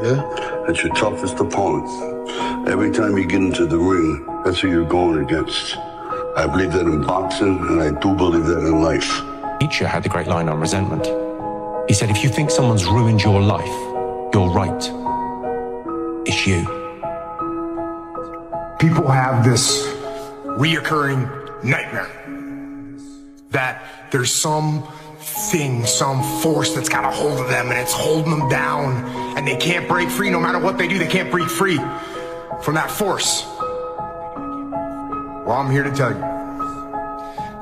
Yeah? That's your toughest opponent. Every time you get into the ring, that's who you're going against. I believe that in boxing, and I do believe that in life. Nietzsche had the great line on resentment. He said, if you think someone's ruined your life, you're right. It's you. People have this reoccurring nightmare that there's some thing, some force that's got a hold of them and it's holding them down and they can't break free. No matter what they do, they can't break free from that force. Well, I'm here to tell you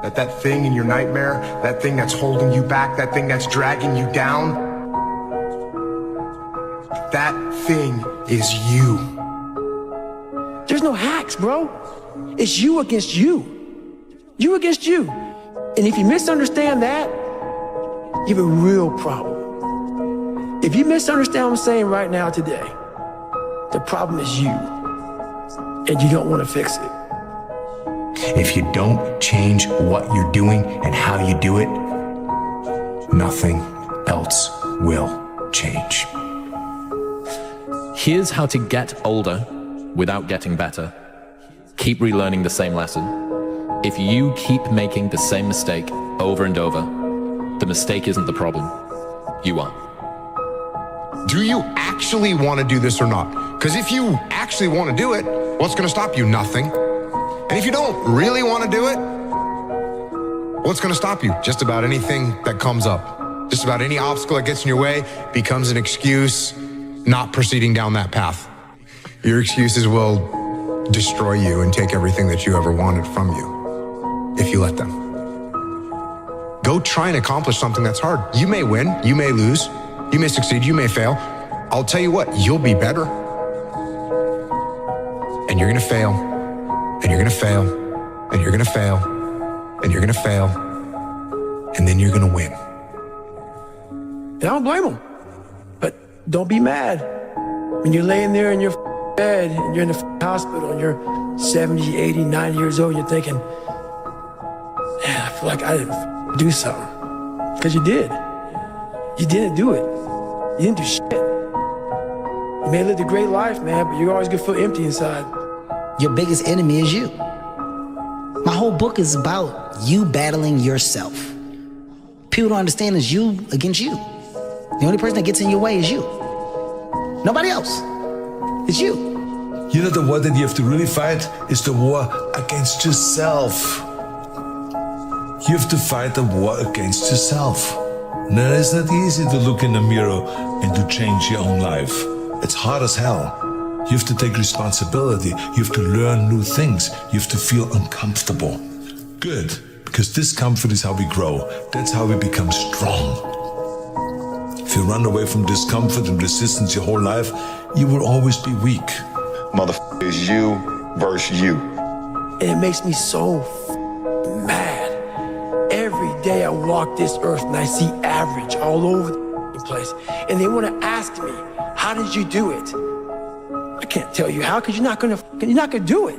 that that thing in your nightmare, that thing that's holding you back, that thing that's dragging you down, that thing is you. There's no hacks, bro. It's you against you. You against you. And if you misunderstand that, you have a real problem. If you misunderstand what I'm saying right now today, the problem is you. And you don't want to fix it. If you don't change what you're doing and how you do it, nothing else will change. Here's how to get older without getting better. Keep relearning the same lesson. If you keep making the same mistake over and over, the mistake isn't the problem. You are. Do you actually want to do this or not? Because if you actually want to do it, what's going to stop you? Nothing. And if you don't really want to do it, what's going to stop you? Just about anything that comes up. Just about any obstacle that gets in your way becomes an excuse not proceeding down that path. Your excuses will destroy you and take everything that you ever wanted from you if you let them. Go try and accomplish something that's hard. You may win, you may lose, you may succeed, you may fail. I'll tell you what, you'll be better. And you're going to fail. And you're going to fail, and you're going to fail, and you're going to fail, and then you're going to win. And I don't blame them. But don't be mad. When you're laying there in your bed, and you're in the hospital, and you're 70, 80, 90 years old, you're thinking, man, I feel like I didn't do something. Because you did. You didn't do it. You didn't do shit. You may have lived a great life, man, but you're always going to feel empty inside. Your biggest enemy is you. My whole book is about you battling yourself. People don't understand it's you against you. The only person that gets in your way is you. Nobody else. It's you. You know, the war that you have to really fight is the war against yourself. You have to fight the war against yourself. Now, it's not easy to look in the mirror and to change your own life. It's hard as hell. You have to take responsibility. You have to learn new things. You have to feel uncomfortable. Good, because discomfort is how we grow. That's how we become strong. If you run away from discomfort and resistance your whole life, you will always be weak. Motherfucker is you versus you. And it makes me so mad. Every day I walk this earth and I see average all over the place. And they want to ask me, how did you do it? I can't tell you how, because you're not gonna do it.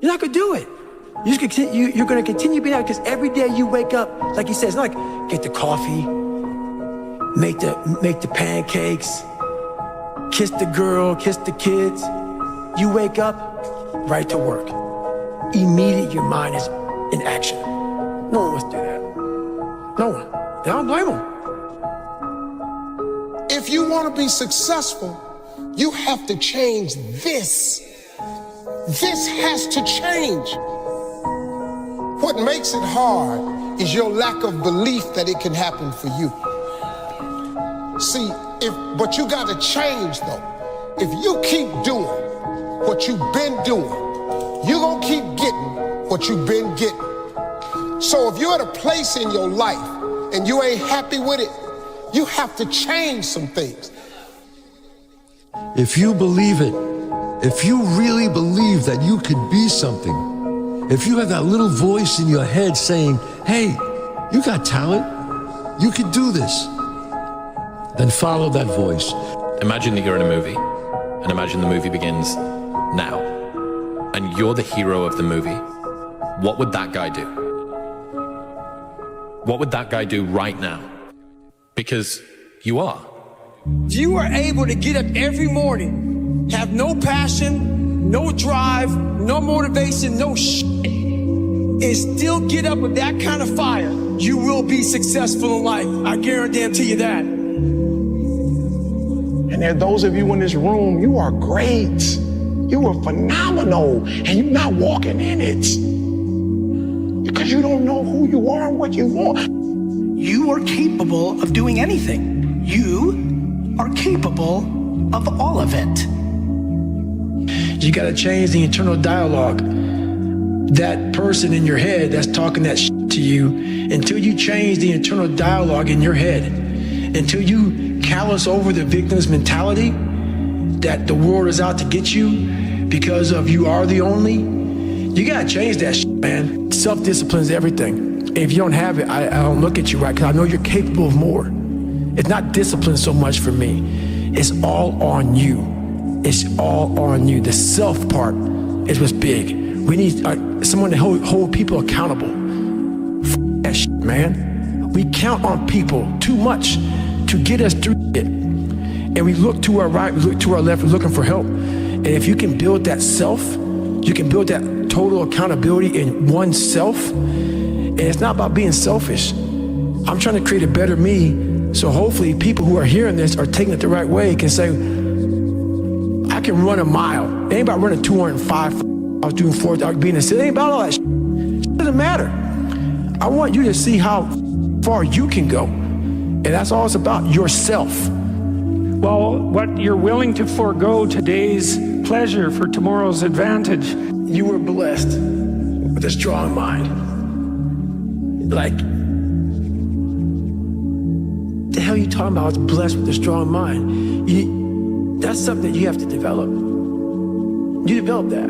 You're not gonna do it. You're gonna continue being out, because every day you wake up, like he says, like get the coffee, make the pancakes, kiss the girl, kiss the kids. You wake up, right to work. Immediately your mind is in action. No one wants to do that. No one. And I don't blame them. If you want to be successful, you have to change this. This has to change. What makes it hard is your lack of belief that it can happen for you. See, but you got to change though. If you keep doing what you've been doing, you're going to keep getting what you've been getting. So if you're at a place in your life and you ain't happy with it, you have to change some things. If you believe it, if you really believe that you could be something, if you have that little voice in your head saying, hey, you got talent, you could do this, then follow that voice. Imagine that you're in a movie, and imagine the movie begins now, and you're the hero of the movie. What would that guy do? What would that guy do right now? Because you are. If you are able to get up every morning, have no passion, no drive, no motivation, no shit, and still get up with that kind of fire, you will be successful in life. I guarantee you that. And there are those of you in this room, you are great. You are phenomenal, and you're not walking in it because you don't know who you are and what you want. You are capable of doing anything. You are capable of all of it. You got to change the internal dialogue. That person in your head that's talking that shit to you, until you change the internal dialogue in your head, until you callous over the victim's mentality that the world is out to get you because of you are the only, you got to change that shit, man. Self-discipline is everything. And if you don't have it, I don't look at you right, because I know you're capable of more. It's not discipline so much for me. It's all on you. It's all on you. The self part is what's big. We need someone to hold people accountable. That shit, man. We count on people too much to get us through it. And we look to our right, we look to our left, we're looking for help. And if you can build that self, you can build that total accountability in oneself. And it's not about being selfish. I'm trying to create a better me, so hopefully people who are hearing this are taking it the right way, can say, I can run a mile. It ain't about running 205. I was doing 4 hours being a city. It ain't about all that shit. It doesn't matter. I want you to see how far you can go. And that's all it's about, yourself. Well, what you're willing to forego today's pleasure for tomorrow's advantage. You were blessed with a strong mind. Like, the hell you talking about? I was blessed with a strong mind. That's something that you have to develop. You develop that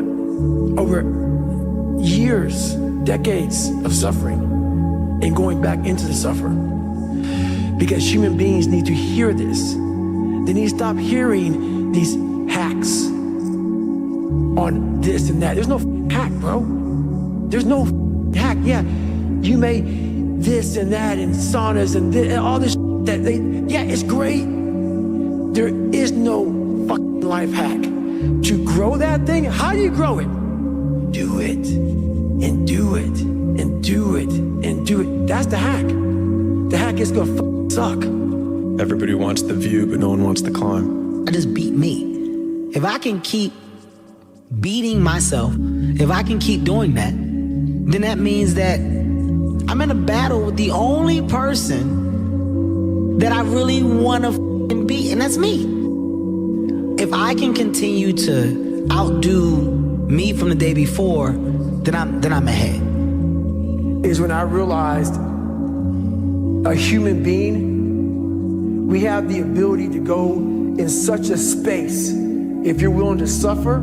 over years, decades of suffering, and going back into the suffering. Because human beings need to hear this. They need to stop hearing these hacks on this and that. There's no hack, bro. There's no hack. Yeah, you may this and that and saunas and all this that yeah, it's great. There is no fucking life hack. To grow that thing, how do you grow it? Do it, and do it, and do it, and do it. That's the hack. The hack is gonna suck. Everybody wants the view, but no one wants the climb. I just beat me. If I can keep beating myself, if I can keep doing that, then that means that I'm in a battle with the only person that I really want to beat, and that's me. If I can continue to outdo me from the day before, then I'm ahead. Is when I realized a human being, we have the ability to go in such a space if you're willing to suffer,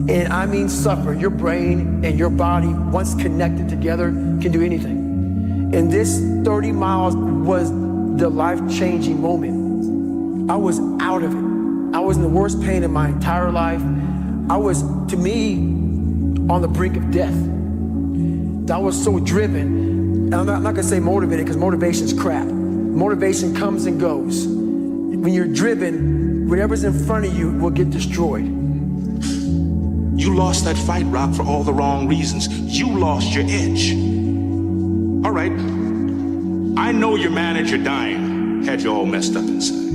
and I mean suffer. Your brain and your body, once connected together, can do anything. And this 30 miles was the life-changing moment. I was out of it. I was in the worst pain of my entire life. I was, to me, on the brink of death. I was so driven, and I'm not gonna say motivated, because motivation's crap. Motivation comes and goes. When you're driven, whatever's in front of you will get destroyed. You lost that fight, Rock, for all the wrong reasons. You lost your edge. All right, I know your manager dying had you all messed up inside.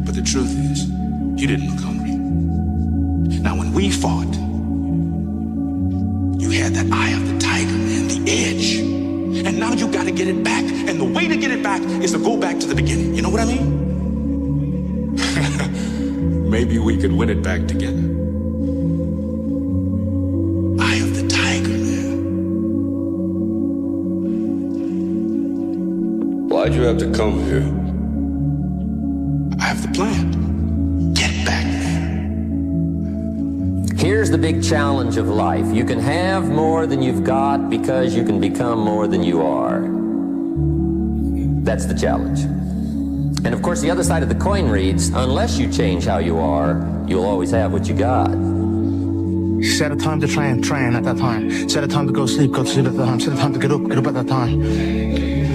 But the truth is, you didn't look hungry. Now, when we fought, you had that eye of the tiger, man, the edge. And now you gotta get it back. And the way to get it back is to go back to the beginning. You know what I mean? Maybe we could win it back together. Eye of the tiger, man. Why'd you have to come here? I have the plan. Get back there. Here's the big challenge of life. You can have more than you've got because you can become more than you are. That's the challenge. And of course, the other side of the coin reads, unless you change how you are, you'll always have what you got. Set a time to train at that time. Set a time to go sleep at that time. Set a time to get up at that time.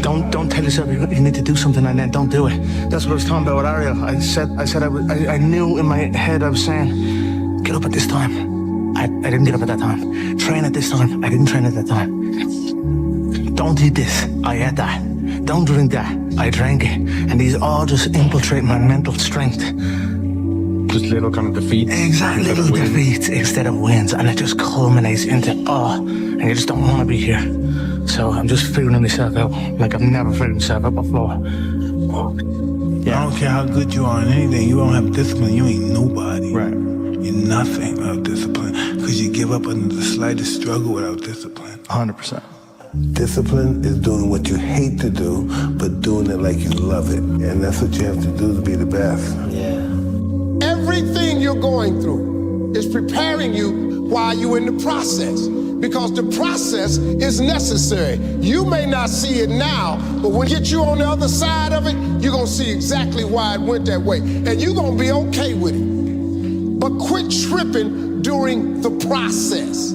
Don't tell yourself you need to do something and then don't do it. That's what I was talking about with Ariel. I knew in my head I was saying, get up at this time. I didn't get up at that time. Train at this time. I didn't train at that time. Don't eat this. I ate that. Don't drink that. I drank it. And these all just infiltrate my mental strength. Just little kind of defeats. Exactly, little defeats instead of wins. And it just culminates into, and you just don't want to be here. So I'm just figuring myself out like I've never figured myself out before. Yeah. I don't care how good you are in anything. You don't have discipline, you ain't nobody. Right. You're nothing without discipline. Because you give up under the slightest struggle without discipline. 100%. Discipline is doing what you hate to do, but doing it like you love it. And that's what you have to do to be the best. Yeah. Everything you're going through is preparing you while you're in the process. Because the process is necessary. You may not see it now, but when you get you on the other side of it, you're gonna see exactly why it went that way. And you're gonna be okay with it. But quit tripping during the process.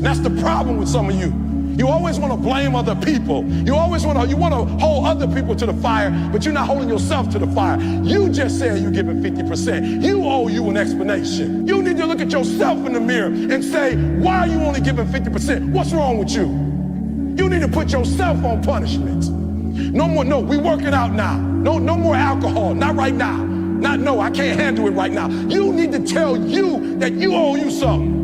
That's the problem with some of you. You always want to blame other people. You want to hold other people to the fire, but you're not holding yourself to the fire. You just said you're giving 50%. You owe you an explanation. You need to look at yourself in the mirror and say, why are you only giving 50%? What's wrong with you? You need to put yourself on punishment. No, we working out now. No more alcohol, not right now. I can't handle it right now. You need to tell you that you owe you something.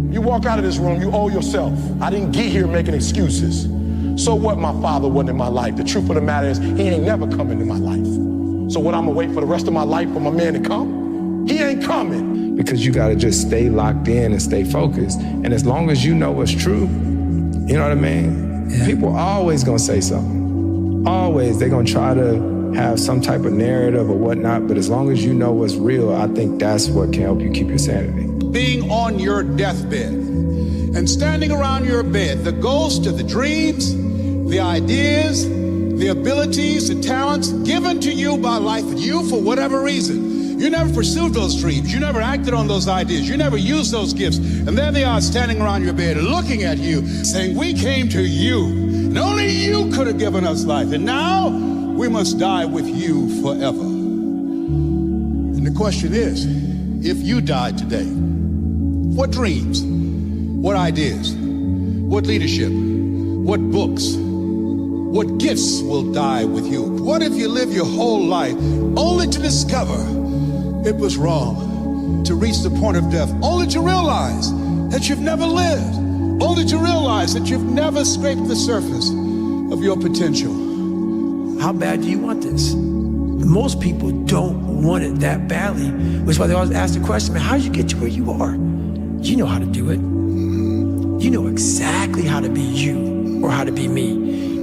You walk out of this room, you owe yourself. I didn't get here making excuses. So what, my father wasn't in my life? The truth of the matter is, he ain't never come into my life. So what, I'm gonna wait for the rest of my life for my man to come? He ain't coming. Because you gotta just stay locked in and stay focused. And as long as you know what's true, you know what I mean? Yeah. People are always gonna say something. Always, they're gonna try to have some type of narrative or whatnot, but as long as you know what's real, I think that's what can help you keep your sanity. Being on your deathbed and standing around your bed, the ghost of the dreams, the ideas, the abilities, the talents given to you by life, and you for whatever reason, you never pursued those dreams, you never acted on those ideas, you never used those gifts, and there they are standing around your bed looking at you, saying, we came to you, and only you could have given us life, and now we must die with you forever. And the question is, if you died today, what dreams, what ideas, what leadership, what books, what gifts will die with you? What if you live your whole life only to discover it was wrong, to reach the point of death, only to realize that you've never lived, only to realize that you've never scraped the surface of your potential? How bad do you want this? Most people don't want it that badly, which is why they always ask the question, man, how did you get to where you are? You know how to do it. You know exactly how to be you or how to be me.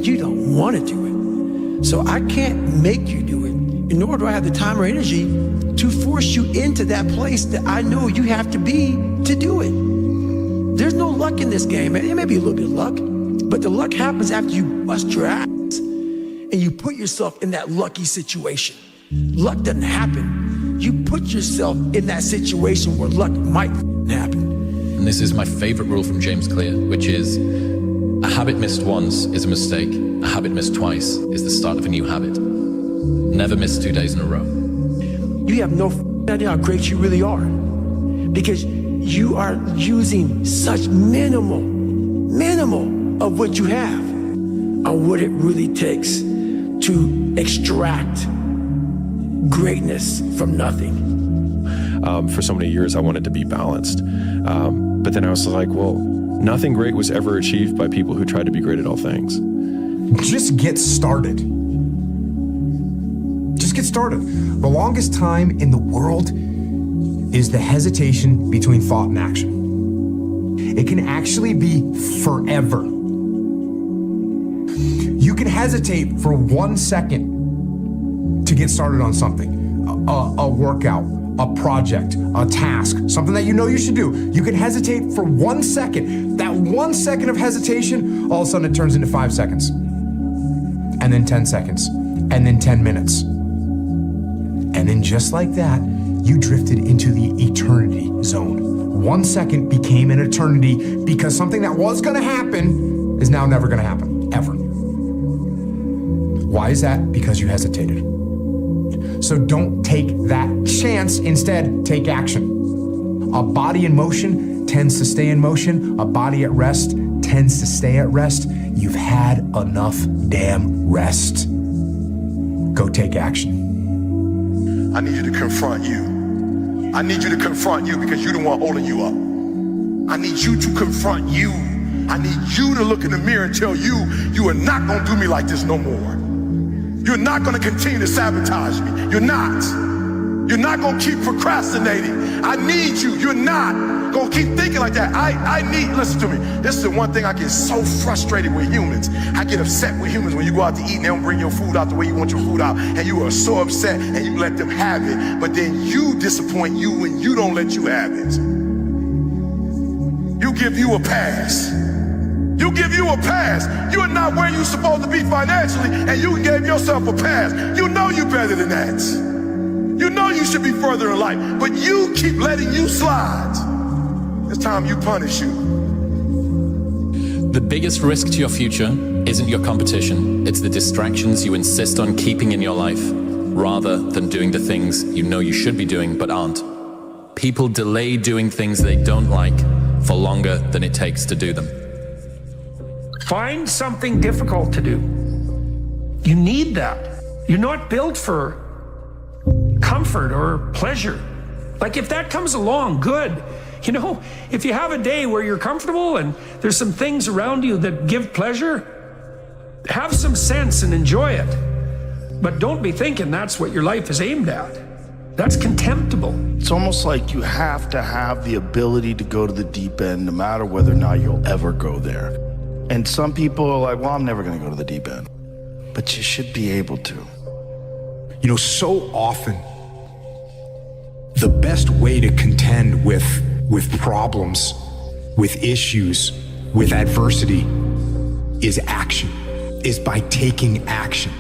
You don't want to do it. So I can't make you do it, nor do I have the time or energy to force you into that place that I know you have to be to do it. There's no luck in this game, man. It may be a little bit of luck, but the luck happens after you bust your ass and you put yourself in that lucky situation. Luck doesn't happen. You put yourself in that situation where luck might happen. And this is my favorite rule from James Clear, which is a habit missed once is a mistake. A habit missed twice is the start of a new habit. Never miss 2 days in a row. You have no idea how great you really are, because you are using such minimal of what you have on what it really takes to extract greatness from nothing. For so many years, I wanted to be balanced. But then I was like, well, nothing great was ever achieved by people who tried to be great at all things. Just get started. Just get started. The longest time in the world is the hesitation between thought and action. It can actually be forever. You can hesitate for 1 second to get started on something, a workout, a project, a task, something that you know you should do. You can hesitate for 1 second. That 1 second of hesitation, all of a sudden it turns into 5 seconds. And then 10 seconds. And then 10 minutes. And then just like that, you drifted into the eternity zone. 1 second became an eternity because something that was gonna happen is now never gonna happen, ever. Why is that? Because you hesitated. So don't take that chance. Instead, take action. A body in motion tends to stay in motion. A body at rest tends to stay at rest. You've had enough damn rest. Go take action. I need you to confront you. I need you to confront you because you're the one holding you up. I need you to confront you. I need you to look in the mirror and tell you, you are not gonna do me like this no more. You're not gonna continue to sabotage me. You're not. You're not gonna keep procrastinating. I need you. You're not gonna keep thinking like that. I need, listen to me. This is the one thing I get so frustrated with humans. I get upset with humans when you go out to eat and they don't bring your food out the way you want your food out. And you are so upset and you let them have it. But then you disappoint you when you don't let you have it. You give you a pass. You give you a pass. You're not where you're supposed to be financially, and you gave yourself a pass. You know you're better than that. You know you should be further in life, but you keep letting you slide. It's time you punish you. The biggest risk to your future isn't your competition. It's the distractions you insist on keeping in your life, rather than doing the things you know you should be doing but aren't. People delay doing things they don't like for longer than it takes to do them. Find something difficult to do. You need that. You're not built for comfort or pleasure. Like if that comes along, good. You know, if you have a day where you're comfortable and there's some things around you that give pleasure, have some sense and enjoy it. But don't be thinking that's what your life is aimed at. That's contemptible. It's almost like you have to have the ability to go to the deep end no matter whether or not you'll ever go there. And some people are like, well, I'm never going to go to the deep end. But you should be able to. You know, so often, the best way to contend with problems, with issues, with adversity is action, is by taking action.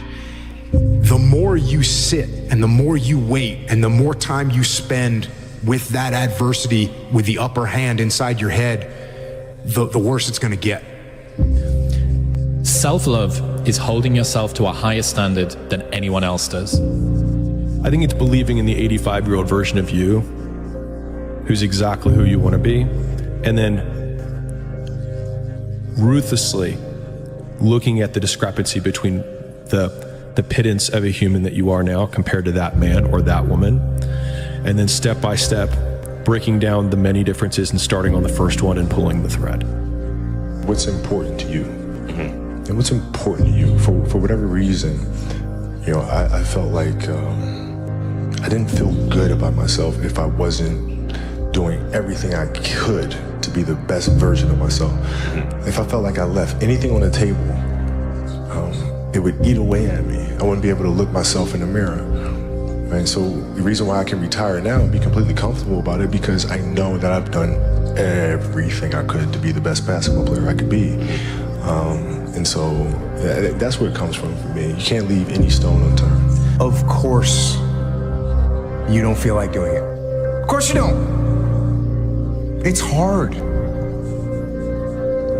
The more you sit and the more you wait and the more time you spend with that adversity, with the upper hand inside your head, the worse it's going to get. Self-love is holding yourself to a higher standard than anyone else does. I think it's believing in the 85-year-old version of you, who's exactly who you want to be, and then ruthlessly looking at the discrepancy between the pittance of a human that you are now compared to that man or that woman, and then step by step breaking down the many differences and starting on the first one and pulling the thread. What's important to you? And what's important to you for whatever reason, you know, I felt like I didn't feel good about myself if I wasn't doing everything I could to be the best version of myself. If I felt like I left anything on the table, it would eat away at me. I wouldn't be able to look myself in the mirror. And so the reason why I can retire now and be completely comfortable about it, because I know that I've done everything I could to be the best basketball player I could be. And so that's where it comes from for me. You can't leave any stone unturned. Of course, you don't feel like doing it. Of course you don't. It's hard.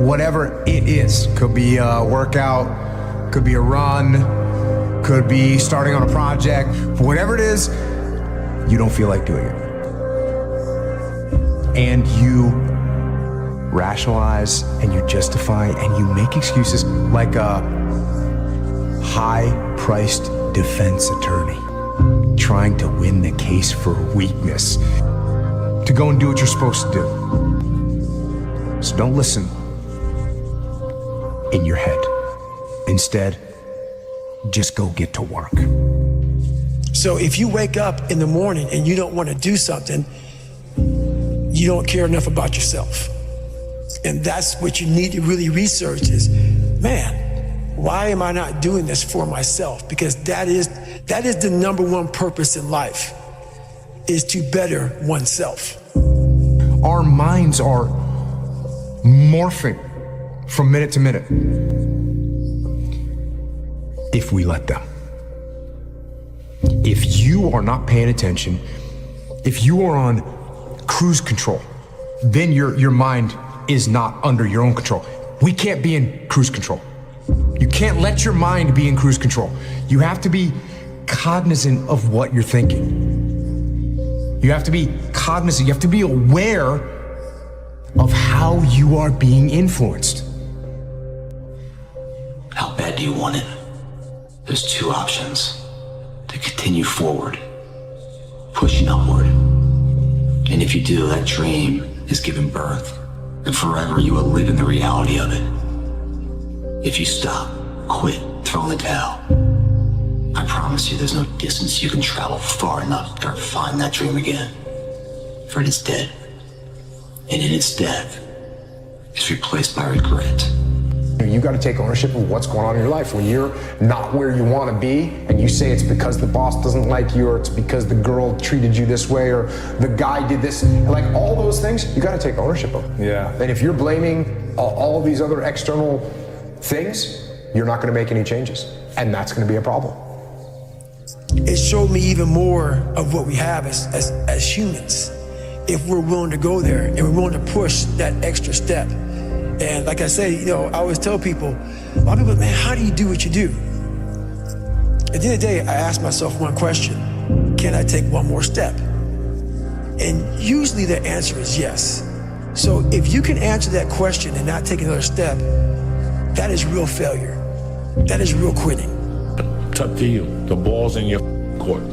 Whatever it is, could be a workout, could be a run, could be starting on a project. Whatever it is, you don't feel like doing it. And you rationalize and you justify and you make excuses like a high-priced defense attorney trying to win the case for weakness to go and do what you're supposed to do. So don't listen in your head. Instead, just go get to work. So if you wake up in the morning and you don't want to do something, you don't care enough about yourself. And that's what you need to really research is, man, why am I not doing this for myself? Because that is the number one purpose in life, is to better oneself. Our minds are morphing from minute to minute if we let them. If you are not paying attention, if you are on cruise control, then your mind is not under your own control. We can't be in cruise control. You can't let your mind be in cruise control. You have to be cognizant of what you're thinking. You have to be cognizant. You have to be aware of how you are being influenced. How bad do you want it? There's two options. To continue forward, pushing upward. And if you do, that dream is given birth, and forever you will live in the reality of it. If you stop, quit, throw in the towel, I promise you there's no distance you can travel far enough to find that dream again. For it is dead. And in its death, it's replaced by regret. You got to take ownership of what's going on in your life. When you're not where you want to be and you say it's because the boss doesn't like you, or it's because the girl treated you this way, or the guy did this, like all those things, you got to take ownership of them. Yeah. And if you're blaming all of these other external things, you're not going to make any changes. And that's going to be a problem. It showed me even more of what we have as humans, if we're willing to go there and we're willing to push that extra step. And like I say, I always tell people, a lot of people, man, how do you do what you do? At the end of the day, I ask myself one question: can I take one more step? And usually the answer is yes. So if you can answer that question and not take another step, that is real failure. That is real quitting. It's up to you. The ball's in your court.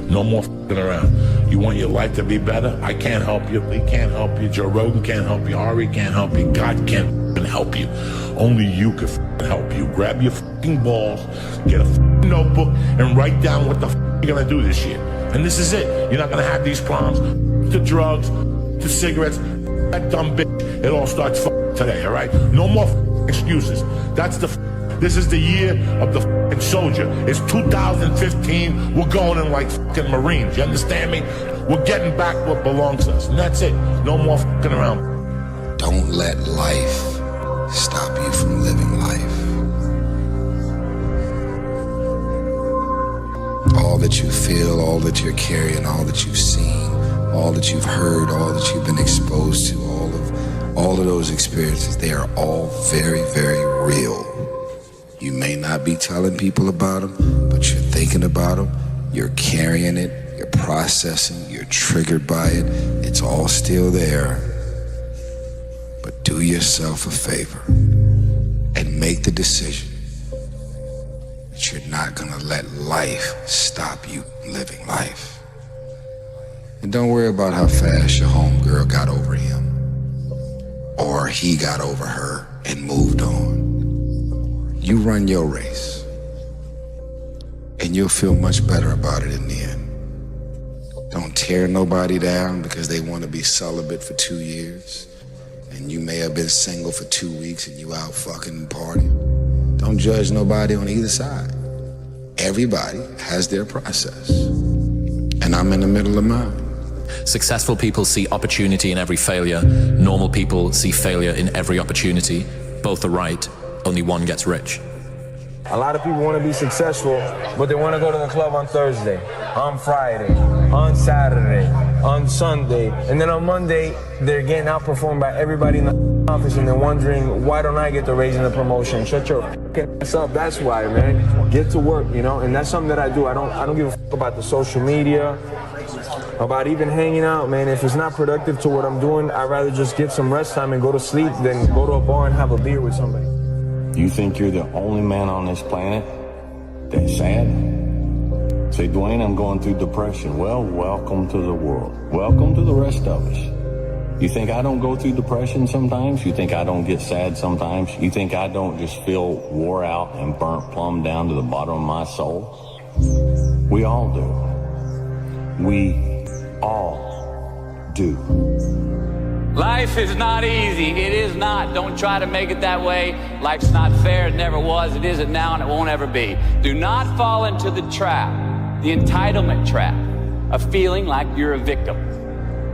No more f***ing around. You want your life to be better? I can't help you. Lee can't help you. Joe Rogan can't help you. Ari can't help you. God can't f***ing help you. Only you can f***ing help you. Grab your f***ing balls, get a f***ing notebook, and write down what the f*** you're gonna do this year. And this is it. You're not gonna have these problems. The drugs, the cigarettes, that dumb bitch. It all starts f***ing today, all right? No more f***ing excuses. That's the This is the year of the f***ing soldier. It's 2015. We're going in like f***ing Marines. You understand me? We're getting back what belongs to us. And that's it. No more f***ing around. Don't let life stop you from living life. All that you feel, all that you're carrying, all that you've seen, all that you've heard, all that you've been exposed to, all of those experiences, they are all very, very real. You may not be telling people about them, but you're thinking about them, you're carrying it, you're processing, you're triggered by it. It's all still there. But do yourself a favor and make the decision that you're not gonna let life stop you living life. And don't worry about how fast your homegirl got over him, or he got over her and moved on. You run your race, and you'll feel much better about it in the end. Don't tear nobody down because they want to be celibate for 2 years, and you may have been single for 2 weeks and you out fucking partying. Don't judge nobody on either side. Everybody has their process, and I'm in the middle of mine. Successful people see opportunity in every failure. Normal people see failure in every opportunity. Both are right. Only one gets rich. A lot of people want to be successful, but they want to go to the club on Thursday, on Friday, on Saturday, on Sunday, and then on Monday, they're getting outperformed by everybody in the office, and they're wondering, why don't I get the raise and the promotion? Shut your ass up. That's why, man. Get to work, and that's something that I do. I don't give a fuck about the social media, about even hanging out, man. If it's not productive to what I'm doing, I'd rather just get some rest time and go to sleep than go to a bar and have a beer with somebody. You think you're the only man on this planet that's sad? Say, Dwayne, I'm going through depression. Well, welcome to the world. Welcome to the rest of us. You think I don't go through depression sometimes? You think I don't get sad sometimes? You think I don't just feel wore out and burnt plumb down to the bottom of my soul? We all do. We all do. Life is not easy. It is not. Don't try to make it that way. Life's not fair. It never was. It isn't now, and it won't ever be. Do not fall into the trap, the entitlement trap, of feeling like you're a victim.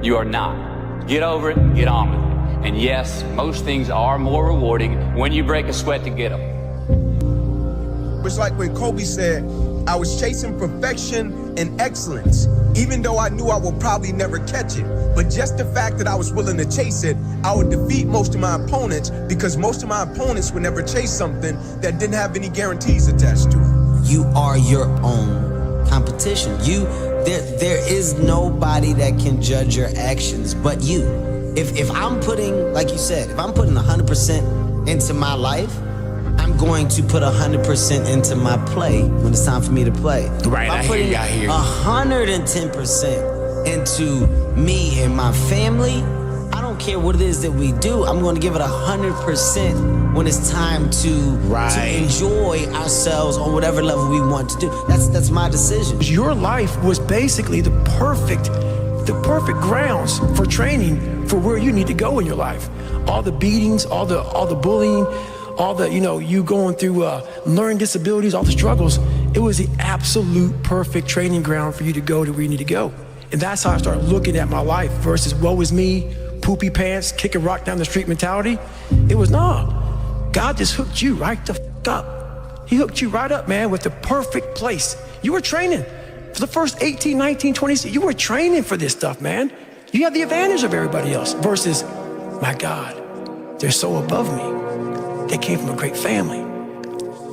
You are not. Get over it and get on with it. And yes, most things are more rewarding when you break a sweat to get them. It's like when Kobe said, I was chasing perfection and excellence, even though I knew I would probably never catch it. But just the fact that I was willing to chase it, I would defeat most of my opponents, because most of my opponents would never chase something that didn't have any guarantees attached to it. You are your own competition. There is nobody that can judge your actions but you. If I'm putting, like you said, if I'm putting 100% into my life, I'm going to put 100% into my play when it's time for me to play. Right, if I'm putting 110% into me and my family, I don't care what it is that we do, I'm going to give it 100% when it's time to enjoy ourselves on whatever level we want to do. That's my decision. Your life was basically the perfect grounds for training for where you need to go in your life. All the beatings, all the bullying, all the, you going through learning disabilities, all the struggles, it was the absolute perfect training ground for you to go to where you need to go. And that's how I started looking at my life versus woe is me, poopy pants, kick a rock down the street mentality. It was, God just hooked you right the f*** up. He hooked you right up, man, with the perfect place. You were training. For the first 18, 19, 20, you were training for this stuff, man. You have the advantage of everybody else versus, my God, they're so above me. They came from a great family.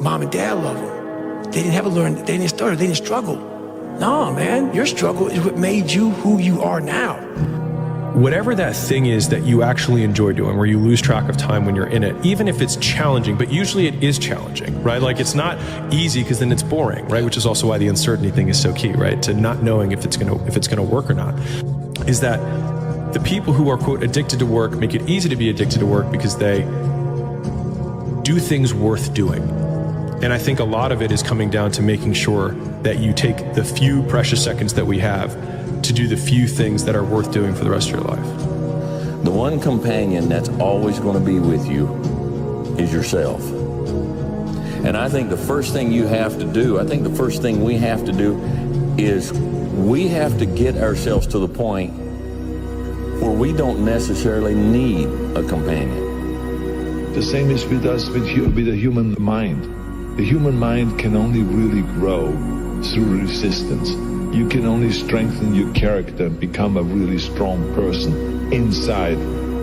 Mom and dad love them. They didn't have to learn, they didn't stutter, they didn't struggle. No, man, your struggle is what made you who you are now. Whatever that thing is that you actually enjoy doing, where you lose track of time when you're in it, even if it's challenging, but usually it is challenging, right? Like it's not easy because then it's boring, right? Which is also why the uncertainty thing is so key, right? To not knowing if it's gonna work or not. Is that the people who are, quote, addicted to work make it easy to be addicted to work because they do things worth doing. And I think a lot of it is coming down to making sure that you take the few precious seconds that we have to do the few things that are worth doing for the rest of your life. The one companion that's always going to be with you is yourself. And I think the first thing we have to do is we have to get ourselves to the point where we don't necessarily need a companion. The same is with us, with the human mind. The human mind can only really grow through resistance. You can only strengthen your character and become a really strong person inside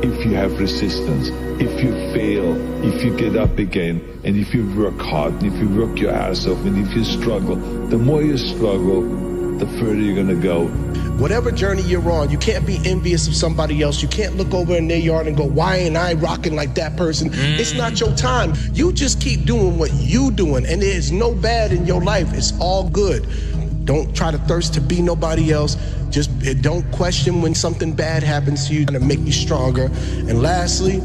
if you have resistance, if you fail, if you get up again, and if you work hard, and if you work your ass off, and if you struggle. The more you struggle, the further you're gonna go. Whatever journey you're on, you can't be envious of somebody else. You can't look over in their yard and go, why ain't I rocking like that person? It's not your time. You just keep doing what you doing, and there's no bad in your life. It's all good. Don't try to thirst to be nobody else. Just don't question when something bad happens to you to make you stronger. And lastly,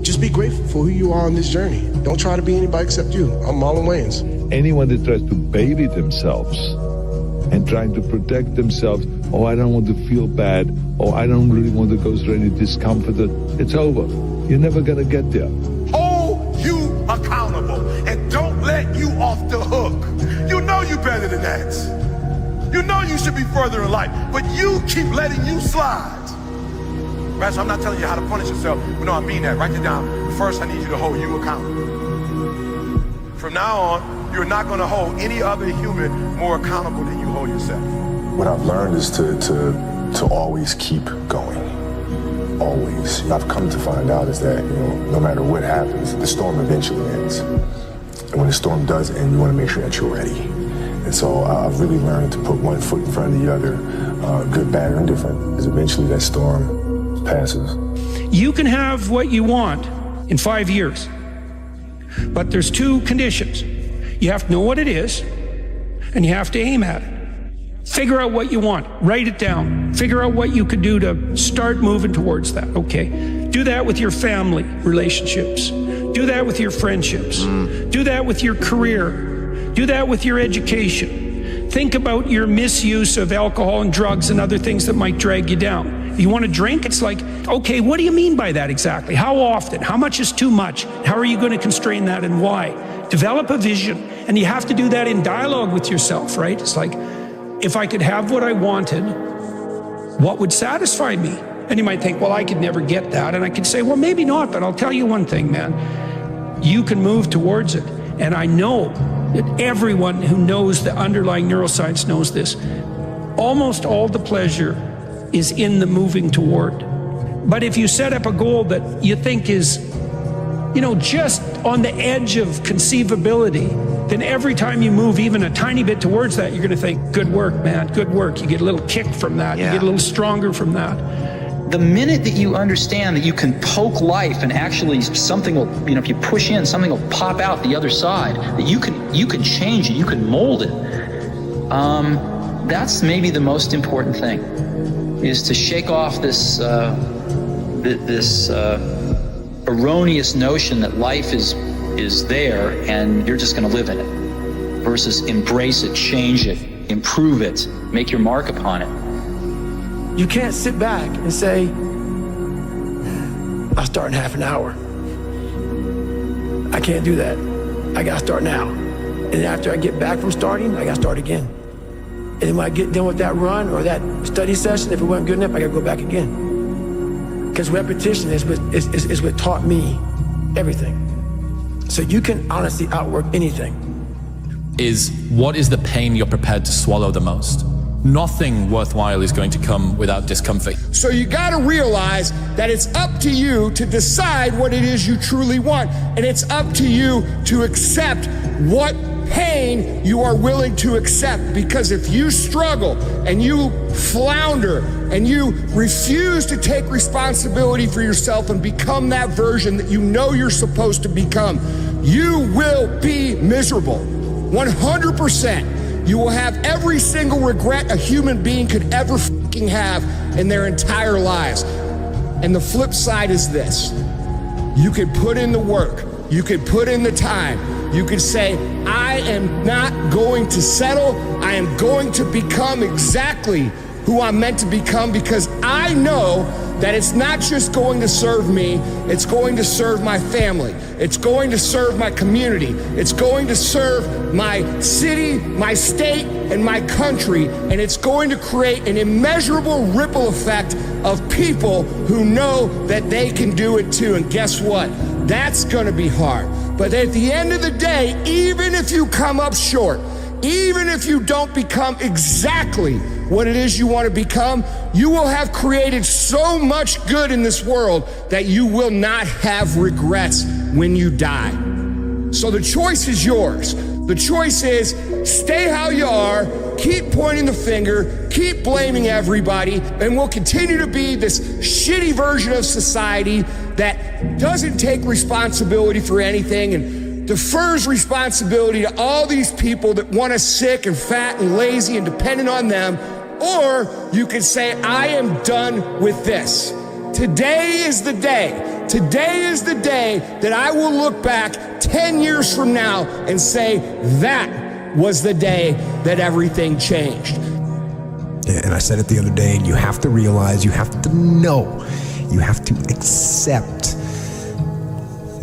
just be grateful for who you are on this journey. Don't try to be anybody except you. I'm Marlon Wayans. Anyone that tries to baby themselves and trying to protect themselves, oh, I don't want to feel bad, oh, I don't really want to go through any discomfort, it's over. You're never gonna get there. Hold you accountable and don't let you off the hook. You know you better than that. You know you should be further in life, but you keep letting you slide. Master, I'm not telling you how to punish yourself, but no, I mean that. Write it down. First, I need you to hold you accountable. From now on, you're not going to hold any other human more accountable than you hold yourself. What I've learned is to always keep going. Always. I've come to find out is that, no matter what happens, the storm eventually ends. And when the storm does end, you want to make sure that you're ready. And so I've really learned to put one foot in front of the other, good, bad, or indifferent, because eventually that storm passes. You can have what you want in 5 years, but there's two conditions. You have to know what it is, and you have to aim at it. Figure out what you want. Write it down. Figure out what you could do to start moving towards that. Okay. Do that with your family relationships. Do that with your friendships. Do that with your career. Do that with your education. Think about your misuse of alcohol and drugs and other things that might drag you down. You want to drink? It's like, okay, what do you mean by that exactly? How often? How much is too much? How are you going to constrain that and why? Develop a vision, and you have to do that in dialogue with yourself, right? It's like, if I could have what I wanted, what would satisfy me? And you might think, well, I could never get that. And I could say, well, maybe not, but I'll tell you one thing, man. You can move towards it. And I know Everyone who knows the underlying neuroscience knows this. Almost all the pleasure is in the moving toward. But if you set up a goal that you think is, just on the edge of conceivability, then every time you move even a tiny bit towards that, you're going to think, good work, man, good work. You get a little kick from that. You get a little stronger from that. The minute that you understand that you can poke life and actually something will, if you push in, something will pop out the other side, that you can change it, you can mold it. That's maybe the most important thing, is to shake off this erroneous notion that life is there and you're just going to live in it, versus embrace it, change it, improve it, make your mark upon it. You can't sit back and say, I'll start in half an hour. I can't do that. I gotta start now. And after I get back from starting, I gotta start again. And then when I get done with that run or that study session, if it wasn't good enough, I gotta go back again. Because repetition is what taught me everything. So you can honestly outwork anything. What is the pain you're prepared to swallow the most? Nothing worthwhile is going to come without discomfort. So you got to realize that it's up to you to decide what it is you truly want. And it's up to you to accept what pain you are willing to accept. Because if you struggle and you flounder and you refuse to take responsibility for yourself and become that version that you know you're supposed to become, you will be miserable. 100%. You will have every single regret a human being could ever fucking have in their entire lives. And the flip side is this. You could put in the work. You could put in the time. You could say, I am not going to settle. I am going to become exactly who I'm meant to become, because I know that it's not just going to serve me, it's going to serve my family. It's going to serve my community. It's going to serve my city, my state, and my country. And it's going to create an immeasurable ripple effect of people who know that they can do it too. And guess what? That's going to be hard. But at the end of the day, even if you come up short, even if you don't become exactly what it is you want to become, you will have created so much good in this world that you will not have regrets when you die. So the choice is yours. The choice is stay how you are, keep pointing the finger, keep blaming everybody, and we'll continue to be this shitty version of society that doesn't take responsibility for anything and defers responsibility to all these people that want us sick and fat and lazy and dependent on them. Or you could say, I am done with this. Today is the day. Today is the day that I will look back 10 years from now and say, that was the day that everything changed. And I said it the other day, and you have to realize, you have to know, you have to accept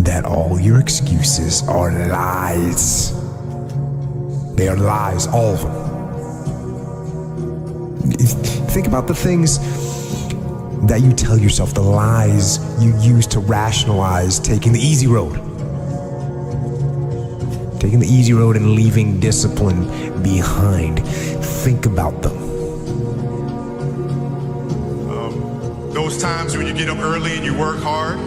that all your excuses are lies. They are lies, all of them. Think about the things that you tell yourself, the lies you use to rationalize taking the easy road. Taking the easy road and leaving discipline behind. Think about them. Those times when you get up early and you work hard.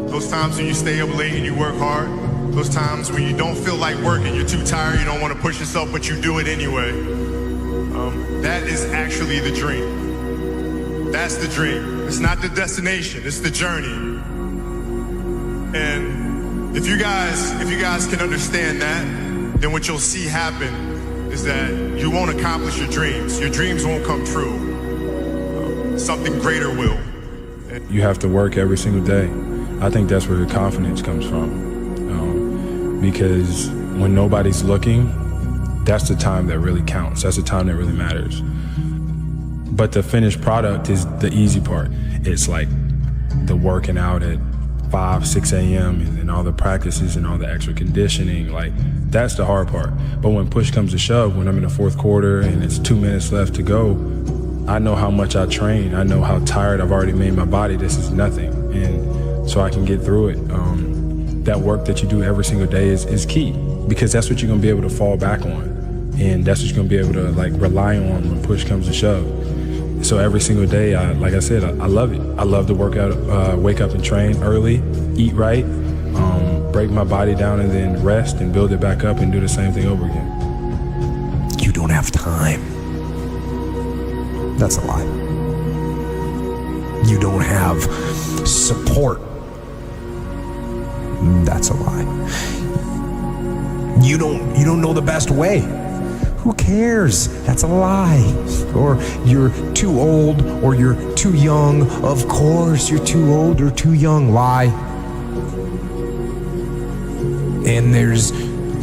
Those times when you stay up late and you work hard. Those times when you don't feel like working, you're too tired, you don't want to push yourself, but you do it anyway. That is actually the dream. That's the dream. It's not the destination, it's the journey. And if you guys can understand that, then what you'll see happen is that you won't accomplish your dreams. Your dreams won't come true. Something greater will. You have to work every single day. I think that's where the confidence comes from. Because when nobody's looking, that's the time that really counts. That's the time that really matters. But the finished product is the easy part. It's like the working out at 5, 6 a.m. and all the practices and all the extra conditioning, like that's the hard part. But when push comes to shove, when I'm in the fourth quarter and it's 2 minutes left to go, I know how much I train. I know how tired I've already made my body. This is nothing. And so I can get through it. That work that you do every single day is key, because that's what you're gonna be able to fall back on, and that's what you're gonna be able to like rely on when push comes to shove. So every single day, like I said, I love it. I love to work out, wake up and train early, eat right, break my body down, and then rest and build it back up and do the same thing over again. You don't have time. That's a lie. You don't have support. That's a lie. You don't know the best way. Who cares? That's a lie. Or you're too old, or you're too young. Of course you're too old or too young. Lie. And there's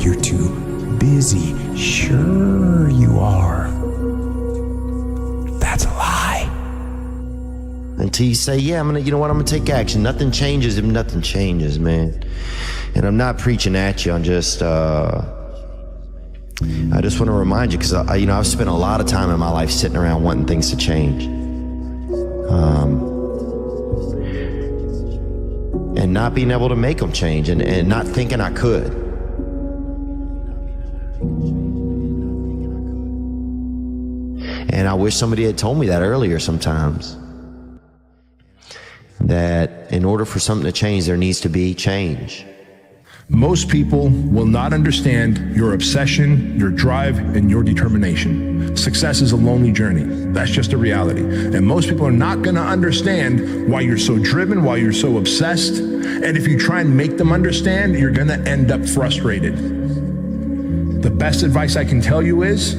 you're too busy. Sure you are. That's a lie. Until you say, yeah, I'm gonna take action. Nothing changes if nothing changes, man. And I'm not preaching at you. I'm just, I just want to remind you, because I've spent a lot of time in my life sitting around wanting things to change, and not being able to make them change, and not thinking I could. And I wish somebody had told me that earlier sometimes, that in order for something to change, there needs to be change. Most people will not understand your obsession, your drive, and your determination. Success is a lonely journey. That's just a reality. And most people are not going to understand why you're so driven, why you're so obsessed. And if you try and make them understand, you're going to end up frustrated. The best advice I can tell you is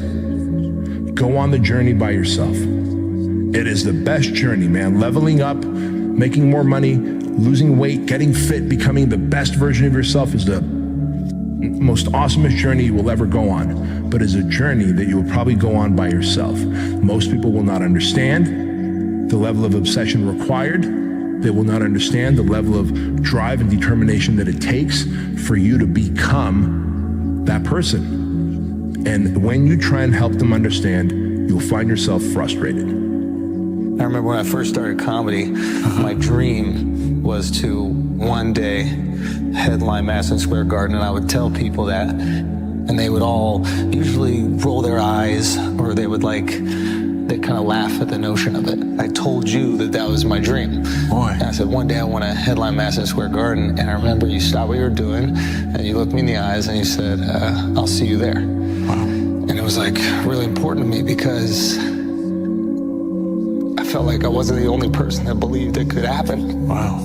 go on the journey by yourself. It is the best journey, man. Leveling up, making more money, losing weight, getting fit, becoming the best version of yourself is the most awesomest journey you will ever go on. But it's a journey that you will probably go on by yourself. Most people will not understand the level of obsession required. They will not understand the level of drive and determination that it takes for you to become that person. And when you try and help them understand, you'll find yourself frustrated. I remember when I first started comedy, my dream was to one day headline Madison Square Garden, and I would tell people that, and they would all usually roll their eyes, or they kind of laugh at the notion of it. I told you that was my dream. Boy. And I said, one day I want to headline Madison Square Garden, and I remember you stopped what you were doing, and you looked me in the eyes, and you said, I'll see you there. Wow. And it was really important to me, because I felt like I wasn't the only person that believed it could happen. Wow.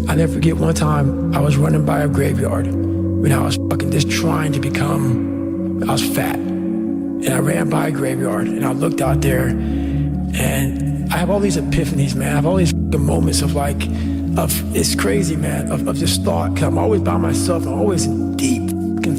I'll never forget one time I was running by a graveyard when I was just trying to become, I was fat. And I ran by a graveyard and I looked out there and I have all these epiphanies, man. I have all these moments of it's crazy, man, of just thought. Cause I'm always by myself. I'm always in deep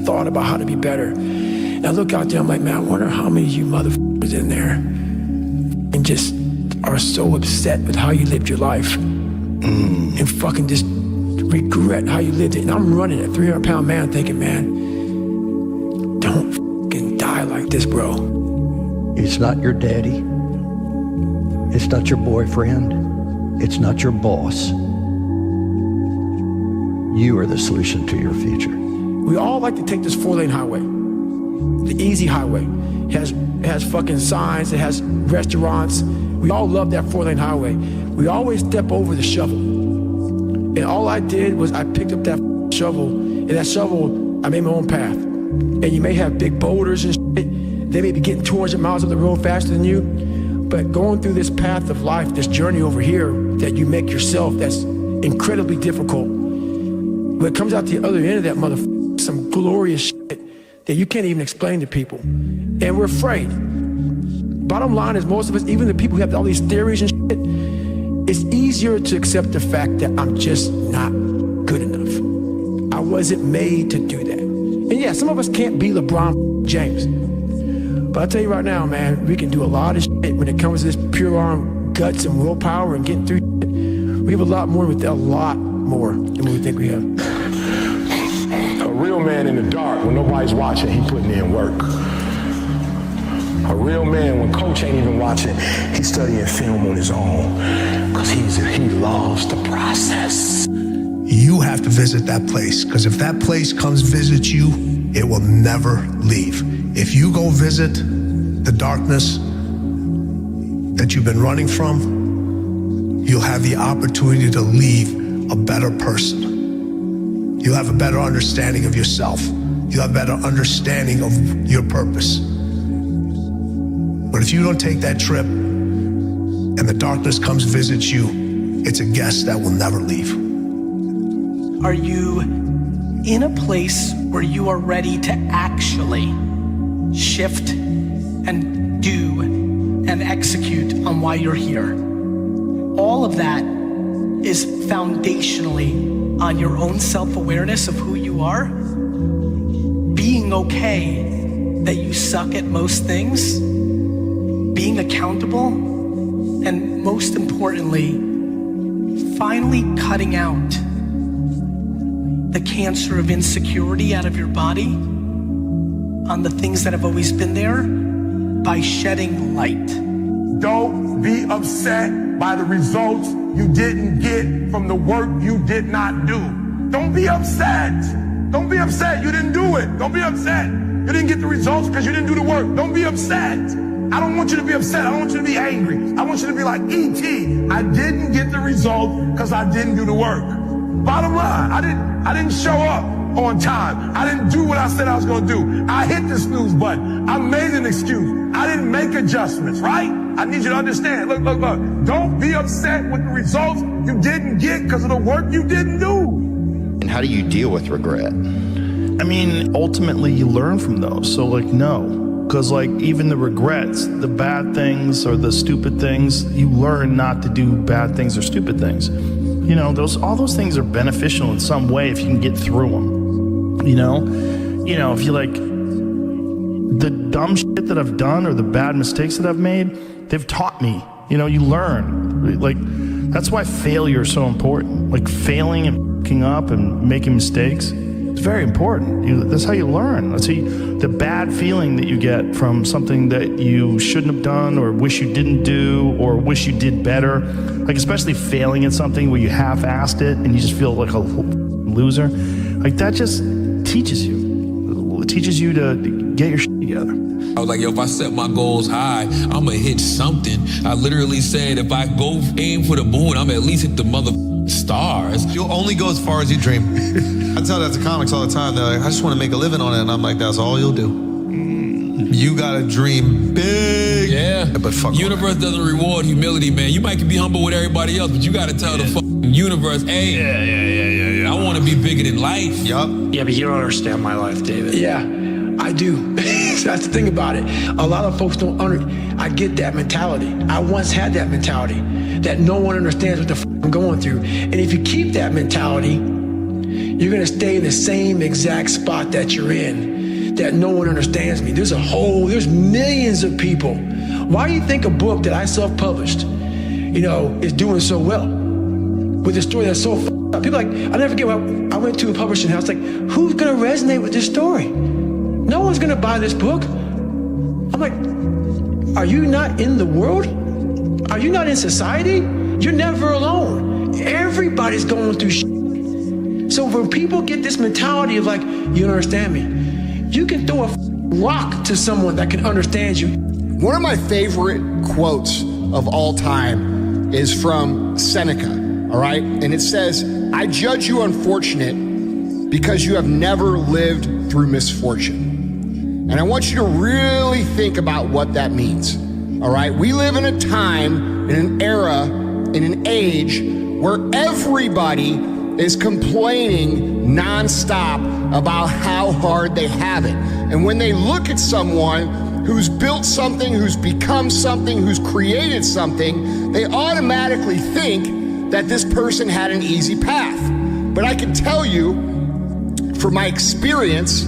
thought about how to be better. And I look out there, I'm like, man, I wonder how many of you motherfuckers in there and just are so upset with how you lived your life and fucking just regret how you lived it. And I'm running a 300-pound man thinking, man, don't fucking die like this, bro. It's not your daddy. It's not your boyfriend. It's not your boss. You are the solution to your future. We all like to take this 4-lane highway, the easy highway. It has fucking signs, it has restaurants. We all love that 4-lane highway. We always step over the shovel. And all I did was I picked up that shovel, and that shovel, I made my own path. And you may have big boulders and shit. They may be getting 200 miles up the road faster than you. But going through this path of life, this journey over here that you make yourself, that's incredibly difficult. When it comes out the other end of that motherfucker, some glorious shit that you can't even explain to people. And we're afraid. Bottom line is, most of us, even the people who have all these theories and shit, it's easier to accept the fact that I'm just not good enough. I wasn't made to do that. And yeah, some of us can't be LeBron James. But I'll tell you right now, man, we can do a lot of shit when it comes to this pure arm guts and willpower and getting through shit. We have a lot more than we think we have. A real man in the dark, when nobody's watching, he putting in work. A real man, when coach ain't even watching, he's studying film on his own, because he loves the process. You have to visit that place, because if that place comes visit you, it will never leave. If you go visit the darkness that you've been running from, you'll have the opportunity to leave a better person. You'll have a better understanding of yourself. You'll have a better understanding of your purpose. But if you don't take that trip and the darkness comes visit you, it's a guest that will never leave. Are you in a place where you are ready to actually shift and do and execute on why you're here? All of that is foundationally on your own self-awareness of who you are, being okay that you suck at most things, being accountable, and most importantly, finally cutting out the cancer of insecurity out of your body on the things that have always been there by shedding light. Don't be upset by the results you didn't get from the work you did not do. Don't be upset. Don't be upset you didn't do it. Don't be upset you didn't get the results because you didn't do the work. Don't be upset. I don't want you to be upset. I don't want you to be angry. I want you to be like E.T. I didn't get the result because I didn't do the work. Bottom line, I didn't show up on time. I didn't do what I said I was going to do. I hit the snooze button. I made an excuse. I didn't make adjustments, right? I need you to understand. Look. Don't be upset with the results you didn't get because of the work you didn't do. And how do you deal with regret? I mean, ultimately you learn from those. So no. Because even the regrets, the bad things or the stupid things, you learn not to do bad things or stupid things. All those things are beneficial in some way if you can get through them. If you the dumb shit that I've done or the bad mistakes that I've made, they've taught me. You learn. That's why failure is so important. Failing and fucking up and making mistakes, it's very important. That's how you learn. That's the bad feeling that you get from something that you shouldn't have done or wish you didn't do or wish you did better. Especially failing at something where you half-assed it and you just feel like a loser. That just teaches you. It teaches you to get your shit together. I was like, if I set my goals high, I'm gonna hit something. I literally said, if I go aim for the moon, I'm at least hit the mother stars. You'll only go as far as you dream. I tell that to comics all the time. They're like, I just want to make a living on it. And I'm like, that's all you'll do. You gotta dream big. Yeah. But fuck universe doesn't reward humility, man. You might be humble with everybody else, but you gotta tell the fucking universe, hey, I want to be bigger than life. Yup. Yeah, but you don't understand my life, David. Yeah, I do. That's the thing about it. A lot of folks don't I get that mentality. I once had that mentality that no one understands what the fuck I'm going through. And if you keep that mentality, you're gonna stay in the same exact spot that you're in, that no one understands me. There's millions of people. Why do you think a book that I self-published, is doing so well? With a story that's so fucked up. People are like, I'll never forget when I went to a publishing house, who's gonna resonate with this story? No one's gonna buy this book. I'm like, are you not in the world? Are you not in society? You're never alone. Everybody's going through shit. So when people get this mentality of you don't understand me, you can throw a rock to someone that can understand you. One of my favorite quotes of all time is from Seneca, all right? And it says, I judge you unfortunate because you have never lived through misfortune. And I want you to really think about what that means, all right? We live in a time, in an era, in an age where everybody is complaining nonstop about how hard they have it. And when they look at someone who's built something, who's become something, who's created something, they automatically think that this person had an easy path. But I can tell you, from my experience,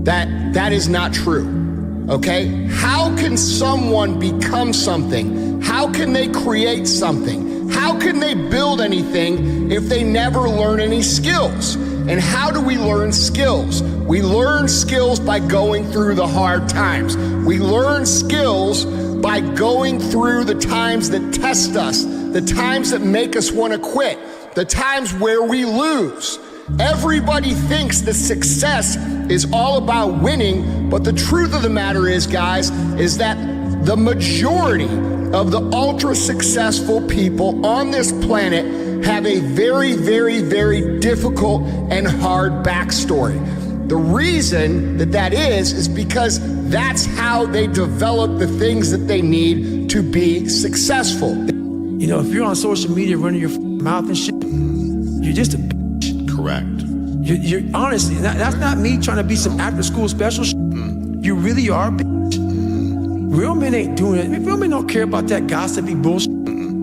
that is not true, okay? How can someone become something? How can they create something? How can they build anything if they never learn any skills? And how do we learn skills? We learn skills by going through the hard times. We learn skills by going through the times that test us, the times that make us want to quit, the times where we lose. Everybody thinks that success is all about winning, but the truth of the matter is, guys, is that the majority of the ultra successful people on this planet have a very, very, very difficult and hard backstory. The reason that is because that's how they develop the things that they need to be successful. You know, if you're on social media running your mouth and shit, you're just a bitch. Correct. You're honestly, that's not me trying to be some after school special shit. You really are a bitch. Real men ain't doing it. Real men don't care about that gossipy bullshit.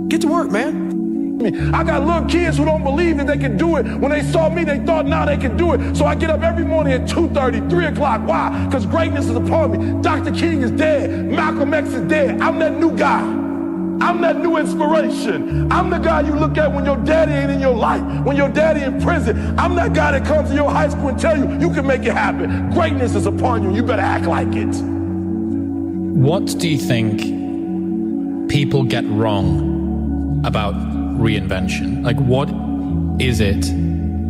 Get to work, man. I got little kids who don't believe that they can do it. When they saw me, they thought, now they can do it. So I get up every morning at 2:30, 3 o'clock. Why? Because greatness is upon me. Dr. King is dead. Malcolm X is dead. I'm that new guy. I'm that new inspiration. I'm the guy you look at when your daddy ain't in your life, when your daddy in prison. I'm that guy that comes to your high school and tell you, you can make it happen. Greatness is upon you. You better act like it. What do you think people get wrong about reinvention? Like, what is it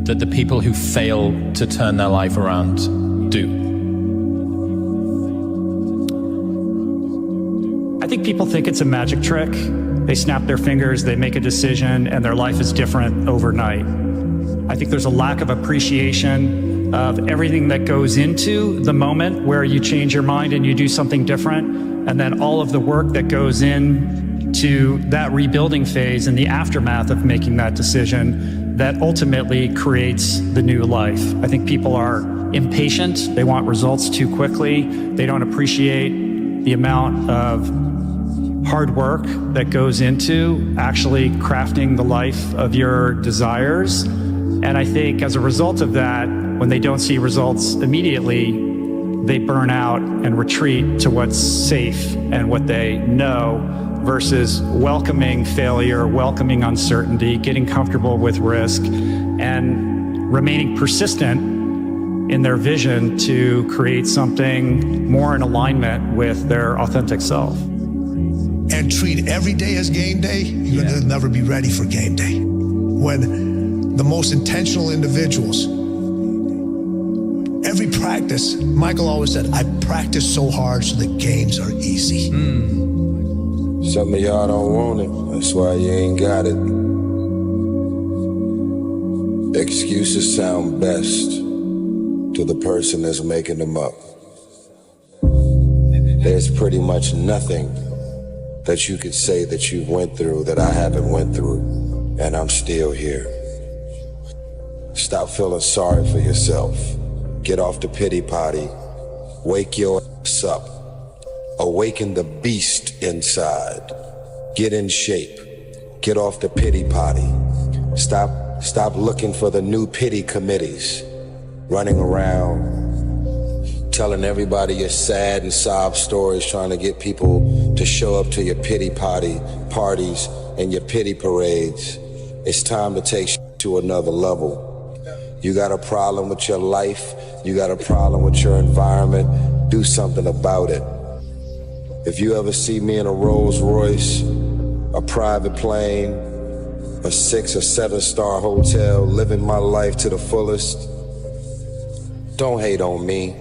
that the people who fail to turn their life around do? I think people think it's a magic trick. They snap their fingers, they make a decision, and their life is different overnight. I think there's a lack of appreciation of everything that goes into the moment where you change your mind and you do something different, and then all of the work that goes into that rebuilding phase and the aftermath of making that decision that ultimately creates the new life. I think people are impatient. They want results too quickly. They don't appreciate the amount of hard work that goes into actually crafting the life of your desires. And I think as a result of that, when they don't see results immediately, they burn out and retreat to what's safe and what they know versus welcoming failure, welcoming uncertainty, getting comfortable with risk, and remaining persistent in their vision to create something more in alignment with their authentic self. And treat every day as game day, you're going to never be ready for game day. When the most intentional individuals, every practice, Michael always said, I practice so hard so the games are easy. Some of y'all don't want it. That's why you ain't got it. Excuses sound best to the person that's making them up. There's pretty much nothing that you could say that you went through that I haven't went through, and I'm still here. Stop feeling sorry for yourself. Get off the pity potty. Wake your ass up. Awaken the beast inside. Get in shape. Get off the pity potty. Stop looking for the new pity committees. Running around telling everybody your sad and sob stories, trying to get people to show up to your pity parties and your pity parades. It's time to take shit to another level. You got a problem with your life, you got a problem with your environment, do something about it. If you ever see me in a Rolls Royce, a private plane, a 6 or 7 star hotel, living my life to the fullest, don't hate on me.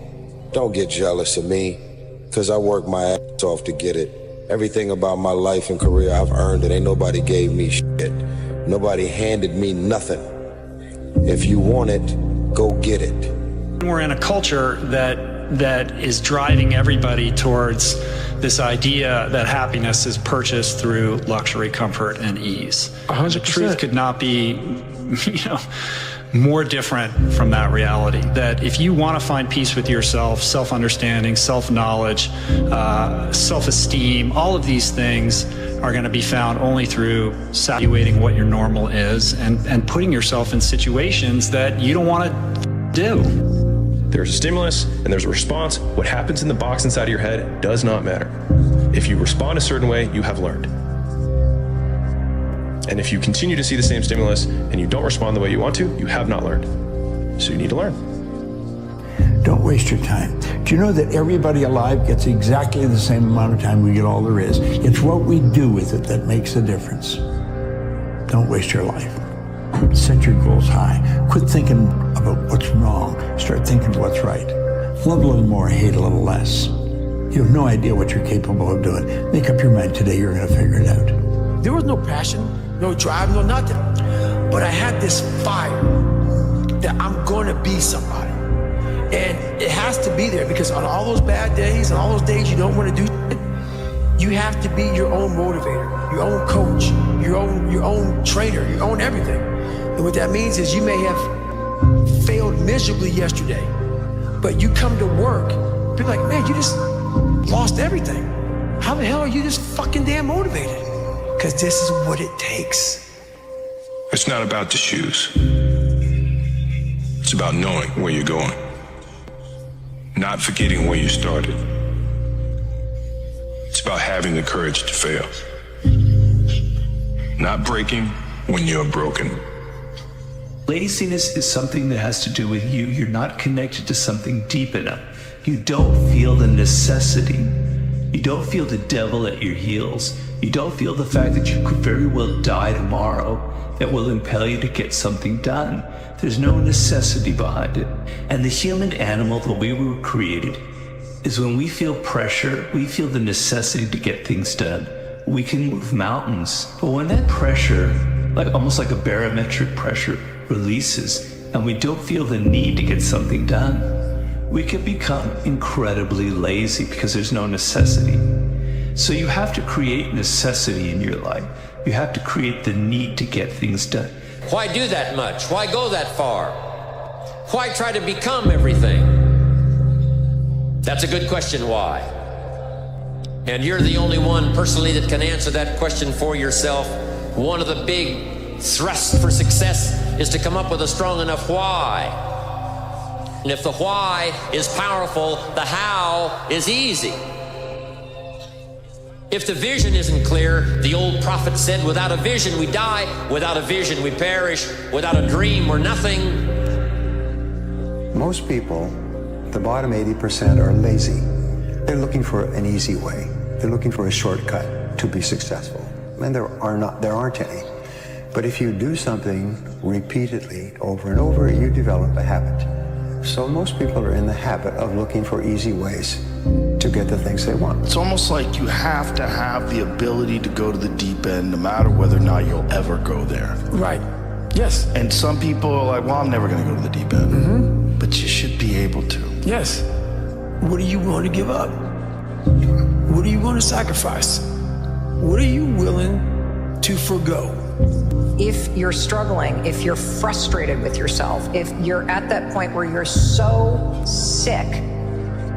Don't get jealous of me, because I worked my ass off to get it. Everything about my life and career, I've earned it. Ain't nobody gave me shit. Nobody handed me nothing. If you want it, go get it. We're in a culture that is driving everybody towards this idea that happiness is purchased through luxury, comfort, and ease. 100%. The truth could not be, more different from that reality. That if you want to find peace with yourself, self-understanding, self-knowledge, self-esteem, all of these things are going to be found only through evaluating what your normal is and putting yourself in situations that you don't want to do. There's a stimulus and there's a response. What happens in the box inside of your head does not matter. If you respond a certain way, you have learned. And if you continue to see the same stimulus and you don't respond the way you want to, you have not learned. So you need to learn. Don't waste your time. Do you know that everybody alive gets exactly the same amount of time we get all there is? It's what we do with it that makes a difference. Don't waste your life. Set your goals high. Quit thinking about what's wrong. Start thinking what's right. Love a little more, hate a little less. You have no idea what you're capable of doing. Make up your mind today, you're going to figure it out. There was no passion, no drive, no nothing. But I had this fire that I'm going to be somebody. And it has to be there because on all those bad days and all those days you don't want to do it, you have to be your own motivator, your own coach, your own trainer, your own everything. And what that means is you may have failed miserably yesterday, but you come to work, people are like, man, you just lost everything. How the hell are you this fucking damn motivated? Because this is what it takes. It's not about the shoes. It's about knowing where you're going. Not forgetting where you started. It's about having the courage to fail. Not breaking when you're broken. Laziness is something that has to do with you. You're not connected to something deep enough. You don't feel the necessity. You don't feel the devil at your heels. You don't feel the fact that you could very well die tomorrow that will impel you to get something done. There's no necessity behind it. And the human animal, the way we were created, is when we feel pressure, we feel the necessity to get things done. We can move mountains. But when that pressure, almost like a barometric pressure, releases, and we don't feel the need to get something done, we can become incredibly lazy because there's no necessity. So you have to create necessity in your life. You have to create the need to get things done. Why do that much? Why go that far? Why try to become everything? That's a good question, why? And you're the only one personally that can answer that question for yourself. One of the big thrusts for success is to come up with a strong enough why. And if the why is powerful, the how is easy. If the vision isn't clear, the old prophet said, without a vision we die, without a vision we perish, without a dream we're nothing. Most people, the bottom 80%, are lazy. They're looking for an easy way. They're looking for a shortcut to be successful. And there aren't any. But if you do something repeatedly over and over, you develop a habit. So most people are in the habit of looking for easy ways to get the things they want. It's almost like you have to have the ability to go to the deep end no matter whether or not you'll ever go there. Right. Yes. And some people are like, well, I'm never going to go to the deep end. Mm-hmm. But you should be able to. Yes. What are you willing to give up? What are you willing to sacrifice? What are you willing to forgo? If you're struggling, if you're frustrated with yourself, if you're at that point where you're so sick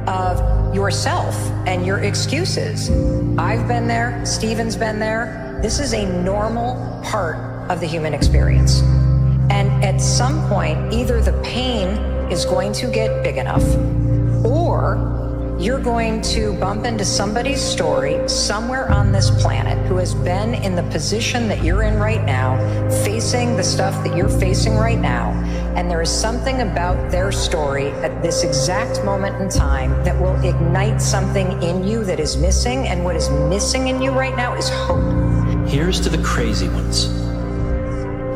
of yourself and your excuses, I've been there, Stephen's been there. This is a normal part of the human experience. And at some point, either the pain is going to get big enough, or you're going to bump into somebody's story somewhere on this planet who has been in the position that you're in right now, facing the stuff that you're facing right now. And there is something about their story at this exact moment in time that will ignite something in you that is missing. And what is missing in you right now is hope. Here's to the crazy ones,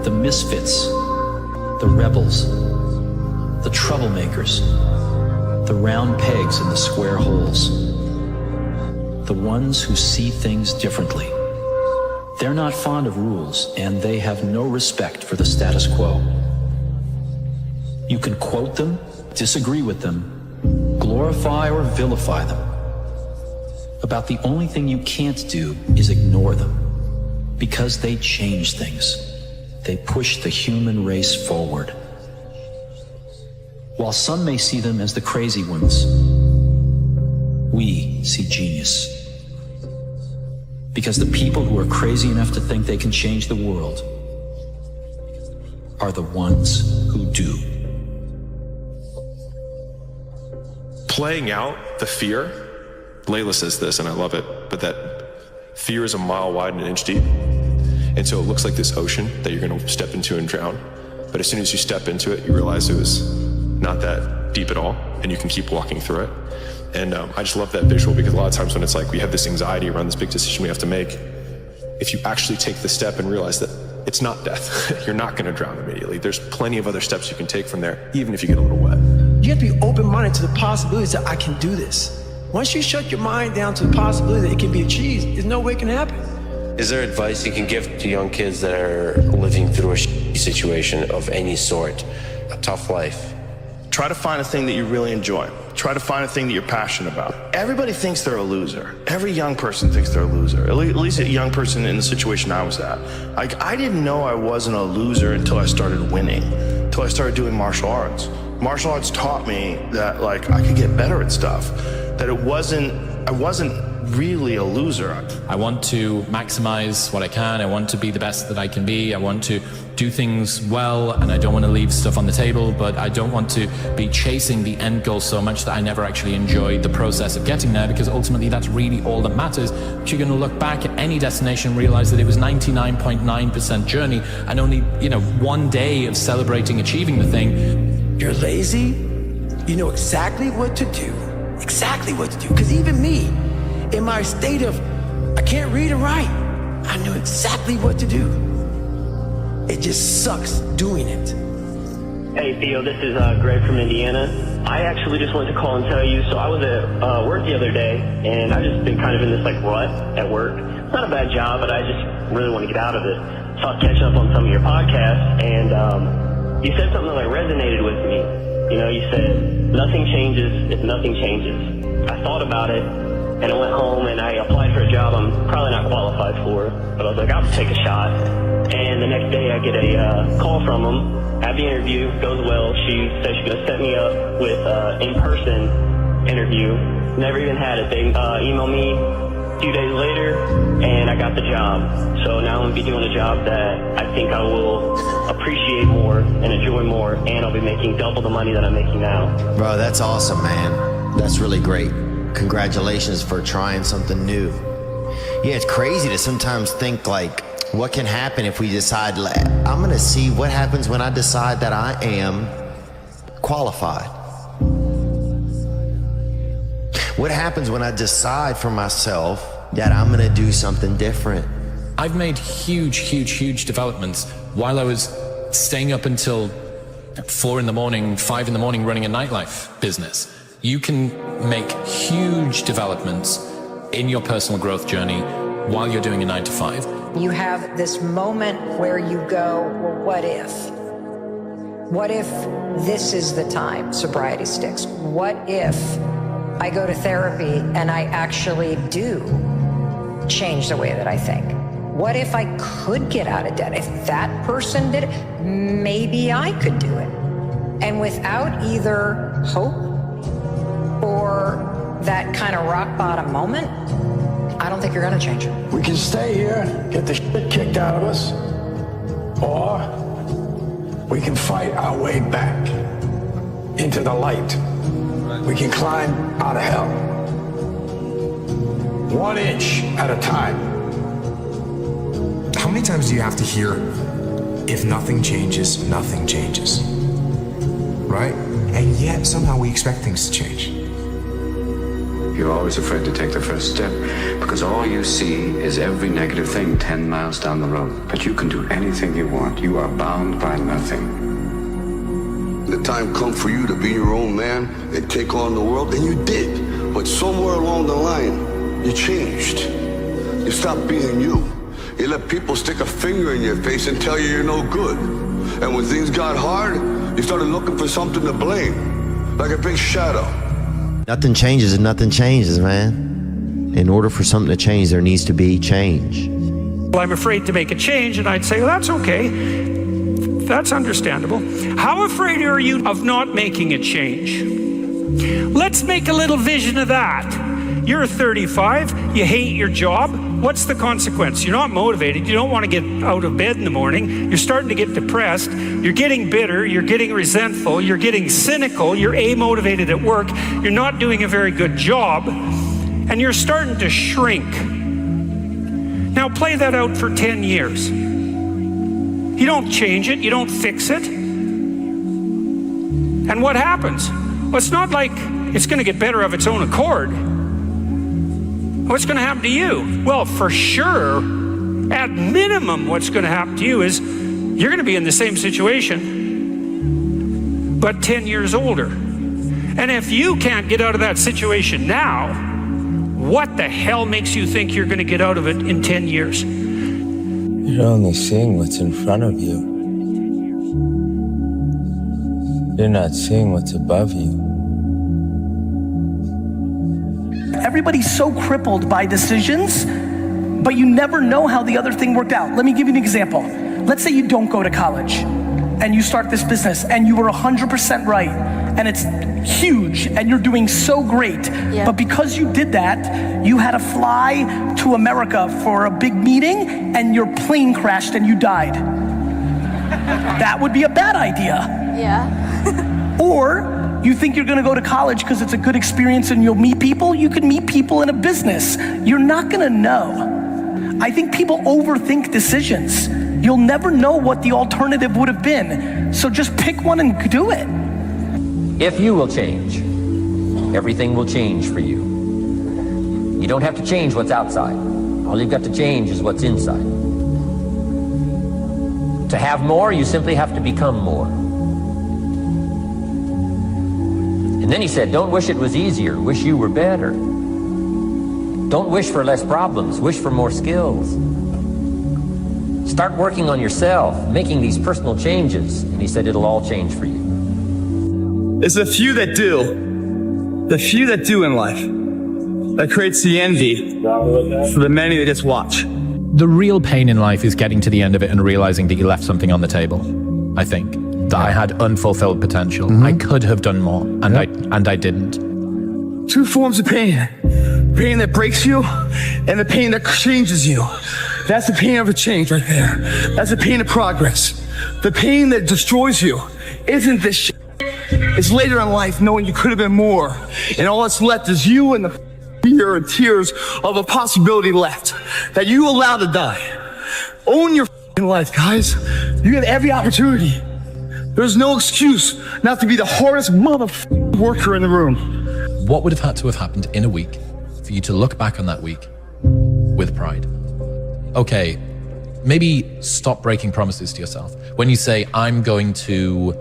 the misfits, the rebels, the troublemakers, the round pegs in the square holes, the ones who see things differently. They're not fond of rules, and they have no respect for the status quo. You can quote them, disagree with them, glorify or vilify them. About the only thing you can't do is ignore them, because they change things. They push the human race forward. While some may see them as the crazy ones, we see genius. Because the people who are crazy enough to think they can change the world are the ones who do. Playing out the fear, Layla says this, and I love it, but that fear is a mile wide and an inch deep. And so it looks like this ocean that you're going to step into and drown. But as soon as you step into it, you realize it was not that deep at all, and you can keep walking through it. And I just love that visual, because a lot of times when it's like we have this anxiety around this big decision we have to make, if you actually take the step and realize that it's not death. You're not going to drown immediately. There's plenty of other steps you can take from there, even if you get a little wet. You have to be open-minded to the possibilities that I can do this. Once you shut your mind down to the possibility that it can be achieved, there's no way it can happen. Is there advice you can give to young kids that are living through a situation of any sort, a tough life? Try to find a thing that you really enjoy. Try to find a thing that you're passionate about. Everybody thinks they're a loser. Every young person thinks they're a loser. At least a young person in the situation I was at. Like, I didn't know I wasn't a loser until I started winning, until I started doing martial arts. Martial arts taught me that, like, I could get better at stuff, that I wasn't really a loser. I want to maximize what I can. I want to be the best that I can be. I want to do things well, and I don't want to leave stuff on the table, but I don't want to be chasing the end goal so much that I never actually enjoy the process of getting there, because ultimately that's really all that matters. But you're going to look back at any destination and realize that it was 99.9% journey and only, one day of celebrating achieving the thing. You're lazy, you know exactly what to do. Exactly what to do. Because even me, in my state of, I can't read and write, I knew exactly what to do. It just sucks doing it. Hey Theo, this is Greg from Indiana. I actually just wanted to call and tell you, so I was at work the other day, and I've just been kind of in this rut at work. It's not a bad job, but I just really want to get out of it. So I was catching up on some of your podcasts, and you said something that resonated with me. You said, nothing changes if nothing changes. I thought about it, and I went home and I applied for a job I'm probably not qualified for, but I was like, I'll take a shot. And the next day I get a call from them, have the interview, goes well. She said she's gonna set me up with an in-person interview. Never even had it. They emailed me a few days later, and I got the job. So now I'm gonna be doing a job that I think I will appreciate more and enjoy more, and I'll be making double the money that I'm making now. Bro, that's awesome, man. That's really great. Congratulations for trying something new. Yeah, it's crazy to sometimes think what can happen if we decide, I'm gonna see what happens when I decide that I am qualified. What happens when I decide for myself that I'm gonna do something different? I've made huge developments while I was staying up until 4 in the morning, 5 in the morning running a nightlife business. You can make huge developments in your personal growth journey while you're doing a 9 to 5. You have this moment where you go, well, what if? What if this is the time sobriety sticks? What if I go to therapy and I actually do change the way that I think? What if I could get out of debt? If that person did it, maybe I could do it. And without either hope or that kind of rock bottom moment, I don't think you're going to change it. We can stay here, get the shit kicked out of us, or we can fight our way back into the light. We can climb out of hell, 1 inch at a time. How many times do you have to hear, if nothing changes, nothing changes? Right? And yet somehow we expect things to change. You're always afraid to take the first step because all you see is every negative thing 10 miles down the road. But you can do anything you want. You are bound by nothing. The time come for you to be your own man and take on the world, and you did. But somewhere along the line, you changed. You stopped being you. You let people stick a finger in your face and tell you you're no good. And when things got hard, you started looking for something to blame, like a big shadow. Nothing changes and nothing changes, man. In order for something to change, there needs to be change. Well, I'm afraid to make a change, and I'd say, well, that's okay. That's understandable. How afraid are you of not making a change? Let's make a little vision of that. You're 35, you hate your job. What's the consequence? You're not motivated. You don't want to get out of bed in the morning. You're starting to get depressed. You're getting bitter. You're getting resentful. You're getting cynical. You're amotivated at work. You're not doing a very good job. And you're starting to shrink. Now play that out for 10 years. You don't change it. You don't fix it. And what happens? Well, it's not like it's going to get better of its own accord. What's going to happen to you? Well, for sure, at minimum, what's going to happen to you is you're going to be in the same situation, but 10 years older. And if you can't get out of that situation now, what the hell makes you think you're going to get out of it in 10 years? You're only seeing what's in front of you. You're not seeing what's above you. Everybody's so crippled by decisions, but you never know how the other thing worked out. Let me give you an example. Let's say you don't go to college and you start this business and you were 100% right and it's huge and you're doing so great. Yeah. But because you did that, you had to fly to America for a big meeting and your plane crashed and you died. That would be a bad idea. Yeah. Or you think you're gonna go to college because it's a good experience and you'll meet people. You can meet people in a business. You're not gonna know. I think people overthink decisions. You'll never know what the alternative would have been. So just pick one and do it. If you will change, everything will change for you. You don't have to change what's outside. All you've got to change is what's inside. To have more, you simply have to become more. And then he said, don't wish it was easier, wish you were better. Don't wish for less problems, wish for more skills. Start working on yourself, making these personal changes. And he said, it'll all change for you. It's the few that do. The few that do in life. That creates the envy for the many that just watch. The real pain in life is getting to the end of it and realizing that you left something on the table, I think. That I had unfulfilled potential. I could have done more, and I didn't. Two forms of pain. Pain that breaks you, and the pain that changes you. That's the pain of a change right there. That's the pain of progress. The pain that destroys you isn't this shit. It's later in life knowing you could have been more, and all that's left is you and the fear and tears of a possibility left that you allowed to die. Own your life, guys. You get every opportunity. There's no excuse not to be the hardest worker in the room. What would have had to have happened in a week for you to look back on that week with pride? Okay, maybe stop breaking promises to yourself. When you say, I'm going to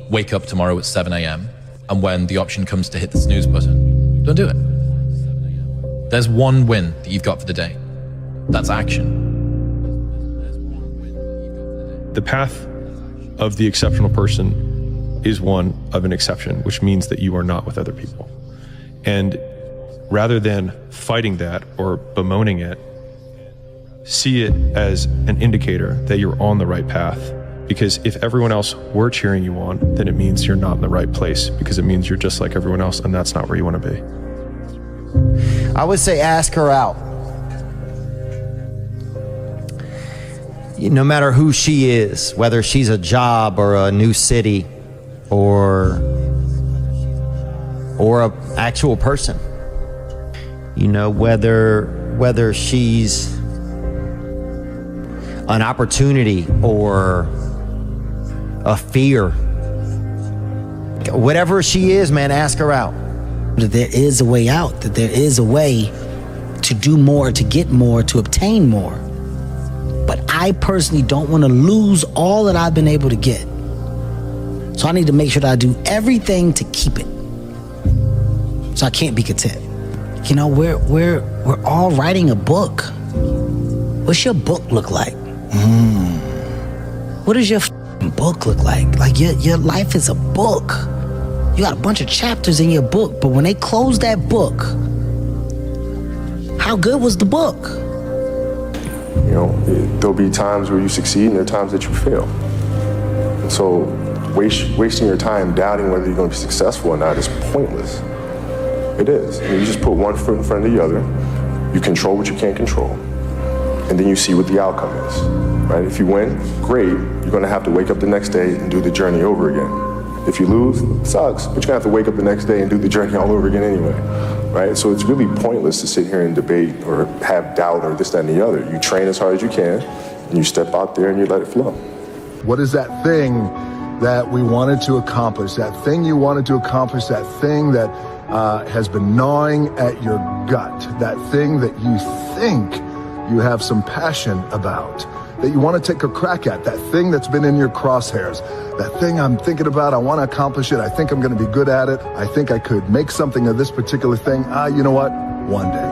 wake up tomorrow at 7 a.m. and when the option comes to hit the snooze button, don't do it. There's one win that you've got for the day. That's action. The path of the exceptional person is one of an exception, which means that you are not with other people. And rather than fighting that or bemoaning it, see it as an indicator that you're on the right path. Because if everyone else were cheering you on, then it means you're not in the right place, because it means you're just like everyone else, and that's not where you want to be. I would say ask her out. No matter who she is, whether she's a job or a new city or an actual person, you know, whether she's an opportunity or a fear, whatever she is, man, ask her out. That there is a way out, that there is a way to do more, to get more, to obtain more. But I personally don't want to lose all that I've been able to get. So I need to make sure that I do everything to keep it. So I can't be content. You know, we're all writing a book. What's your book look like? What does your book look like? Like your life is a book. You got a bunch of chapters in your book, but when they close that book, how good was the book? You know, there'll be times where you succeed and there are times that you fail. And so wasting your time doubting whether you're going to be successful or not is pointless. It is. I mean, you just put one foot in front of the other, you control what you can't control, and then you see what the outcome is, right? If you win, great, you're going to have to wake up the next day and do the journey over again. If you lose, it sucks, but you're going to have to wake up the next day and do the journey all over again anyway, right? So it's really pointless to sit here and debate or have doubt or this, that, and the other. You train as hard as you can, and you step out there and you let it flow. What is that thing that we wanted to accomplish? That thing you wanted to accomplish, that thing that has been gnawing at your gut, that thing that you think you have some passion about, that you want to take a crack at, that thing that's been in your crosshairs, that thing I'm thinking about, I want to accomplish it, I think I'm going to be good at it, I think I could make something of this particular thing. You know what? One day.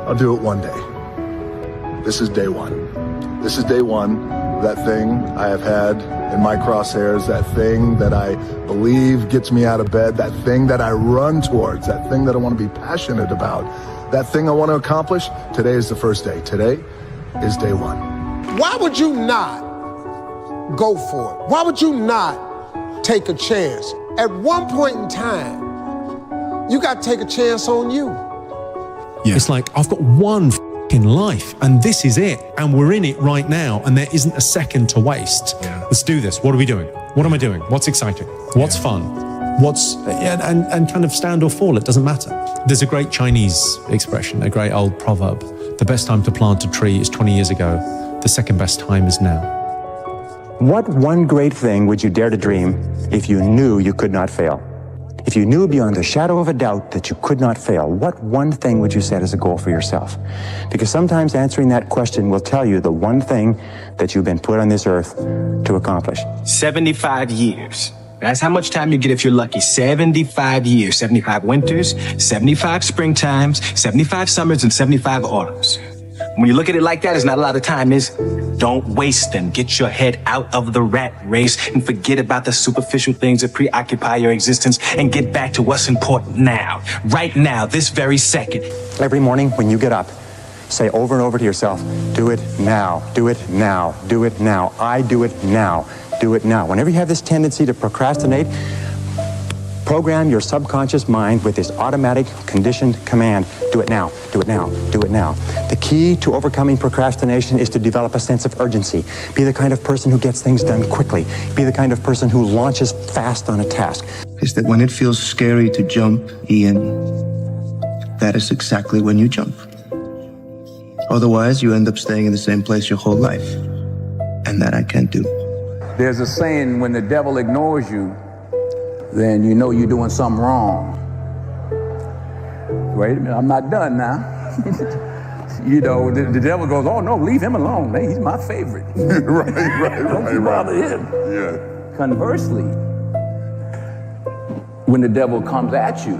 I'll do it one day. This is day one. This is day one. That thing I have had in my crosshairs, that thing that I believe gets me out of bed, that thing that I run towards, that thing that I want to be passionate about, that thing I want to accomplish. Today is the first day. Today is day one. Why would you not go for it? Why would you not take a chance? At one point in time, you got to take a chance on you. Yeah. It's like, I've got one in life and this is it, and we're in it right now, and there isn't a second to waste. Let's do this. What are we doing? What am I doing? What's exciting? What's fun? What's and kind of stand or fall, it doesn't matter. There's a great Chinese expression, a great old proverb: the best time to plant a tree is 20 years ago, the second best time is now. What one great thing would you dare to dream if you knew you could not fail? If you knew beyond a shadow of a doubt that you could not fail, what one thing would you set as a goal for yourself? Because sometimes answering that question will tell you the one thing that you've been put on this earth to accomplish. 75 years. That's how much time you get if you're lucky. 75 years, 75 winters, 75 springtimes, 75 summers, and 75 autumns. When you look at it like that, it's not a lot of time, is don't waste them. Get your head out of the rat race and forget about the superficial things that preoccupy your existence and get back to what's important now. Right now, this very second. Every morning when you get up, say over and over to yourself, do it now, do it now, do it now. I do it now, do it now. Whenever you have this tendency to procrastinate, program your subconscious mind with this automatic conditioned command: do it now, do it now, do it now. The key to overcoming procrastination is to develop a sense of urgency. Be the kind of person who gets things done quickly. Be the kind of person who launches fast on a task. Is that when it feels scary to jump, Ian, that is exactly when you jump. Otherwise, you end up staying in the same place your whole life. And that I can't do. There's a saying, when the devil ignores you, then you know you're doing something wrong. Wait a minute, I'm not done now. You know, the devil goes, oh no, leave him alone. Hey, he's my favorite. Don't bother him. Yeah. Conversely, when the devil comes at you,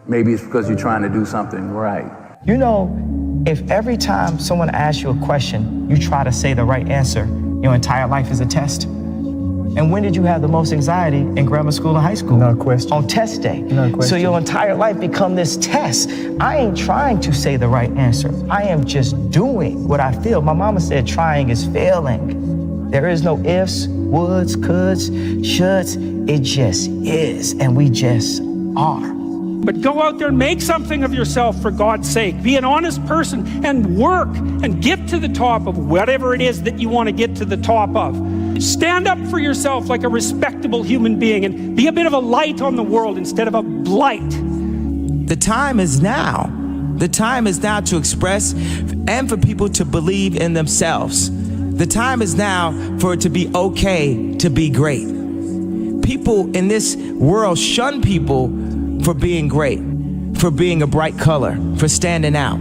maybe it's because you're trying to do something right. You know, if every time someone asks you a question, you try to say the right answer, your entire life is a test. And when did you have the most anxiety in grammar school and high school? No question. On test day. No question. So your entire life become this test. I ain't trying to say the right answer. I am just doing what I feel. My mama said trying is failing. There is no ifs, woulds, coulds, shoulds. It just is, and we just are. But go out there and make something of yourself, for God's sake. Be an honest person and work and get to the top of whatever it is that you want to get to the top of. Stand up for yourself like a respectable human being and be a bit of a light on the world instead of a blight. The time is now. The time is now to express and for people to believe in themselves. The time is now for it to be okay to be great. People in this world shun people for being great, for being a bright color, for standing out.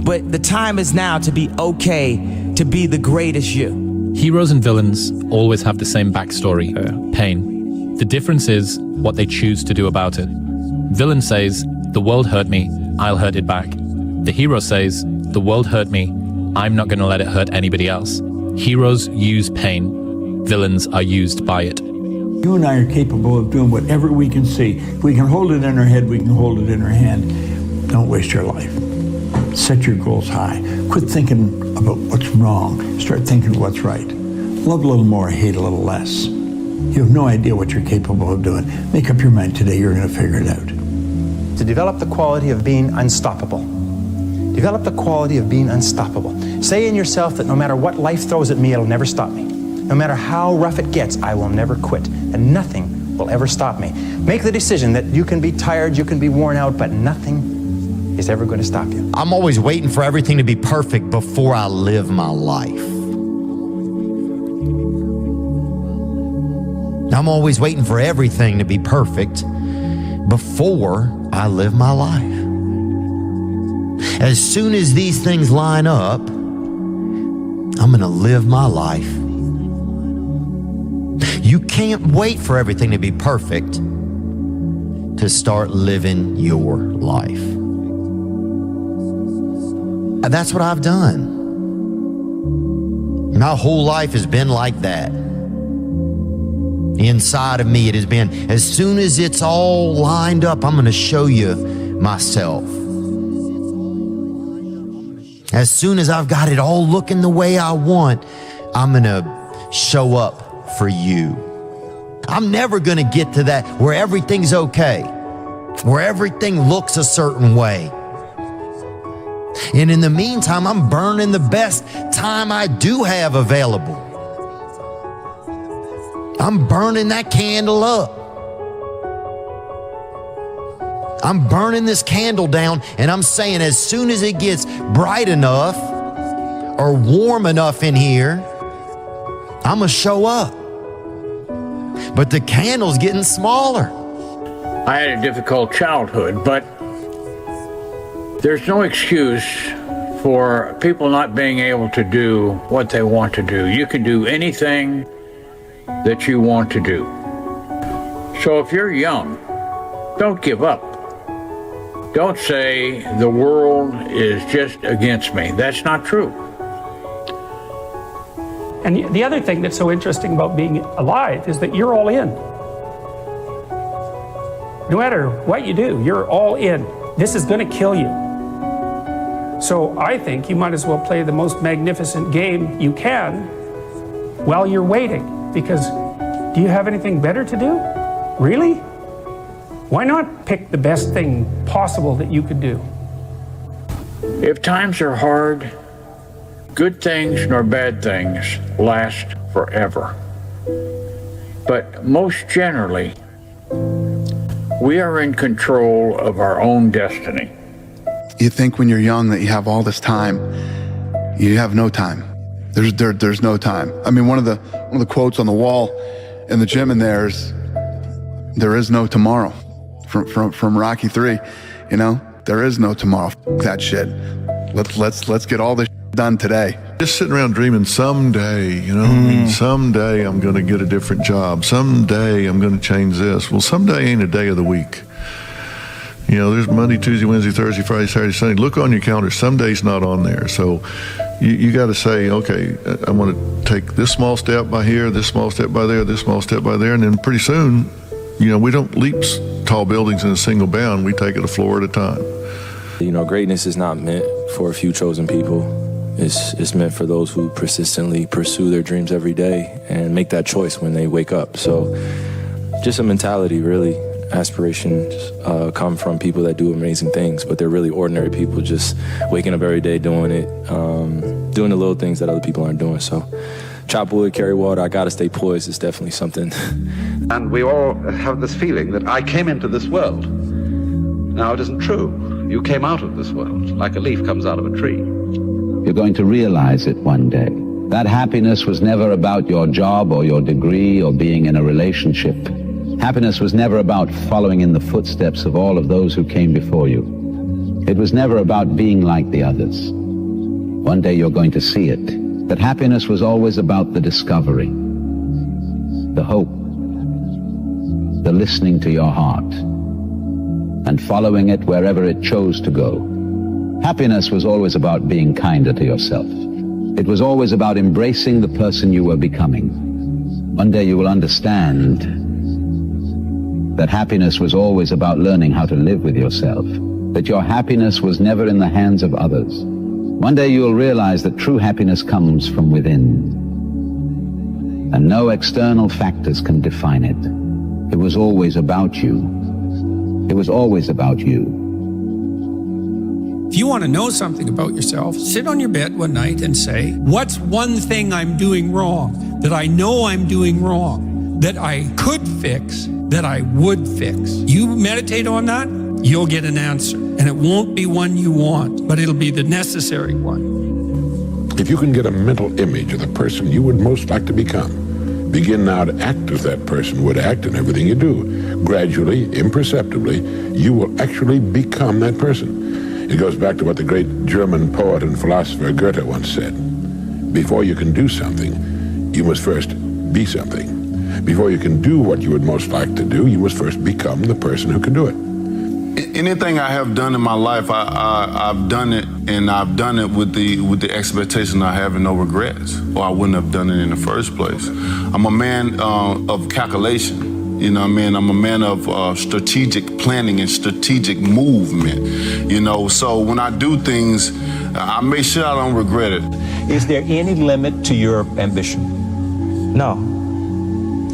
But the time is now to be okay to be the greatest you. Heroes and villains always have the same backstory, pain. The difference is what they choose to do about it. Villain says, the world hurt me, I'll hurt it back. The hero says, the world hurt me, I'm not going to let it hurt anybody else. Heroes use pain, villains are used by it. You and I are capable of doing whatever we can see. If we can hold it in our head, we can hold it in our hand. Don't waste your life. Set your goals high. Quit thinking about what's wrong. Start thinking what's right. Love a little more, hate a little less. You have no idea what you're capable of doing. Make up your mind today, you're going to figure it out. To develop the quality of being unstoppable. Develop the quality of being unstoppable. Say in yourself that no matter what life throws at me, it'll never stop me. No matter how rough it gets, I will never quit, and nothing will ever stop me. Make the decision that you can be tired, you can be worn out, but nothing is ever going to stop you. I'm always waiting for everything to be perfect before I live my life. I'm always waiting for everything to be perfect before I live my life. As soon as these things line up, I'm going to live my life. You can't wait for everything to be perfect to start living your life. And that's what I've done. My whole life has been like that. Inside of me, it has been, as soon as it's all lined up, I'm going to show you myself. As soon as I've got it all looking the way I want, I'm going to show up for you. I'm never going to get to that where everything's okay, where everything looks a certain way. And in the meantime, I'm burning the best time I do have available. I'm burning that candle up. I'm burning this candle down, and I'm saying as soon as it gets bright enough or warm enough in here, I'm going to show up. But the candle's getting smaller. I had a difficult childhood, but there's no excuse for people not being able to do what they want to do. You can do anything that you want to do. So if you're young, don't give up. Don't say the world is just against me. That's not true. And the other thing that's so interesting about being alive is that you're all in. No matter what you do, you're all in. This is going to kill you. So I think you might as well play the most magnificent game you can while you're waiting. Because do you have anything better to do? Really? Why not pick the best thing possible that you could do? If times are hard, good things nor bad things last forever. But most generally, we are in control of our own destiny. You think when you're young that you have all this time. You have no time. There's no time. I mean, one of the quotes on the wall in the gym in there is, "There is no tomorrow," from Rocky III. You know, there is no tomorrow. That shit. Let's get all this done today. Just sitting around dreaming someday, you know, I mean, someday I'm going to get a different job. Someday I'm going to change this. Well, someday ain't a day of the week. You know, there's Monday, Tuesday, Wednesday, Thursday, Friday, Saturday, Sunday. Look on your calendar. Some days not on there. So you got to say, okay, I want to take this small step by here, this small step by there, this small step by there. And then pretty soon, you know, we don't leap tall buildings in a single bound. We take it a floor at a time. You know, greatness is not meant for a few chosen people. It's meant for those who persistently pursue their dreams every day and make that choice when they wake up. So just a mentality, really. Aspirations come from people that do amazing things, but they're really ordinary people just waking up every day doing it, doing the little things that other people aren't doing. So chop wood, carry water, I gotta stay poised is definitely something. And we all have this feeling that I came into this world. Now, it isn't true. You came out of this world like a leaf comes out of a tree. You're going to realize it one day. That happiness was never about your job or your degree or being in a relationship. Happiness was never about following in the footsteps of all of those who came before you. It was never about being like the others. One day you're going to see it. That happiness was always about the discovery, the hope, the listening to your heart, and following it wherever it chose to go. Happiness was always about being kinder to yourself. It was always about embracing the person you were becoming. One day you will understand that happiness was always about learning how to live with yourself, that your happiness was never in the hands of others. One day you will realize that true happiness comes from within, and no external factors can define it. It was always about you. It was always about you. If you want to know something about yourself, sit on your bed one night and say, what's one thing I'm doing wrong, that I know I'm doing wrong, that I could fix, that I would fix? You meditate on that, you'll get an answer. And it won't be one you want, but it'll be the necessary one. If you can get a mental image of the person you would most like to become, begin now to act as that person would act in everything you do. Gradually, imperceptibly, you will actually become that person. It goes back to what the great German poet and philosopher Goethe once said. Before you can do something, you must first be something. Before you can do what you would most like to do, you must first become the person who can do it. Anything I have done in my life, I've done it, and I've done it with the expectation I have and no regrets, or I wouldn't have done it in the first place. I'm a man of calculation, you know what I mean? I'm a man of strategic planning and strategic movement, you know? So when I do things, I make sure I don't regret it. Is there any limit to your ambition? No.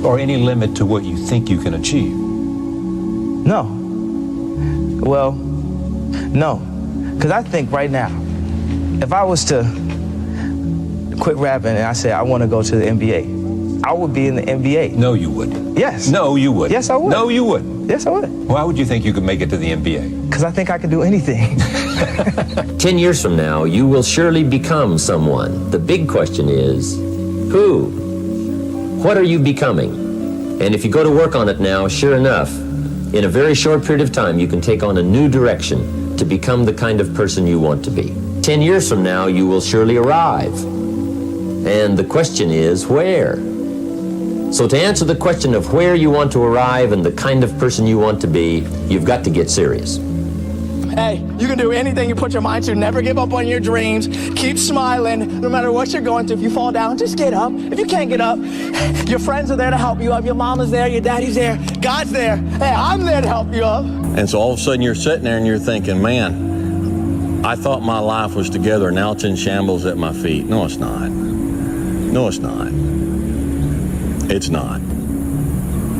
Or any limit to what you think you can achieve? No. Well, no. Because I think right now, if I was to quit rapping and I said I want to go to the NBA, I would be in the NBA. No, you wouldn't. Yes. No, you wouldn't. Yes, I would. No, you wouldn't. Yes, I would. Why would you think you could make it to the NBA? Because I think I can do anything. 10 years from now, you will surely become someone. The big question is, who? What are you becoming? And if you go to work on it now, sure enough, in a very short period of time, you can take on a new direction to become the kind of person you want to be. 10 years from now, you will surely arrive. And the question is, where? So to answer the question of where you want to arrive and the kind of person you want to be, you've got to get serious. Hey, you can do anything you put your mind to. Never give up on your dreams. Keep smiling, no matter what you're going through. If you fall down, just get up. If you can't get up, your friends are there to help you up. Your mama's there, your daddy's there, God's there. Hey, I'm there to help you up. And so all of a sudden you're sitting there and you're thinking, man, I thought my life was together. Now it's in shambles at my feet. No, it's not. No, it's not. It's not.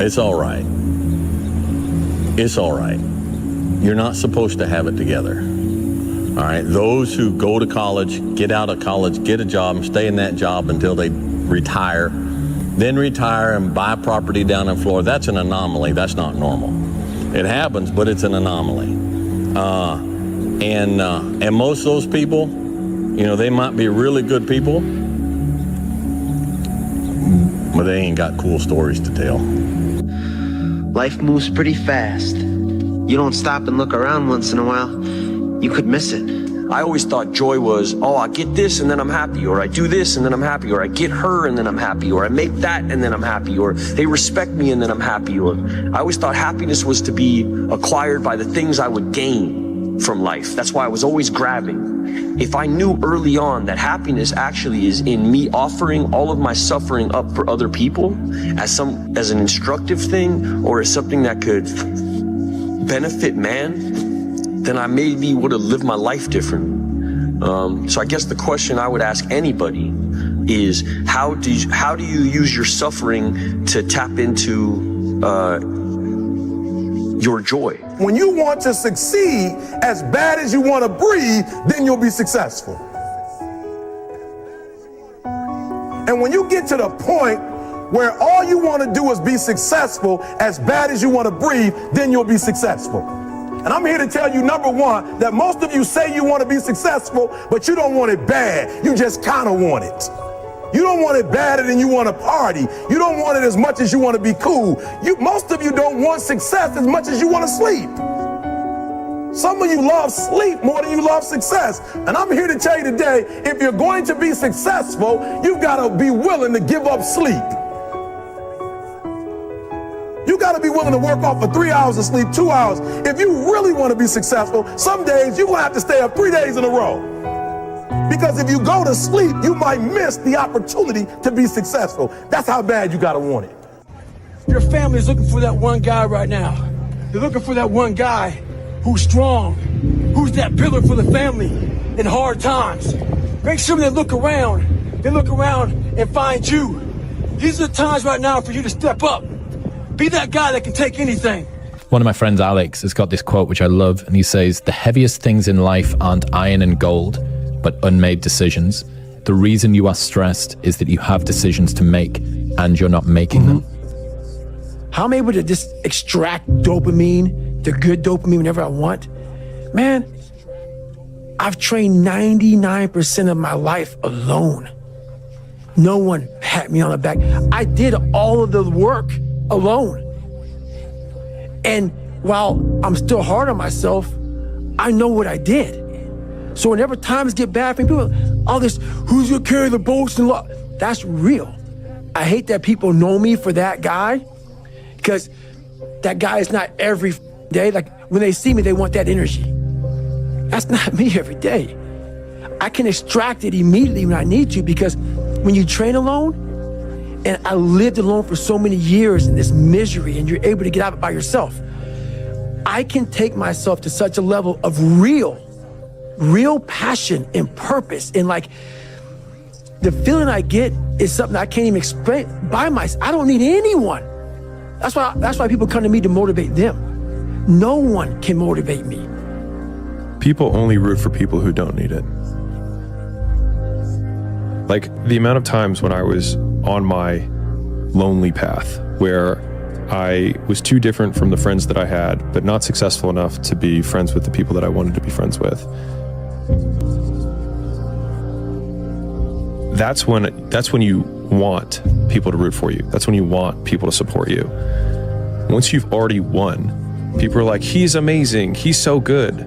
It's all right. It's all right. You're not supposed to have it together. All right, those who go to college, get out of college, get a job, and stay in that job until they retire, then retire and buy property down in Florida, that's an anomaly. That's not normal. It happens, but it's an anomaly. And most of those people, you know, they might be really good people, but they ain't got cool stories to tell. Life moves pretty fast. You don't stop and look around once in a while, you could miss it. I always thought joy was, oh, I get this and then I'm happy, or I do this and then I'm happy, or I get her and then I'm happy, or I make that and then I'm happy, or they respect me and then I'm happy. Or I always thought happiness was to be acquired by the things I would gain from life. That's why I was always grabbing. If I knew early on that happiness actually is in me offering all of my suffering up for other people as an instructive thing, or as something that could benefit man, then I maybe would have lived my life different. So I guess the question I would ask anybody is, how do you use your suffering to tap into your joy? When you want to succeed as bad as you want to breathe, then you'll be successful. And when you get to the point where all you want to do is be successful as bad as you want to breathe, then you'll be successful. And I'm here to tell you, number one, that most of you say you want to be successful, but you don't want it bad. You just kind of want it. You don't want it badder than you want to party. You don't want it as much as you want to be cool. Most of you don't want success as much as you want to sleep. Some of you love sleep more than you love success. And I'm here to tell you today, if you're going to be successful, you've got to be willing to give up sleep. You got to be willing to work off for 3 hours of sleep, 2 hours. If you really want to be successful, some days you're going to have to stay up 3 days in a row. Because if you go to sleep, you might miss the opportunity to be successful. That's how bad you got to want it. Your family's looking for that one guy right now. They're looking for that one guy who's strong, who's that pillar for the family in hard times. Make sure they look around and find you. These are the times right now for you to step up. Be that guy that can take anything. One of my friends, Alex, has got this quote which I love, and he says, "The heaviest things in life aren't iron and gold, but unmade decisions. The reason you are stressed is that you have decisions to make and you're not making them." How I'm able to just extract dopamine, the good dopamine whenever I want. Man, I've trained 99% of my life alone. No one pat me on the back. I did all of the work alone. And while I'm still hard on myself, I know what I did. So whenever times get bad for people, all this, who's gonna carry the boats and love, that's real. I hate that people know me for that guy, because that guy is not every day. Like, when they see me, they want that energy. That's not me every day. I can extract it immediately when I need to, because when you train alone, and I lived alone for so many years in this misery, and you're able to get out of it by yourself, I can take myself to such a level of real passion and purpose. And like, the feeling I get is something I can't even explain by myself. I don't need anyone. That's why people come to me to motivate them. No one can motivate me. People only root for people who don't need it. Like, the amount of times when I was on my lonely path, where I was too different from the friends that I had, but not successful enough to be friends with the people that I wanted to be friends with. That's when you want people to root for you. That's when you want people to support you. Once you've already won, people are like, he's amazing, he's so good.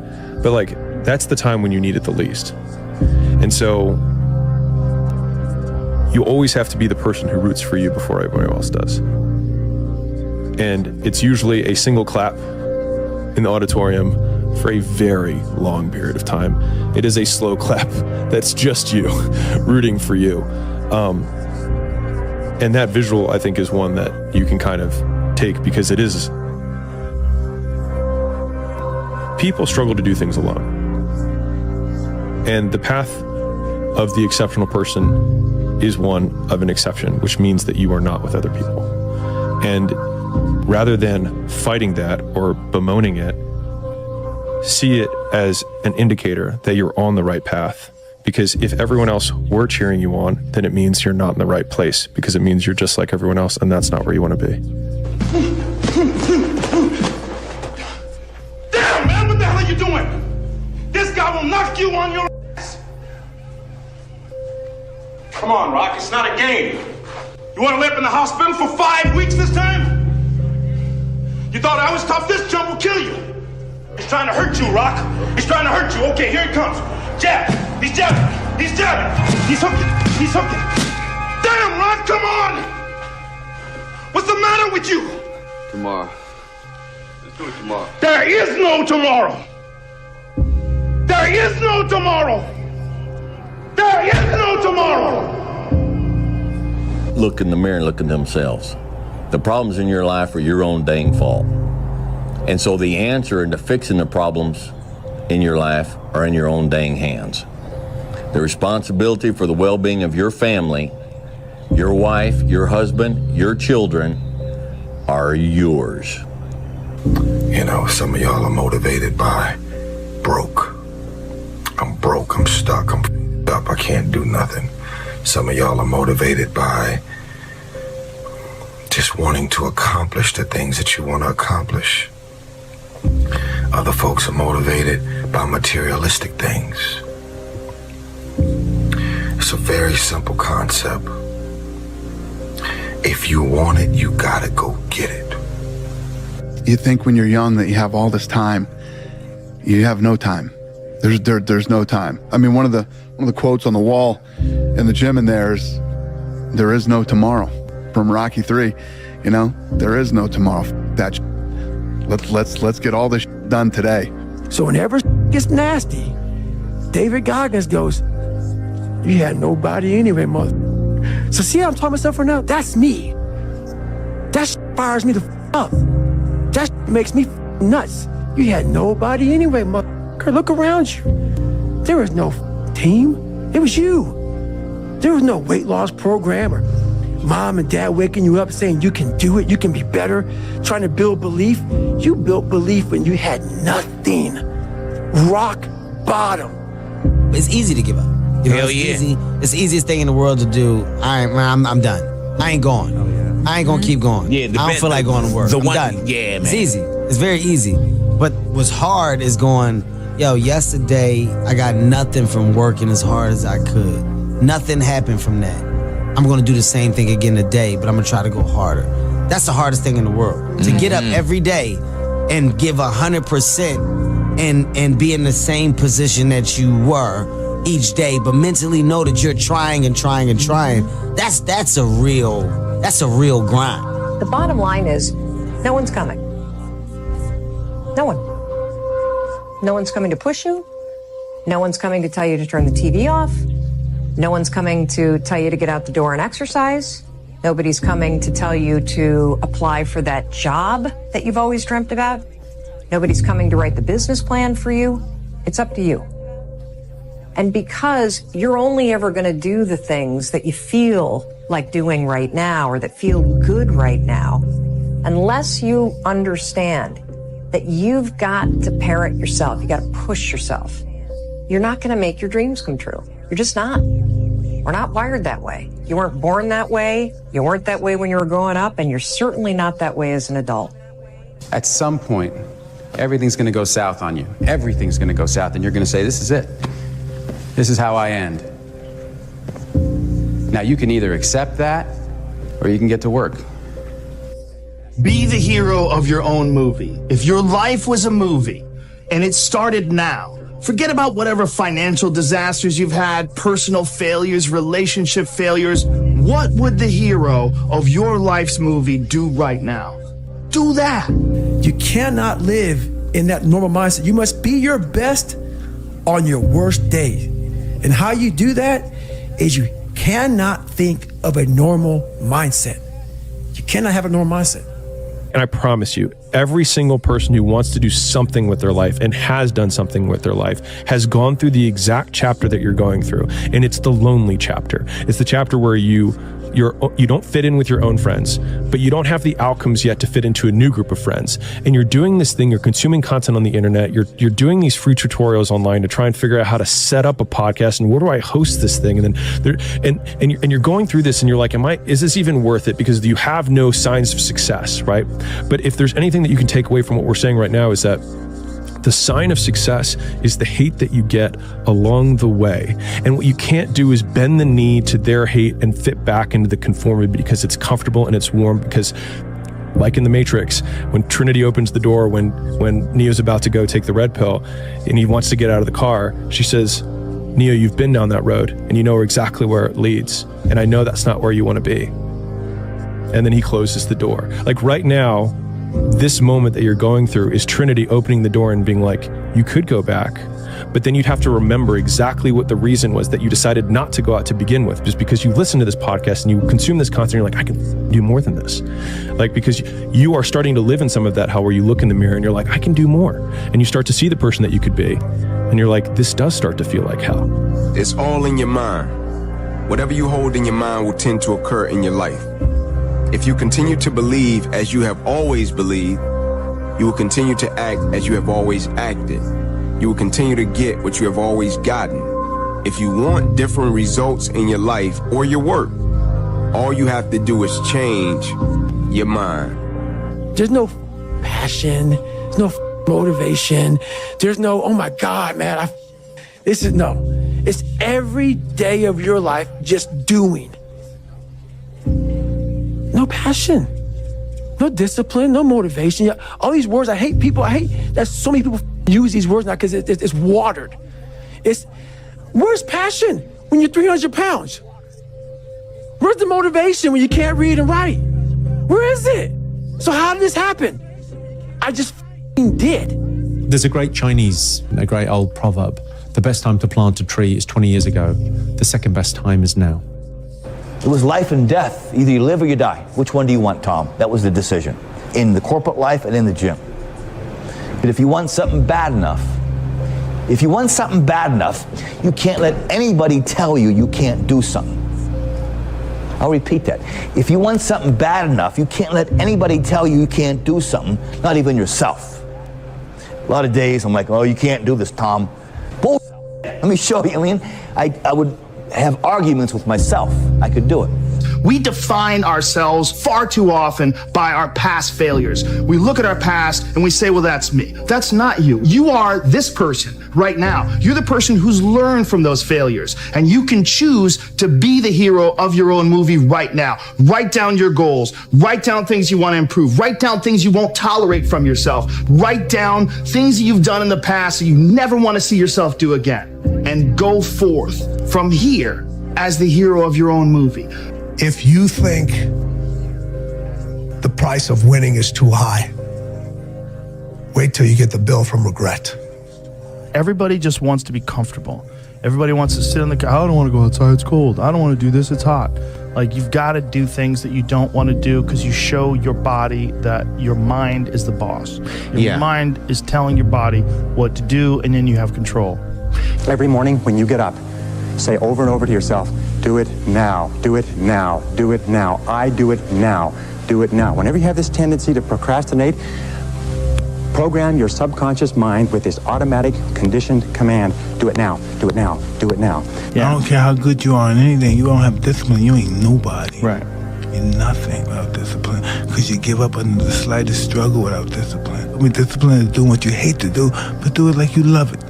But like, that's the time when you need it the least. And so you always have to be the person who roots for you before everybody else does. And it's usually a single clap in the auditorium for a very long period of time. It is a slow clap that's just you rooting for you. And that visual, I think, is one that you can kind of take, because it is, people struggle to do things alone. And the path of the exceptional person is one of an exception, which means that you are not with other people. And rather than fighting that or bemoaning it, see it as an indicator that you're on the right path. Because if everyone else were cheering you on, then it means you're not in the right place, because it means you're just like everyone else, and that's not where you want to be. Damn, man, what the hell are you doing? This guy will knock you on your ass. Come on, Rock, it's not a game. You want to live in the hospital for 5 weeks this time? You thought I was tough? This jump will kill you. He's trying to hurt you, Rock. He's trying to hurt you. Okay, here he comes. Jab. He's jabbing. He's jabbing. He's hooking. He's hooking. Damn, Rock, come on. What's the matter with you? Tomorrow. Let's do it tomorrow. There is no tomorrow. There is no tomorrow. There is no tomorrow. Look in the mirror and look at themselves. The problems in your life are your own dang fault. And so the answer into fixing the problems in your life are in your own dang hands. The responsibility for the well-being of your family, your wife, your husband, your children are yours. You know, some of y'all are motivated by broke. I'm broke, I'm stuck, I'm f***ed up, I can't do nothing. Some of y'all are motivated by just wanting to accomplish the things that you want to accomplish. Other folks are motivated by materialistic things. It's a very simple concept. If you want it, you gotta go get it. You think when you're young that you have all this time. You have no time. There's no time. I mean, one of the quotes on the wall in the gym in there is no tomorrow, from Rocky 3. You know, there is no tomorrow. That let's get all this done today. So whenever it gets nasty, David Goggins goes, you had nobody anyway, mother. So see how I'm talking myself right now? That's me. That fires me the up. That makes me nuts. You had nobody anyway, mother. Look around you. There was no team. It was you. There was no weight loss program or mom and dad waking you up saying you can do it, you can be better, trying to build belief. You built belief when you had nothing. Rock bottom. It's easy to give up. You know, Hell it's yeah. easy. It's the easiest thing in the world to do. I'm done. I ain't going. I ain't gonna keep going. Yeah, I don't feel like going to work. I'm done. Yeah, man. It's easy. It's very easy. But what's hard is going, yo, yesterday I got nothing from working as hard as I could. Nothing happened from that. I'm gonna do the same thing again today, but I'm gonna try to go harder. That's the hardest thing in the world. To get up every day and give 100% and be in the same position that you were each day, but mentally know that you're trying and trying and trying. That's a real grind. The bottom line is, no one's coming. No one. No one's coming to push you. No one's coming to tell you to turn the TV off. No one's coming to tell you to get out the door and exercise. Nobody's coming to tell you to apply for that job that you've always dreamt about. Nobody's coming to write the business plan for you. It's up to you. And because you're only ever going to do the things that you feel like doing right now or that feel good right now, unless you understand that you've got to parent yourself, you got to push yourself, you're not going to make your dreams come true. You're just not. We're not wired that way. You weren't born that way. You weren't that way when you were growing up, and you're certainly not that way as an adult. At some point, everything's going to go south on you. Everything's going to go south, and you're going to say, this is it. This is how I end. Now, you can either accept that, or you can get to work. Be the hero of your own movie. If your life was a movie and it started now, forget about whatever financial disasters you've had, personal failures, relationship failures. What would the hero of your life's movie do right now? Do that. You cannot live in that normal mindset. You must be your best on your worst day. And how you do that is you cannot think of a normal mindset. You cannot have a normal mindset. And I promise you, every single person who wants to do something with their life and has done something with their life has gone through the exact chapter that you're going through. And it's the lonely chapter. It's the chapter where you don't fit in with your own friends, but you don't have the outcomes yet to fit into a new group of friends. And you're doing this thing, you're consuming content on the internet, you're doing these free tutorials online to try and figure out how to set up a podcast and where do I host this thing? And then you're going through this and you're like, is this even worth it? Because you have no signs of success, right? But if there's anything that you can take away from what we're saying right now is that the sign of success is the hate that you get along the way. And what you can't do is bend the knee to their hate and fit back into the conformity because it's comfortable and it's warm. Because like in the Matrix, when Trinity opens the door, when Neo's about to go take the red pill and he wants to get out of the car, she says, Neo, you've been down that road and you know exactly where it leads. And I know that's not where you want to be. And then he closes the door. Like right now, this moment that you're going through is Trinity opening the door and being like, you could go back, but then you'd have to remember exactly what the reason was that you decided not to go out to begin with, just because you listen to this podcast and you consume this content, you're like, I can do more than this. Like, because you are starting to live in some of that hell where you look in the mirror and you're like, I can do more. And you start to see the person that you could be. And you're like, this does start to feel like hell. It's all in your mind. Whatever you hold in your mind will tend to occur in your life. If you continue to believe as you have always believed, you will continue to act as you have always acted. You will continue to get what you have always gotten. If you want different results in your life or your work, all you have to do is change your mind. There's no passion. There's no motivation. There's no, oh my God, man. It's every day of your life just doing. No passion, no discipline, no motivation. All these words, I hate that so many people use these words now because it's watered. Where's passion when you're 300 pounds? Where's the motivation when you can't read and write? Where is it? So how did this happen? I just did. There's a great old proverb. The best time to plant a tree is 20 years ago. The second best time is now. It was life and death. Either you live or you die. Which one do you want, Tom? That was the decision. In the corporate life and in the gym. But if you want something bad enough, you can't let anybody tell you you can't do something. I'll repeat that. If you want something bad enough, you can't let anybody tell you you can't do something, not even yourself. A lot of days I'm like, oh, you can't do this, Tom. Bullshit. Let me show you. I would have arguments with myself. I could do it. We define ourselves far too often by our past failures. We look at our past and we say, well, that's me. That's not you. You are this person right now. You're the person who's learned from those failures, and you can choose to be the hero of your own movie right now. Write down your goals. Write down things you want to improve. Write down things you won't tolerate from yourself. Write down things that you've done in the past that you never want to see yourself do again. And go forth from here as the hero of your own movie. If you think the price of winning is too high, wait till you get the bill from regret. Everybody just wants to be comfortable. Everybody wants to sit in the car. I don't want to go outside, it's cold. I don't want to do this, it's hot. Like, you've got to do things that you don't want to do because you show your body that your mind is the boss. Your mind is telling your body what to do, and then you have control. Every morning when you get up, say over and over to yourself, do it now, do it now, do it now. I do it now, do it now. Whenever you have this tendency to procrastinate, program your subconscious mind with this automatic conditioned command, do it now, do it now, do it now. I don't care how good you are in anything, you don't have discipline, you ain't nobody. Right. You're nothing without discipline, because you give up under the slightest struggle without discipline. I mean, discipline is doing what you hate to do, but do it like you love it.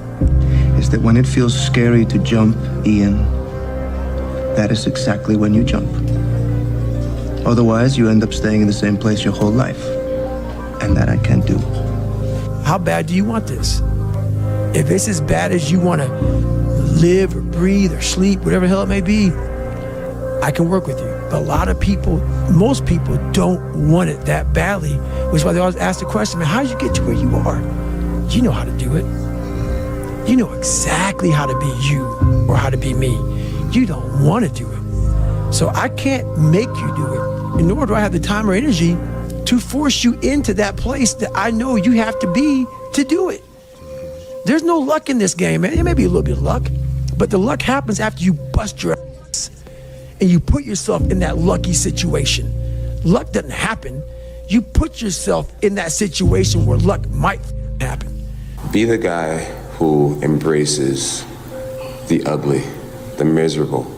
Is that when it feels scary to jump, Ian, that is exactly when you jump. Otherwise, you end up staying in the same place your whole life. And that I can't do. How bad do you want this? If it's as bad as you want to live or breathe or sleep, whatever the hell it may be, I can work with you. But a lot of people, most people don't want it that badly, which is why they always ask the question, man, how did you get to where you are? You know how to do it. You know exactly how to be you or how to be me. You don't want to do it. So I can't make you do it, and nor do I have the time or energy to force you into that place that I know you have to be to do it. There's no luck in this game, man. There may be a little bit of luck, but the luck happens after you bust your ass and you put yourself in that lucky situation. Luck doesn't happen. You put yourself in that situation where luck might happen. Be the guy who embraces the ugly, the miserable.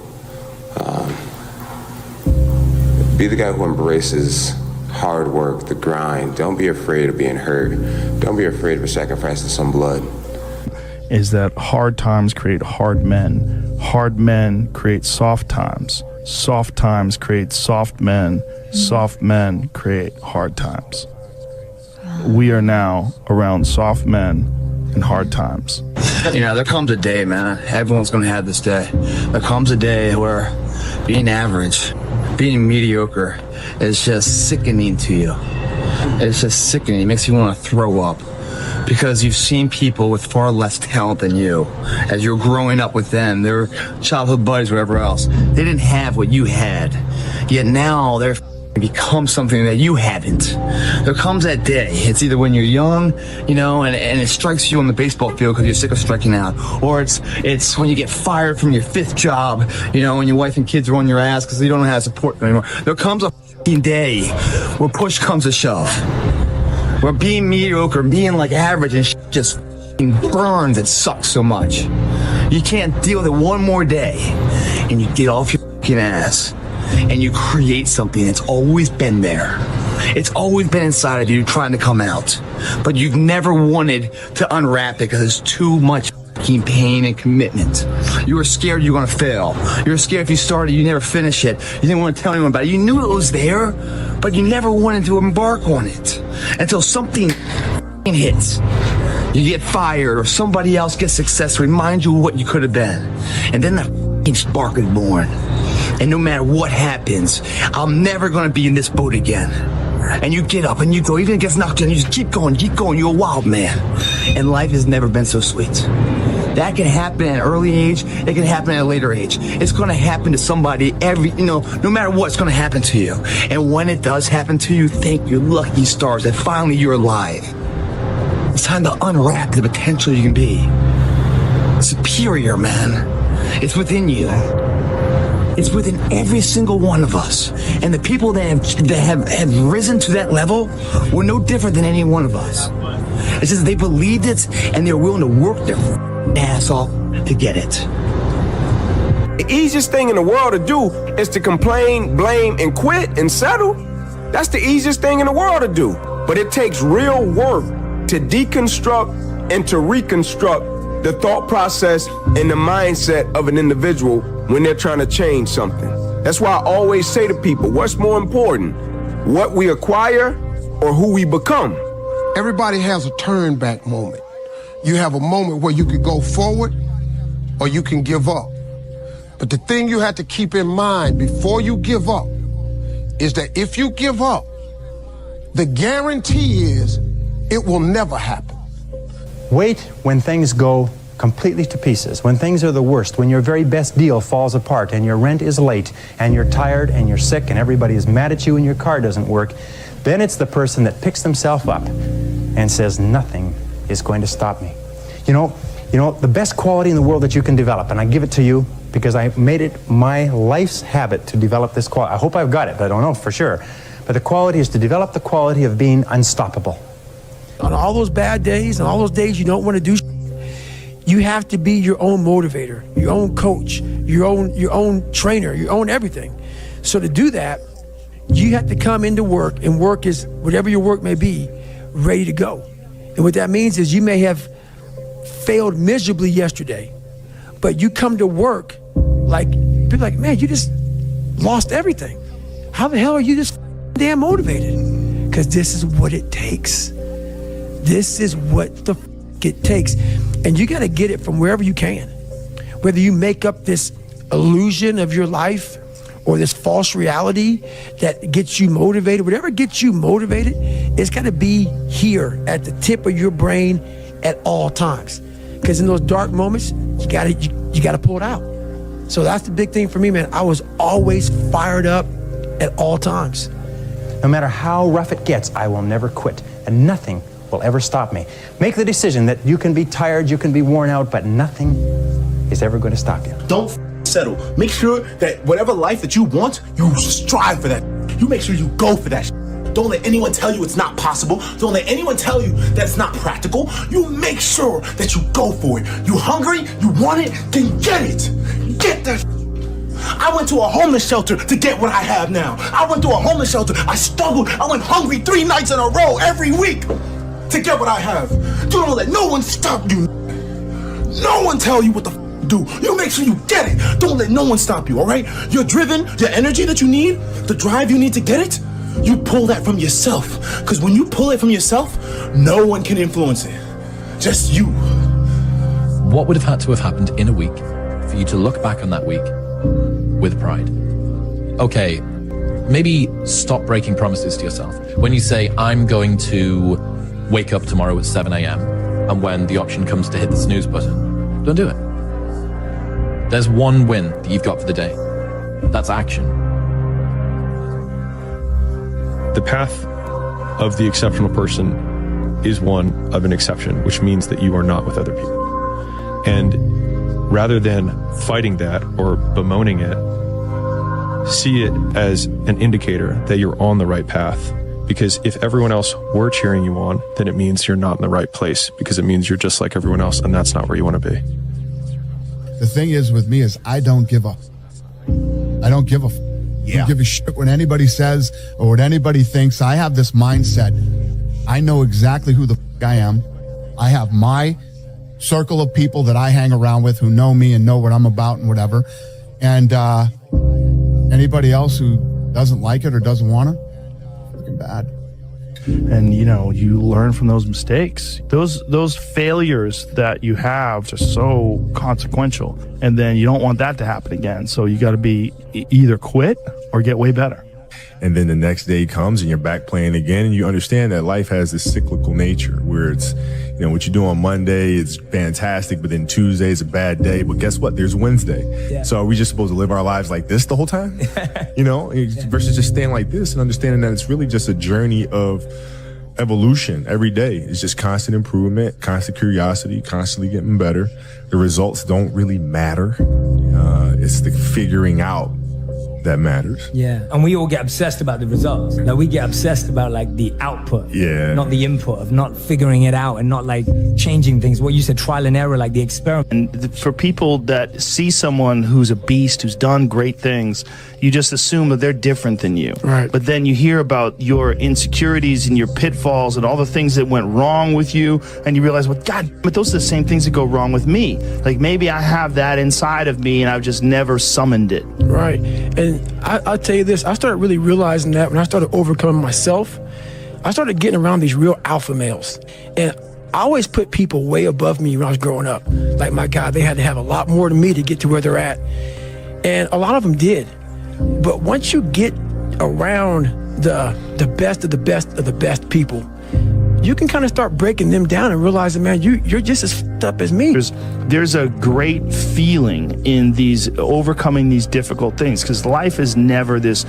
Be the guy who embraces hard work, the grind. Don't be afraid of being hurt. Don't be afraid of sacrificing some blood. Is that hard times create hard men. Hard men create soft times. Soft times create soft men. Soft men create hard times. We are now around soft men and hard times. You know, there comes a day, man. Everyone's going to have this day. There comes a day where being average, being mediocre is just sickening to you. It's just sickening. It makes you want to throw up. Because you've seen people with far less talent than you. As you're growing up with them, their childhood buddies, whatever else, they didn't have what you had. Yet now they're become something that you haven't. There comes that day. It's either when you're young, you know, and it strikes you on the baseball field because you're sick of striking out, or it's when you get fired from your 5th job, you know, and your wife and kids are on your ass because you don't know how to support them anymore. There comes a day where push comes to shove, where being mediocre, being like average and just burns and sucks so much. You can't deal with it one more day, and you get off your ass. And you create something that's always been there. It's always been inside of you trying to come out. But you've never wanted to unwrap it because it's too much pain and commitment. You were scared you were going to fail. You were scared if you started, you never finish it. You didn't want to tell anyone about it. You knew it was there, but you never wanted to embark on it. Until something hits. You get fired or somebody else gets success, remind you of what you could have been. And then the spark is born. And no matter what happens, I'm never going to be in this boat again. And you get up and you go, even if it gets knocked down, you just keep going, you're a wild man. And life has never been so sweet. That can happen at an early age, it can happen at a later age. It's going to happen to somebody no matter what, it's going to happen to you. And when it does happen to you, thank your lucky stars that finally you're alive. It's time to unwrap the potential you can be. Superior, man. It's within you. It's within every single one of us. And the people that have risen to that level were no different than any one of us. It's just they believed it and they're willing to work their ass off to get it. The easiest thing in the world to do is to complain, blame, and quit and settle. That's the easiest thing in the world to do. But it takes real work to deconstruct and to reconstruct the thought process and the mindset of an individual when they're trying to change something. That's why I always say to people, what's more important, what we acquire or who we become? Everybody has a turn back moment. You have a moment where you can go forward or you can give up. But the thing you have to keep in mind before you give up is that if you give up, the guarantee is it will never happen. Wait when things go completely to pieces, when things are the worst, when your very best deal falls apart and your rent is late and you're tired and you're sick and everybody is mad at you and your car doesn't work, then it's the person that picks themselves up and says, nothing is going to stop me. You know, the best quality in the world that you can develop, and I give it to you because I made it my life's habit to develop this quality. I hope I've got it, but I don't know for sure. But the quality is to develop the quality of being unstoppable. On all those bad days and all those days you don't want to do, you have to be your own motivator, your own coach, your own trainer, your own everything. So to do that, you have to come into work, and work is, whatever your work may be, ready to go. And what that means is you may have failed miserably yesterday, but you come to work like, people like, man, you just lost everything. How the hell are you just damn motivated? Because this is what it takes. This is what the it takes. And you got to get it from wherever you can. Whether you make up this illusion of your life or this false reality that gets you motivated, whatever gets you motivated, it's got to be here at the tip of your brain at all times. Because in those dark moments, you got to pull it out. So that's the big thing for me, man. I was always fired up at all times. No matter how rough it gets, I will never quit, and nothing will ever stop me. Make the decision that you can be tired, you can be worn out, but nothing is ever going to stop you. Don't settle. Make sure that whatever life that you want, you strive for that. You make sure you go for that. Don't let anyone tell you it's not possible. Don't let anyone tell you that it's not practical. You make sure that you go for it. You hungry? You want it? Then get it. Get that. I went to a homeless shelter to get what I have now. I went to a homeless shelter. I struggled. I went hungry 3 nights in a row every week to get what I have. Don't let no one stop you. No one tell you what to do. You make sure you get it. Don't let no one stop you, all right? You're driven, the energy that you need, the drive you need to get it, you pull that from yourself. Because when you pull it from yourself, no one can influence it. Just you. What would have had to have happened in a week for you to look back on that week with pride? Okay, maybe stop breaking promises to yourself. When you say, I'm going to wake up tomorrow at 7 a.m. and when the option comes to hit the snooze button, don't do it. There's one win that you've got for the day. That's action. The path of the exceptional person is one of an exception, which means that you are not with other people. And rather than fighting that or bemoaning it, see it as an indicator that you're on the right path. Because if everyone else were cheering you on, then it means you're not in the right place, because it means you're just like everyone else, and that's not where you want to be. The thing is with me is I don't give up. I don't give a I don't give a shit what anybody says or what anybody thinks. I have this mindset. I know exactly who the I am. I have my circle of people that I hang around with who know me and know what I'm about and whatever. And anybody else who doesn't like it or doesn't want it, fucking bad. And you learn from those mistakes. Those failures that you have are so consequential, and then you don't want that to happen again. So you got to be either quit or get way better. And then the next day comes and you're back playing again, and you understand that life has this cyclical nature where it's, what you do on Monday is fantastic, but then Tuesday is a bad day. But guess what? There's Wednesday. Yeah. So are we just supposed to live our lives like this the whole time? Versus just staying like this and understanding that it's really just a journey of evolution every day. It's just constant improvement, constant curiosity, constantly getting better. The results don't really matter. It's the figuring out that matters. Yeah, and we all get obsessed about the results. Like we get obsessed about like the output, not the input, of not figuring it out and not like changing things. What you said, trial and error, like the experiment. And for people that see someone who's a beast, who's done great things, you just assume that they're different than you. Right. But then you hear about your insecurities and your pitfalls and all the things that went wrong with you, and you realize, well, God, but those are the same things that go wrong with me. Like maybe I have that inside of me and I've just never summoned it. Right. And I'll tell you this, I started really realizing that when I started overcoming myself, I started getting around these real alpha males. And I always put people way above me when I was growing up. Like, my God, they had to have a lot more than me to get to where they're at. And a lot of them did. But once you get around the best of the best of the best people, you can kind of start breaking them down and realizing, man, you're just as f***ed up as me. There's a great feeling in these overcoming these difficult things, because life is never this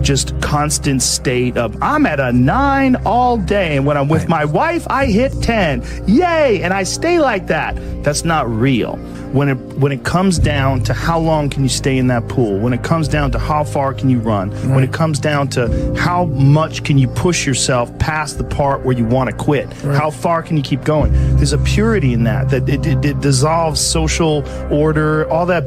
just constant state of I'm at a 9 all day, and when I'm with my wife I hit 10, yay, and I stay like that. That's not real. When it comes down to how long can you stay in that pool, when it comes down to how far can you run, when it comes down to how much can you push yourself past the part where you want to quit, how far can you keep going, there's a purity in that it dissolves social order, all the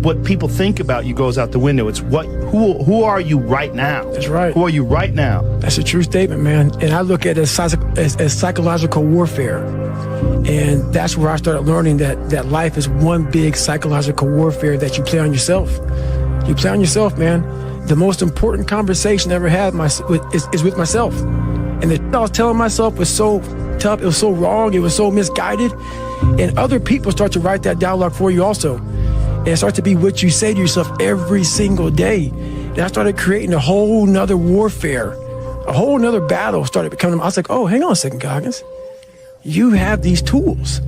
what people think about you goes out the window. It's who are you right now? That's right. Who are you right now? That's a true statement, man. And I look at it as psychological warfare. And that's where I started learning that life is one big psychological warfare that you play on yourself. You play on yourself, man. The most important conversation I ever had is with myself. And the shit I was telling myself was so tough, it was so wrong, it was so misguided. And other people start to write that dialogue for you also. And it starts to be what you say to yourself every single day. And I started creating a whole nother warfare, a whole nother battle started becoming. I was like, oh, hang on a second, Goggins. You have these tools.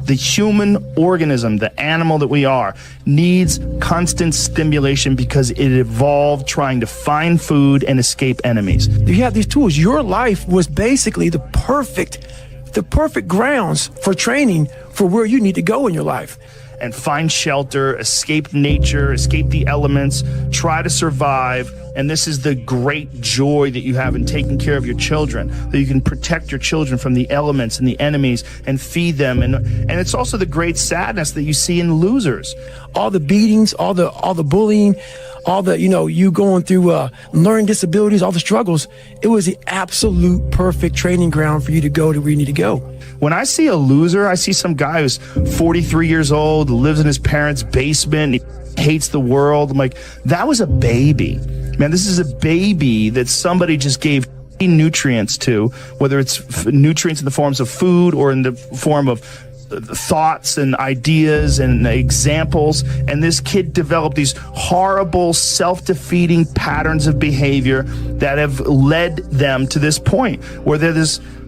The human organism, the animal that we are, needs constant stimulation because it evolved trying to find food and escape enemies. You have these tools. Your life was basically the perfect grounds for training for where you need to go in your life. And find shelter, escape nature, escape the elements, try to survive. And this is the great joy that you have in taking care of your children, that you can protect your children from the elements and the enemies and feed them. And it's also the great sadness that you see in losers. All the beatings, all the bullying, all the, you going through learning disabilities, all the struggles. It was the absolute perfect training ground for you to go to where you need to go. When I see a loser, I see some guy who's 43 years old, lives in his parents' basement, he hates the world. I'm like, that was a baby. Man, this is a baby that somebody just gave nutrients to, whether it's nutrients in the forms of food or in the form of thoughts and ideas and examples. And this kid developed these horrible, self-defeating patterns of behavior that have led them to this point where they're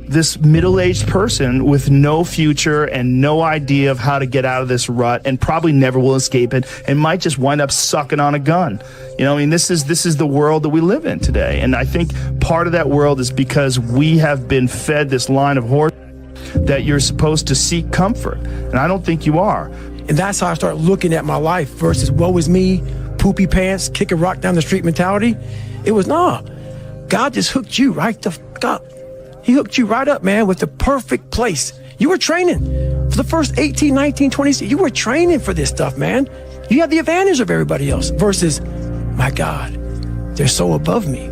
this middle-aged person with no future and no idea of how to get out of this rut, and probably never will escape it, and might just wind up sucking on a gun. This is the world that we live in today. And I think part of that world is because we have been fed this line of horse that you're supposed to seek comfort. And I don't think you are. And that's how I started looking at my life versus woe is me, poopy pants, kick a rock down the street mentality. It was, God just hooked you right the fuck up. He hooked you right up, man, with the perfect place. You were training for the first 18, 19, 20 years. You were training for this stuff, man. You had the advantage of everybody else versus, my God, they're so above me.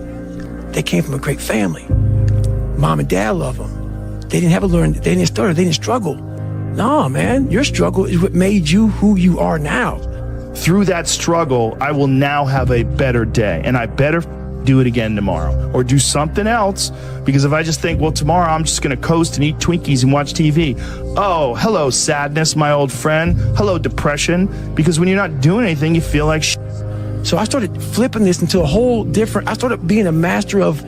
They came from a great family. Mom and dad love them. They didn't have to learn. They didn't stutter. They didn't struggle. No, man, your struggle is what made you who you are now. Through that struggle, I will now have a better day, and I better do it again tomorrow or do something else, because if I just think, well, tomorrow I'm just going to coast and eat Twinkies and watch TV. Oh, hello, sadness, my old friend. Hello, depression. Because when you're not doing anything, you feel like shit. So I started flipping this into a whole different, I started being a master of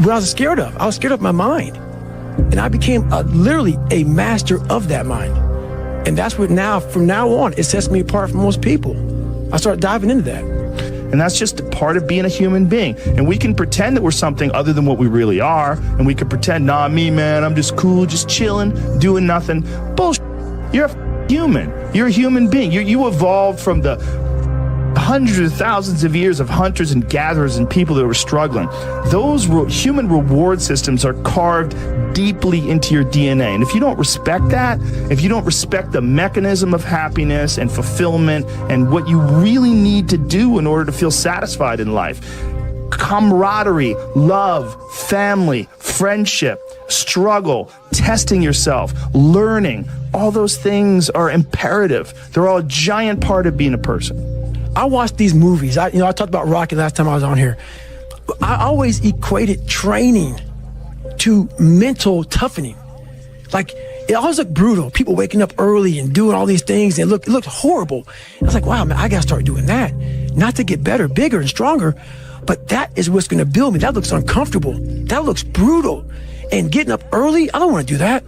what I was scared of. I was scared of my mind. And I became literally a master of that mind. And that's what from now on, it sets me apart from most people. I started diving into that. And that's just a part of being a human being. And we can pretend that we're something other than what we really are. And we can pretend, me, man, I'm just cool, just chilling, doing nothing. Bullshit. You're a human. You're a human being. You evolved from the hundreds of thousands of years of hunters and gatherers and people that were struggling. Those human reward systems are carved deeply into your DNA. And if you don't respect that, if you don't respect the mechanism of happiness and fulfillment and what you really need to do in order to feel satisfied in life, camaraderie, love, family, friendship, struggle, testing yourself, learning, all those things are imperative. They're all a giant part of being a person. I watch these movies. I talked about Rocky last time I was on here. I always equated training to mental toughening. Like, it always looked brutal. People waking up early and doing all these things, and it looked horrible. I was like, wow, man, I gotta start doing that. Not to get better, bigger, and stronger, but that is what's gonna build me. That looks uncomfortable. That looks brutal. And getting up early, I don't wanna do that.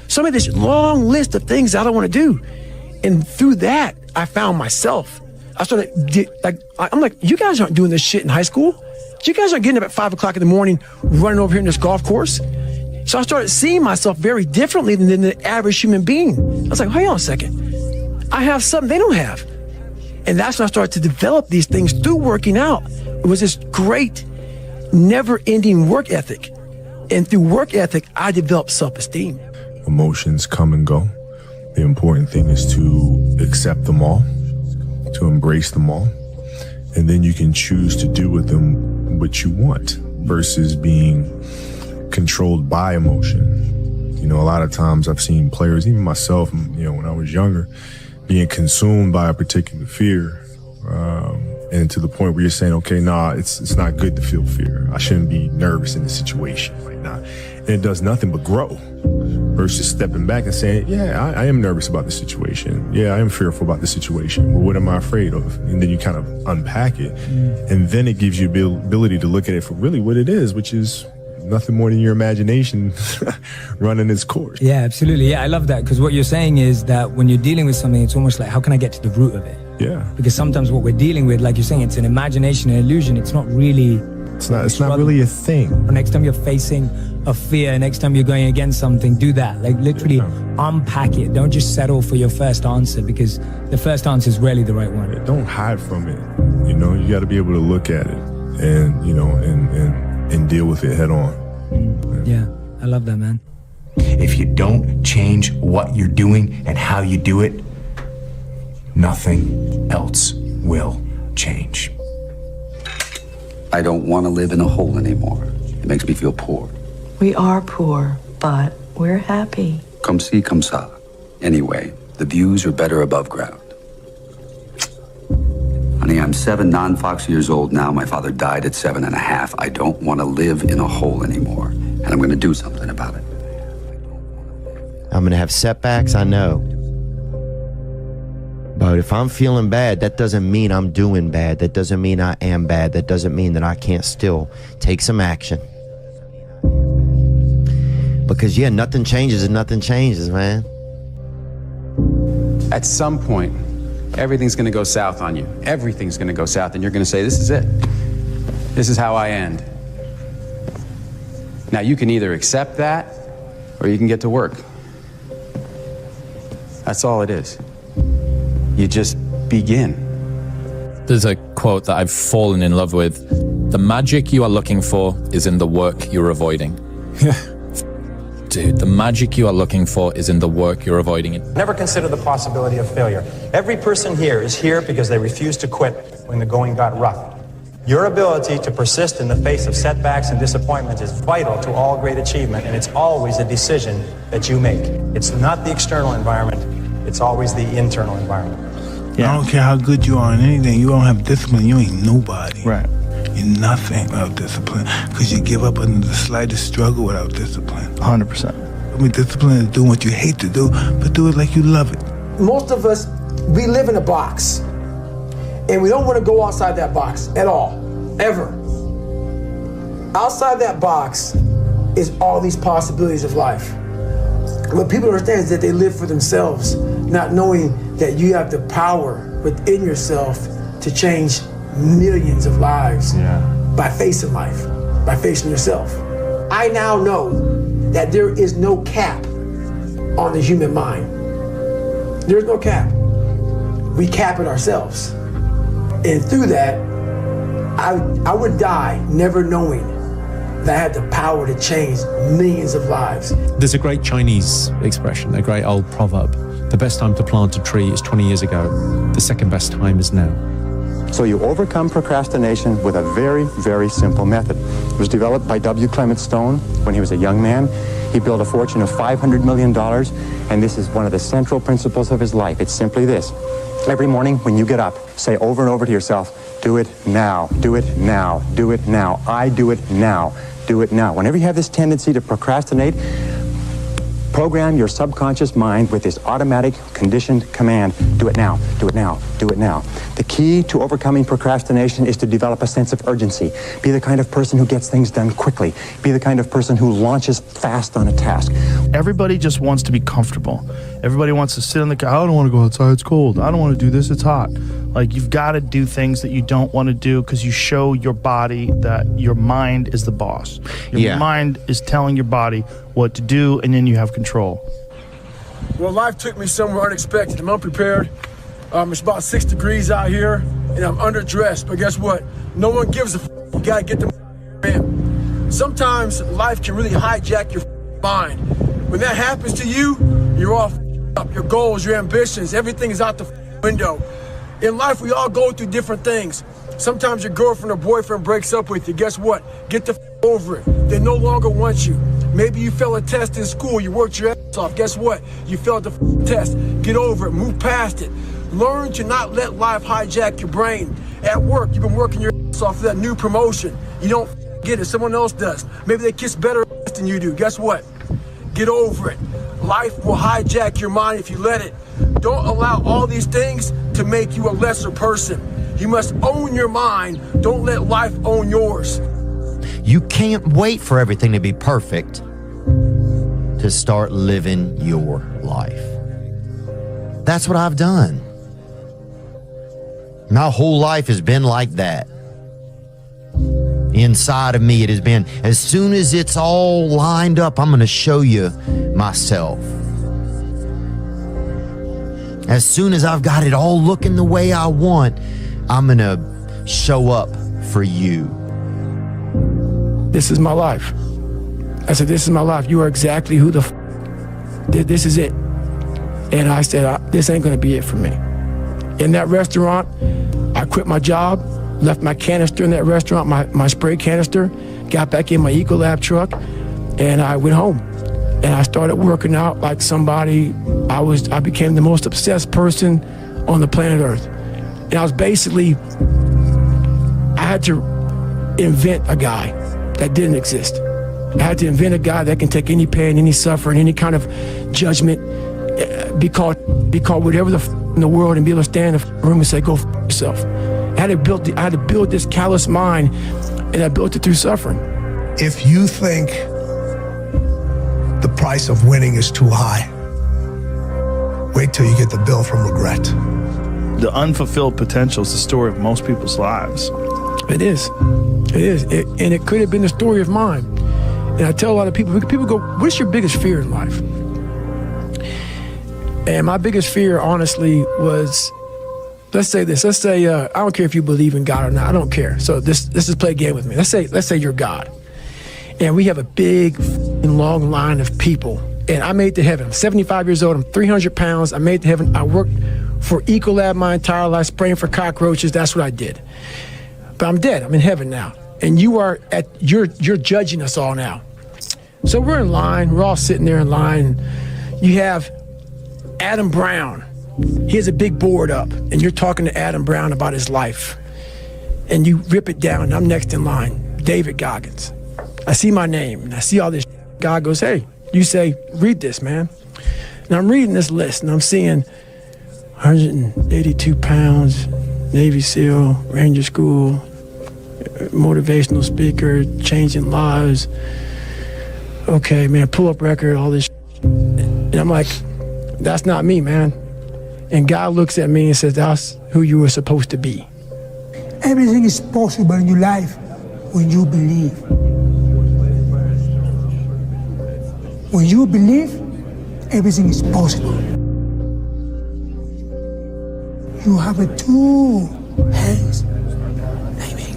So I made this long list of things I don't wanna do. And through that, I found myself. I started, I'm like, you guys aren't doing this shit in high school. You guys aren't getting up at 5 o'clock in the morning, running over here in this golf course. So I started seeing myself very differently than the average human being. I was like, hang on a second. I have something they don't have. And that's when I started to develop these things through working out. It was this great, never-ending work ethic. And through work ethic, I developed self-esteem. Emotions come and go. The important thing is to accept them all, to embrace them all, and then you can choose to do with them what you want versus being controlled by emotion. You know, a lot of times I've seen players, even myself, you know, when I was younger, being consumed by a particular fear, and to the point where you're saying, okay, nah, it's not good to feel fear. I shouldn't be nervous in this situation right now. And it does nothing but grow versus stepping back and saying, yeah, I am nervous about the situation. Yeah, I am fearful about the situation. Well, what am I afraid of? And then you kind of unpack it. And then it gives you the ability to look at it for really what it is, which is nothing more than your imagination running its course. Yeah, absolutely. Yeah, I love that, because what you're saying is that when you're dealing with something, it's almost like, how can I get to the root of it? Yeah. Because sometimes what we're dealing with, like you're saying, it's an imagination, an illusion. It's not really... It's not really a thing. Or next time you're facing a fear, next time you're going against something, do that. Like literally unpack it. Don't just settle for your first answer, because the first answer is rarely the right one. Yeah, don't hide from it. You know, you got to be able to look at it and, you know, and deal with it head on. Yeah, I love that, man. If you don't change what you're doing and how you do it, nothing else will change. I don't want to live in a hole anymore. It makes me feel poor. We are poor, but we're happy. Come see, come sa. Anyway, the views are better above ground. Honey, I'm 7 non-Fox years old now. My father died at 7.5. I don't want to live in a hole anymore, and I'm going to do something about it. I'm going to have setbacks, I know. But if I'm feeling bad, that doesn't mean I'm doing bad. That doesn't mean I am bad. That doesn't mean that I can't still take some action. Because, yeah, nothing changes and nothing changes, man. At some point, everything's going to go south on you. Everything's going to go south, and you're going to say, this is it. This is how I end. Now, you can either accept that, or you can get to work. That's all it is. You just begin. There's a quote that I've fallen in love with. The magic you are looking for is in the work you're avoiding. Dude, the magic you are looking for is in the work you're avoiding. Never consider the possibility of failure. Every person here is here because they refused to quit when the going got rough. Your ability to persist in the face of setbacks and disappointments is vital to all great achievement, and it's always a decision that you make. It's not the external environment, it's always the internal environment. I don't care how good you are in anything, you don't have discipline, you ain't nobody. Right. You're nothing without discipline, because you give up under the slightest struggle without discipline. 100%. I mean, discipline is doing what you hate to do, but do it like you love it. Most of us, we live in a box, and we don't want to go outside that box at all, ever. Outside that box is all these possibilities of life. What people understand is that they live for themselves, not knowing that you have the power within yourself to change millions of lives by facing life, by facing yourself. I now know that there is no cap on the human mind. There's no cap. We cap it ourselves. And through that, I would die never knowing that I had the power to change millions of lives. There's a great Chinese expression, a great old proverb. The best time to plant a tree is 20 years ago. The second best time is now. So you overcome procrastination with a very, very simple method. It was developed by W. Clement Stone when he was a young man. He built a fortune of $500 million, and this is one of the central principles of his life. It's simply this. Every morning when you get up, say over and over to yourself, do it now, do it now, do it now, I do it now, do it now. Whenever you have this tendency to procrastinate, program your subconscious mind with this automatic conditioned command, do it now, do it now, do it now. The key to overcoming procrastination is to develop a sense of urgency. Be the kind of person who gets things done quickly. Be the kind of person who launches fast on a task. Everybody just wants to be comfortable. Everybody wants to sit in the car. I don't want to go outside, it's cold. I don't want to do this, it's hot. Like, you've got to do things that you don't want to do because you show your body that your mind is the boss. Your mind is telling your body what to do, and then you have control. Well, life took me somewhere unexpected. I'm unprepared. It's about 6 degrees out here, and I'm underdressed. But guess what? No one gives a f***. You got to get the in. Sometimes life can really hijack your mind. When that happens to you, you're all up. Your goals, your ambitions, everything is out the window. In life, we all go through different things. Sometimes your girlfriend or boyfriend breaks up with you. Guess what? Get the over it. They no longer want you. Maybe you failed a test in school. You worked your ass off. Guess what? You failed the test. Get over it. Move past it. Learn to not let life hijack your brain. At work, you've been working your ass off for that new promotion. You don't get it. Someone else does. Maybe they kiss better than you do. Guess what? Get over it. Life will hijack your mind if you let it. Don't allow all these things to make you a lesser person. You must own your mind. Don't let life own yours. You can't wait for everything to be perfect to start living your life. That's what I've done. My whole life has been like that. Inside of me, it has been, as soon as it's all lined up, I'm going to show you myself. As soon as I've got it all looking the way I want, I'm going to show up for you. This is my life. I said, this is my life. You are exactly who the this is it. And I said, this ain't going to be it for me. In that restaurant, I quit my job, left my canister in that restaurant, my spray canister, got back in my Ecolab truck, and I went home. And I started working out like somebody. I became the most obsessed person on the planet Earth. And I was basically, I had to invent a guy that didn't exist. I had to invent a guy that can take any pain, any suffering, any kind of judgment, be called whatever in the world, and be able to stand in the room and say, go yourself. I had to build this callous mind, and I built it through suffering. If you think the price of winning is too high, wait till you get the bill from regret. The unfulfilled potential is the story of most people's lives. It is. It is. And it could have been the story of mine. And I tell a lot of people go, what's your biggest fear in life? And my biggest fear, honestly, was, let's say this. Let's say, I don't care if you believe in God or not. I don't care. So this is play a game with me. Let's say you're God. And we have a big long line of people. And I made it to heaven. I'm 75 years old. I'm 300 pounds. I made it to heaven. I worked for Ecolab my entire life, spraying for cockroaches. That's what I did. But I'm dead. I'm in heaven now. And you're judging us all now. So we're in line. We're all sitting there in line. You have Adam Brown. He has a big board up, and you're talking to Adam Brown about his life. And you rip it down, and I'm next in line, David Goggins. I see my name, and I see all this. God goes, hey, you say, read this, man. And I'm reading this list, and I'm seeing 182 pounds, Navy SEAL, Ranger School, motivational speaker, changing lives. Okay, man, pull-up record, all this. And I'm like, that's not me, man. And God looks at me and says, that's who you were supposed to be. Everything is possible in your life when you believe. When you believe, everything is possible. You have to hands, naming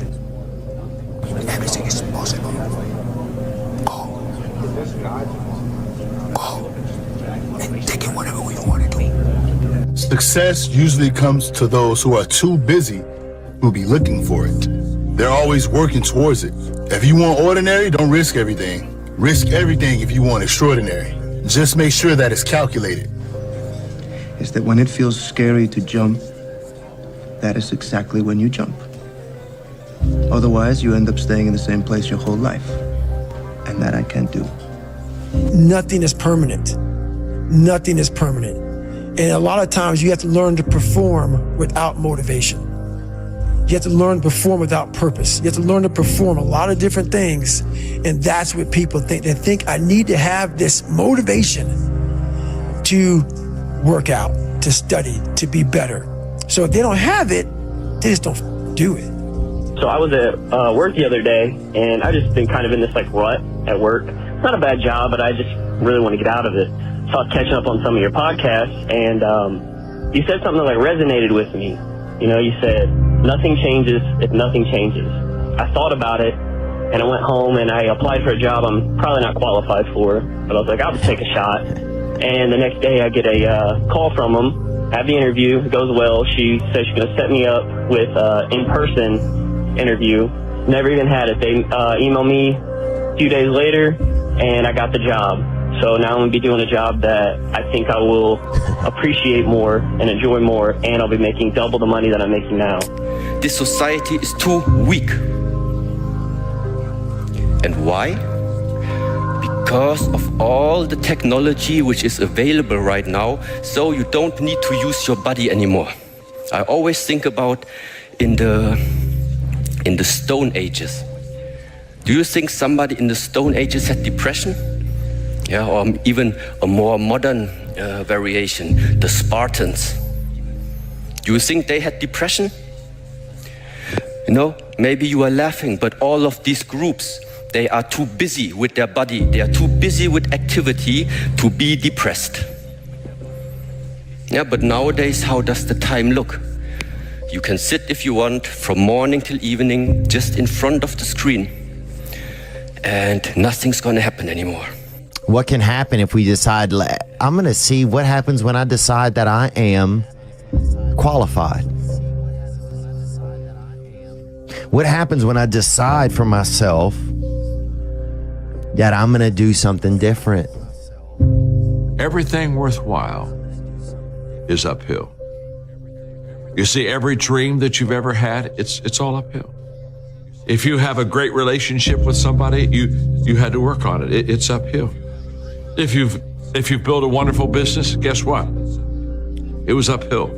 everything is possible. Go and taking whatever we want to do. Success usually comes to those who are too busy who be looking for it. They're always working towards it. If you want ordinary, don't risk everything. Risk everything if you want extraordinary. Just make sure that it's calculated. Is that when it feels scary to jump, that is exactly when you jump. Otherwise, you end up staying in the same place your whole life. And that I can't do. Nothing is permanent. Nothing is permanent. And a lot of times you have to learn to perform without motivation. You have to learn to perform without purpose. You have to learn to perform a lot of different things. And that's what people think. They think I need to have this motivation to work out, to study, to be better. So if they don't have it, they just don't do it. So I was at work the other day, and I've just been kind of in this like rut at work. It's not a bad job, but I just really want to get out of it. So I was catching up on some of your podcasts, and you said something that like resonated with me. You know, you said, nothing changes if nothing changes. I thought about it, and I went home and I applied for a job I'm probably not qualified for, but I was like, I'll just take a shot. And the next day I get a call from them, have the interview, it goes well. She says she's going to set me up with an in-person interview. Never even had it. They emailed me a few days later, and I got the job. So now I'm going to be doing a job that I think I will appreciate more and enjoy more, and I'll be making double the money that I'm making now. This society is too weak. And why? Because of all the technology which is available right now, so you don't need to use your body anymore. I always think about in the Stone Ages. Do you think somebody in the Stone Ages had depression? Yeah, or even a more modern variation, the Spartans. Do you think they had depression? You know, maybe you are laughing, but all of these groups, they are too busy with their body, they are too busy with activity to be depressed. Yeah, but nowadays, how does the time look? You can sit if you want from morning till evening just in front of the screen, and nothing's gonna happen anymore. What can happen if we decide, I'm going to see what happens when I decide that I am qualified? What happens when I decide for myself that I'm going to do something different? Everything worthwhile is uphill. You see, every dream that you've ever had, it's all uphill. If you have a great relationship with somebody, you had to work on it. It's uphill. If you've built a wonderful business, guess what? It was uphill.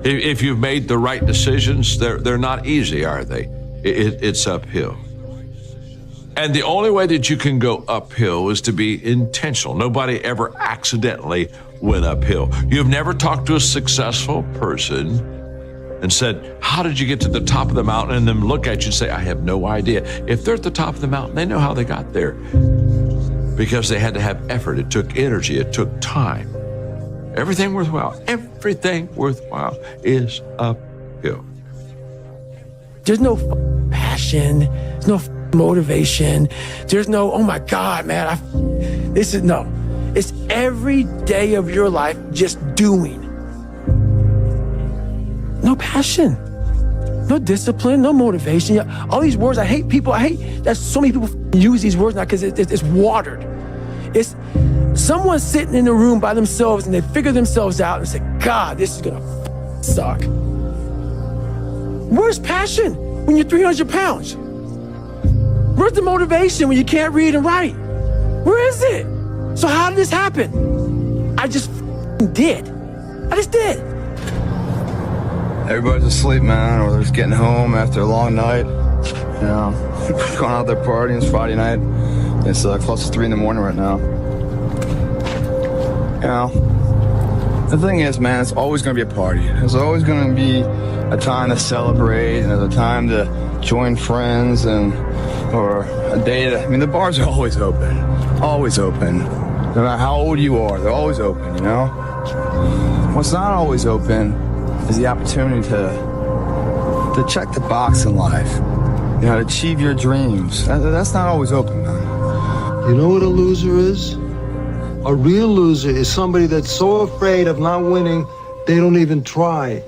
If you've made the right decisions, they're not easy, are they? It's uphill. And the only way that you can go uphill is to be intentional. Nobody ever accidentally went uphill. You've never talked to a successful person and said, how did you get to the top of the mountain? And then look at you and say, I have no idea. If they're at the top of the mountain, they know how they got there. Because they had to have effort. It took energy. It took time. Everything worthwhile is uphill. There's no passion. There's no motivation. There's no, oh my God, man. It's every day of your life just doing. No passion. No discipline, no motivation. All these words, I hate that so many people use these words now because it's watered. It's someone sitting in a room by themselves and they figure themselves out and say, God, this is gonna suck. Where's passion when you're 300 pounds? Where's the motivation when you can't read and write? Where is it? So how did this happen? I just did. I just did. Everybody's asleep, man, or they're just getting home after a long night. You know, going out there partying. It's Friday night. It's close to 3 in the morning right now. You know, the thing is, man, it's always going to be a party. There's always going to be a time to celebrate, and there's a time to join friends, or a day to, I mean, the bars are always open. Always open. No matter how old you are, they're always open, you know? What's not always open is the opportunity to to check the box in life, you know, to achieve your dreams. That's not always open, man. You know what a loser is? A real loser is somebody that's so afraid of not winning, they don't even try.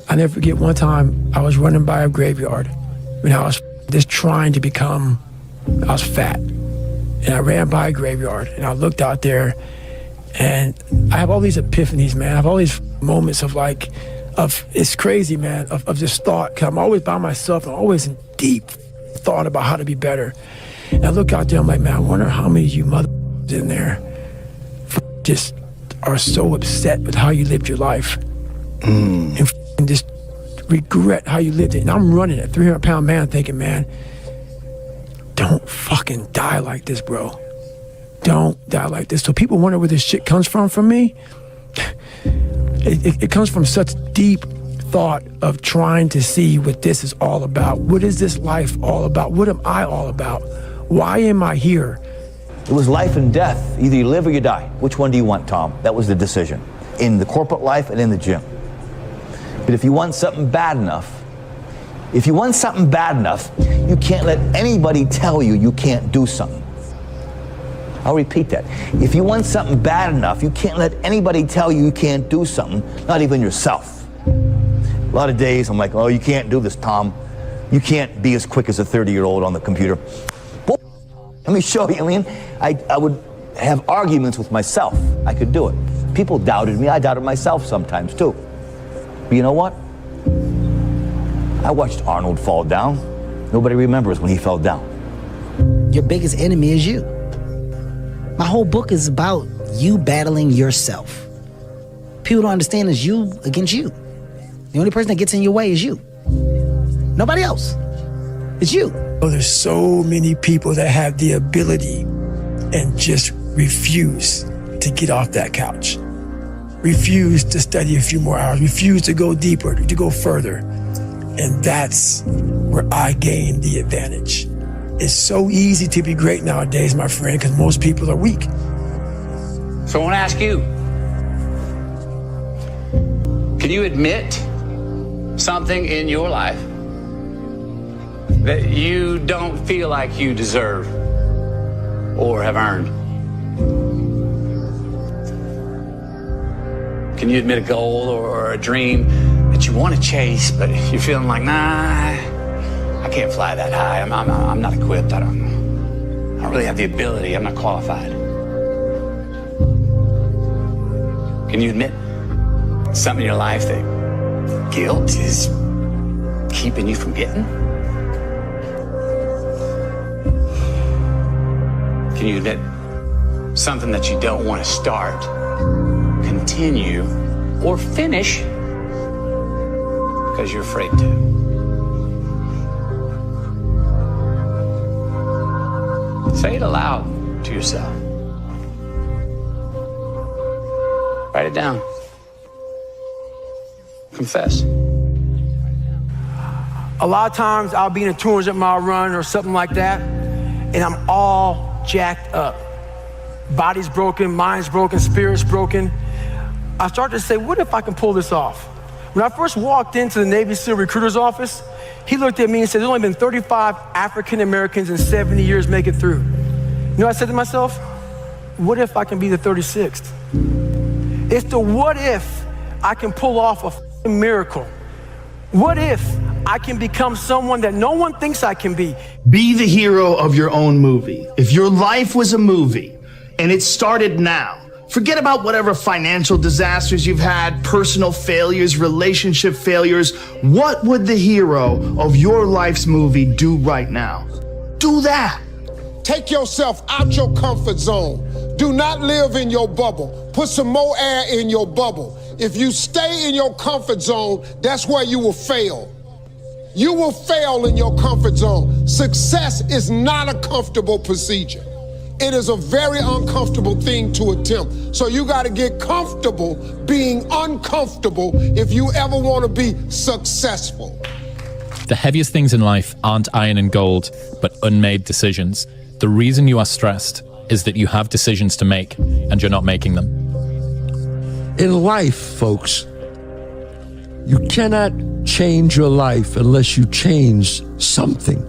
I never forget one time I was running by a graveyard when I was just trying to become, I was fat. And I ran by a graveyard and I looked out there and I have all these epiphanies, man. I have all these moments of like, it's crazy, man, of just thought. Cause I'm always by myself. I'm always in deep thought about how to be better. And I look out there, I'm like, man, I wonder how many of you mother in there just are so upset with how you lived your life and just regret how you lived it. And I'm running a 300-pound man thinking, man, don't fucking die like this, bro. Don't die like this. So people wonder where this shit comes from me. It comes from such deep thought of trying to see what this is all about. What is this life all about? What am I all about? Why am I here? It was life and death. Either you live or you die. Which one do you want, Tom? That was the decision. In the corporate life and in the gym. But if you want something bad enough, you can't let anybody tell you you can't do something. I'll repeat that. If you want something bad enough, you can't let anybody tell you you can't do something, not even yourself. A lot of days I'm like, oh, you can't do this, Tom. You can't be as quick as a 30-year-old on the computer. Let me show you. I mean, I would have arguments with myself. I could do it. People doubted me. I doubted myself sometimes too. But you know what? I watched Arnold fall down. Nobody remembers when he fell down. Your biggest enemy is you. My whole book is about you battling yourself. People don't understand it's you against you. The only person that gets in your way is you. Nobody else. It's you. Oh, there's so many people that have the ability and just refuse to get off that couch. Refuse to study a few more hours. Refuse to go deeper, to go further. And that's where I gain the advantage. It's so easy to be great nowadays, my friend, because most people are weak. So I want to ask you, can you admit something in your life that you don't feel like you deserve or have earned? Can you admit a goal or a dream that you want to chase, but you're feeling like, nah, I can't fly that high. I'm not equipped. I don't really have the ability. I'm not qualified. Can you admit something in your life that guilt is keeping you from getting? Can you admit something that you don't want to start, continue, or finish because you're afraid to? Say it aloud to yourself. Write it down. Confess. A lot of times I'll be in a 200-mile run or something like that, and I'm all jacked up. Body's broken, mind's broken, spirit's broken. I start to say, what if I can pull this off? When I first walked into the Navy SEAL recruiter's office, he looked at me and said, there's only been 35 African Americans in 70 years make it through. You know what I said to myself? What if I can be the 36th? It's the what if I can pull off a miracle. What if I can become someone that no one thinks I can be? Be the hero of your own movie. If your life was a movie and it started now, forget about whatever financial disasters you've had, personal failures, relationship failures. What would the hero of your life's movie do right now? Do that. Take yourself out your comfort zone. Do not live in your bubble. Put some more air in your bubble. If you stay in your comfort zone, that's where you will fail. You will fail in your comfort zone. Success is not a comfortable procedure. It is a very uncomfortable thing to attempt. So you got to get comfortable being uncomfortable if you ever want to be successful. The heaviest things in life aren't iron and gold, but unmade decisions. The reason you are stressed is that you have decisions to make and you're not making them. In life, folks, You cannot change your life unless you change something.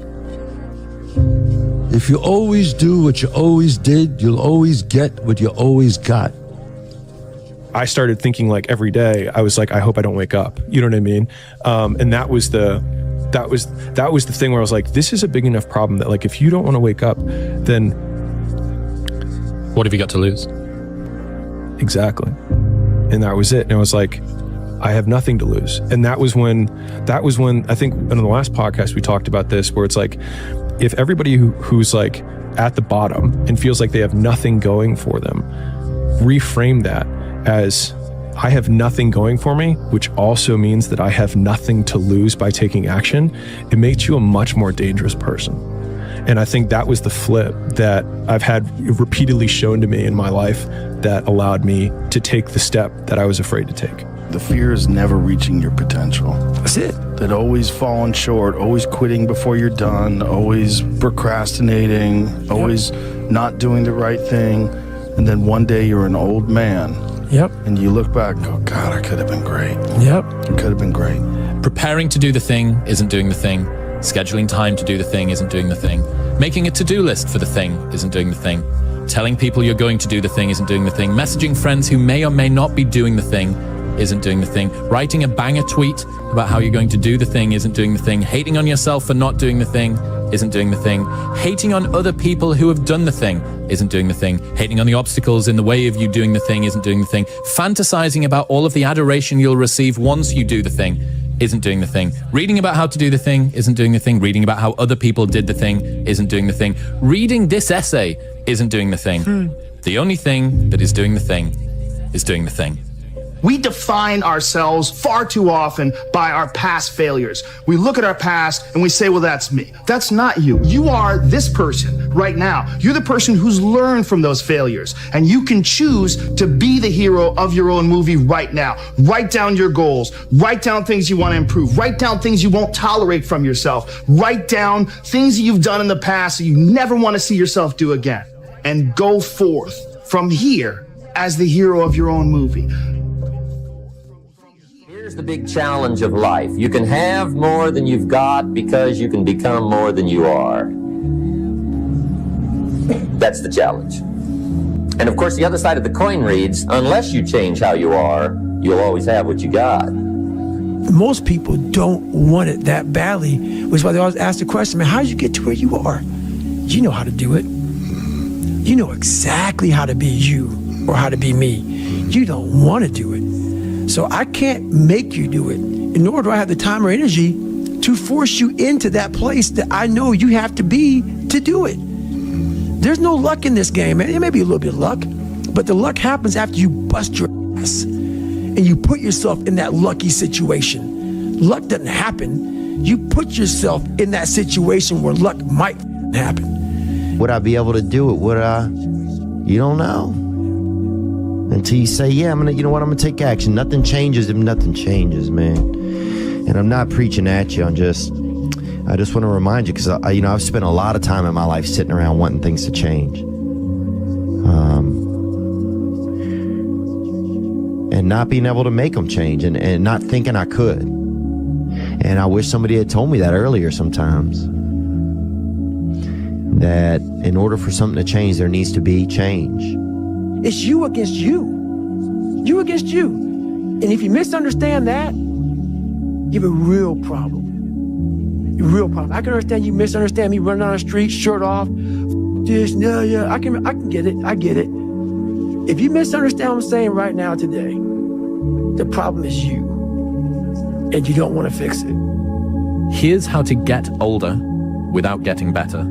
If you always do what you always did, you'll always get what you always got. I started thinking like every day, I was like, I hope I don't wake up. You know what I mean? And that was the thing where I was like, this is a big enough problem that like, if you don't want to wake up, then what have you got to lose? Exactly. And that was it. And I was like, I have nothing to lose. And that was when I think in the last podcast we talked about this, where it's like, if everybody who's like at the bottom and feels like they have nothing going for them, reframe that as I have nothing going for me, which also means that I have nothing to lose by taking action, it makes you a much more dangerous person. And I think that was the flip that I've had repeatedly shown to me in my life that allowed me to take the step that I was afraid to take. The fear is never reaching your potential. That's it. That always falling short, always quitting before you're done, always procrastinating, always not doing the right thing. And then one day you're an old man. Yep. And you look back and go, God, I could have been great. Yep. It could have been great. Preparing to do the thing isn't doing the thing. Scheduling time to do the thing isn't doing the thing. Making a to-do list for the thing isn't doing the thing. Telling people you're going to do the thing isn't doing the thing. Messaging friends who may or may not be doing the thing isn't doing the thing. Writing a banger tweet about how you're going to do the thing isn't doing the thing. Hating on yourself for not doing the thing isn't doing the thing. Hating on other people who have done the thing isn't doing the thing. Hating on the obstacles in the way of you doing the thing isn't doing the thing. Fantasizing about all of the adoration you'll receive once you do the thing isn't doing the thing. Reading about how to do the thing isn't doing the thing. Reading about how other people did the thing isn't doing the thing. Reading this essay isn't doing the thing. The only thing that is doing the thing is doing the thing. We define ourselves far too often by our past failures. We look at our past and we say, well, that's me. That's not you. You are this person right now. You're the person who's learned from those failures, and you can choose to be the hero of your own movie right now. Write down your goals. Write down things you want to improve. Write down things you won't tolerate from yourself. Write down things that you've done in the past that you never want to see yourself do again. And go forth from here as the hero of your own movie. Here's the big challenge of life. You can have more than you've got because you can become more than you are. That's the challenge. And of course, the other side of the coin reads, unless you change how you are, you'll always have what you got. Most people don't want it that badly, which is why they always ask the question, man, how did you get to where you are? You know how to do it. You know exactly how to be you or how to be me. You don't want to do it. So I can't make you do it, nor do I have the time or energy to force you into that place that I know you have to be to do it. There's no luck in this game, man. There may be a little bit of luck, but the luck happens after you bust your ass and you put yourself in that lucky situation. Luck doesn't happen. You put yourself in that situation where luck might happen. Would I be able to do it? Would I? You don't know. Until you say, yeah, I'm gonna take action. Nothing changes if nothing changes, man. And I'm not preaching at you. I just want to remind you, because I've spent a lot of time in my life sitting around wanting things to change, and not being able to make them change, and not thinking I could. And I wish somebody had told me that earlier sometimes. That in order for something to change, there needs to be change. It's you against you. You against you. And if you misunderstand that, you have a real problem. A real problem. I can understand you misunderstand me running down the street, shirt off, this, no, yeah, I can get it. I get it. If you misunderstand what I'm saying right now today, the problem is you. And you don't want to fix it. Here's how to get older without getting better.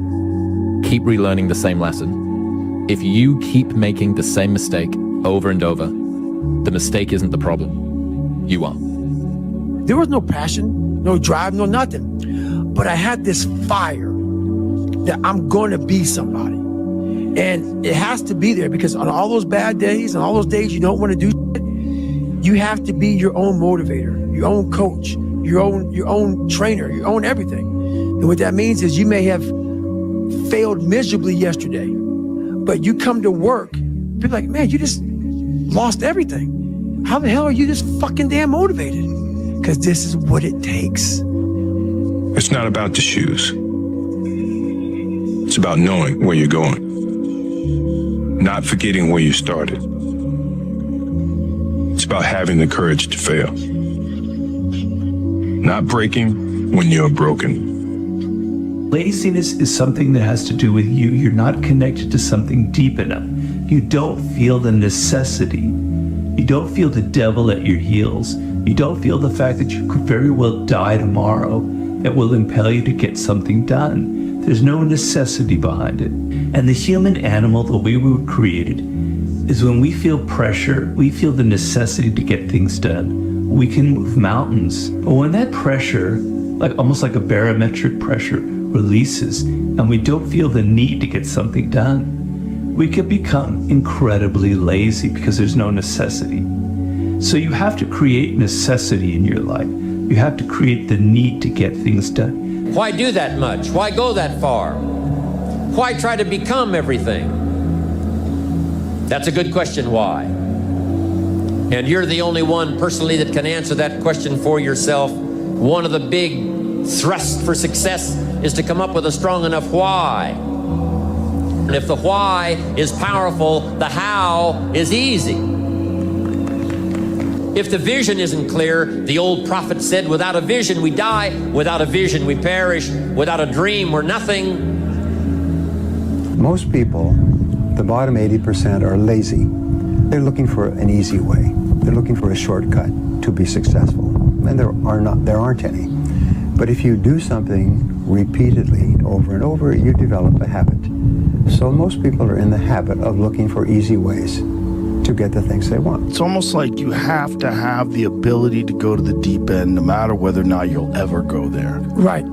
Keep relearning the same lesson. If you keep making the same mistake over and over, the mistake isn't the problem. You are. There was no passion, no drive, no nothing. But I had this fire that I'm going to be somebody. And it has to be there, because on all those bad days and all those days you don't want to do shit, you have to be your own motivator, your own coach, your own trainer, your own everything. And what that means is you may have failed miserably yesterday, but you come to work, people like, man, you just lost everything. How the hell are you this fucking damn motivated? because this is what it takes. It's not about the shoes. It's about knowing where you're going. Not forgetting where you started. It's about having the courage to fail. Not breaking when you're broken. Laziness is something that has to do with you. You're not connected to something deep enough. You don't feel the necessity. You don't feel the devil at your heels. You don't feel the fact that you could very well die tomorrow that will impel you to get something done. There's no necessity behind it. And the human animal, the way we were created, is when we feel pressure, we feel the necessity to get things done. We can move mountains. But when that pressure, almost like a barometric pressure, releases, and we don't feel the need to get something done, we could become incredibly lazy because there's no necessity. So you have to create necessity in your life. You have to create the need to get things done. Why do that much? Why go that far? Why try to become everything? That's a good question, why? And you're the only one personally that can answer that question for yourself. One of the big thrusts for success is to come up with a strong enough why. And if the why is powerful, the how is easy. If the vision isn't clear, the old prophet said, without a vision we die, without a vision we perish, without a dream we're nothing. Most people, the bottom 80%, are lazy. They're looking for an easy way. They're looking for a shortcut to be successful. And there aren't any. But if you do something repeatedly over and over, you develop a habit. So most people are in the habit of looking for easy ways to get the things they want. It's almost like you have to have the ability to go to the deep end no matter whether or not you'll ever go there. Right.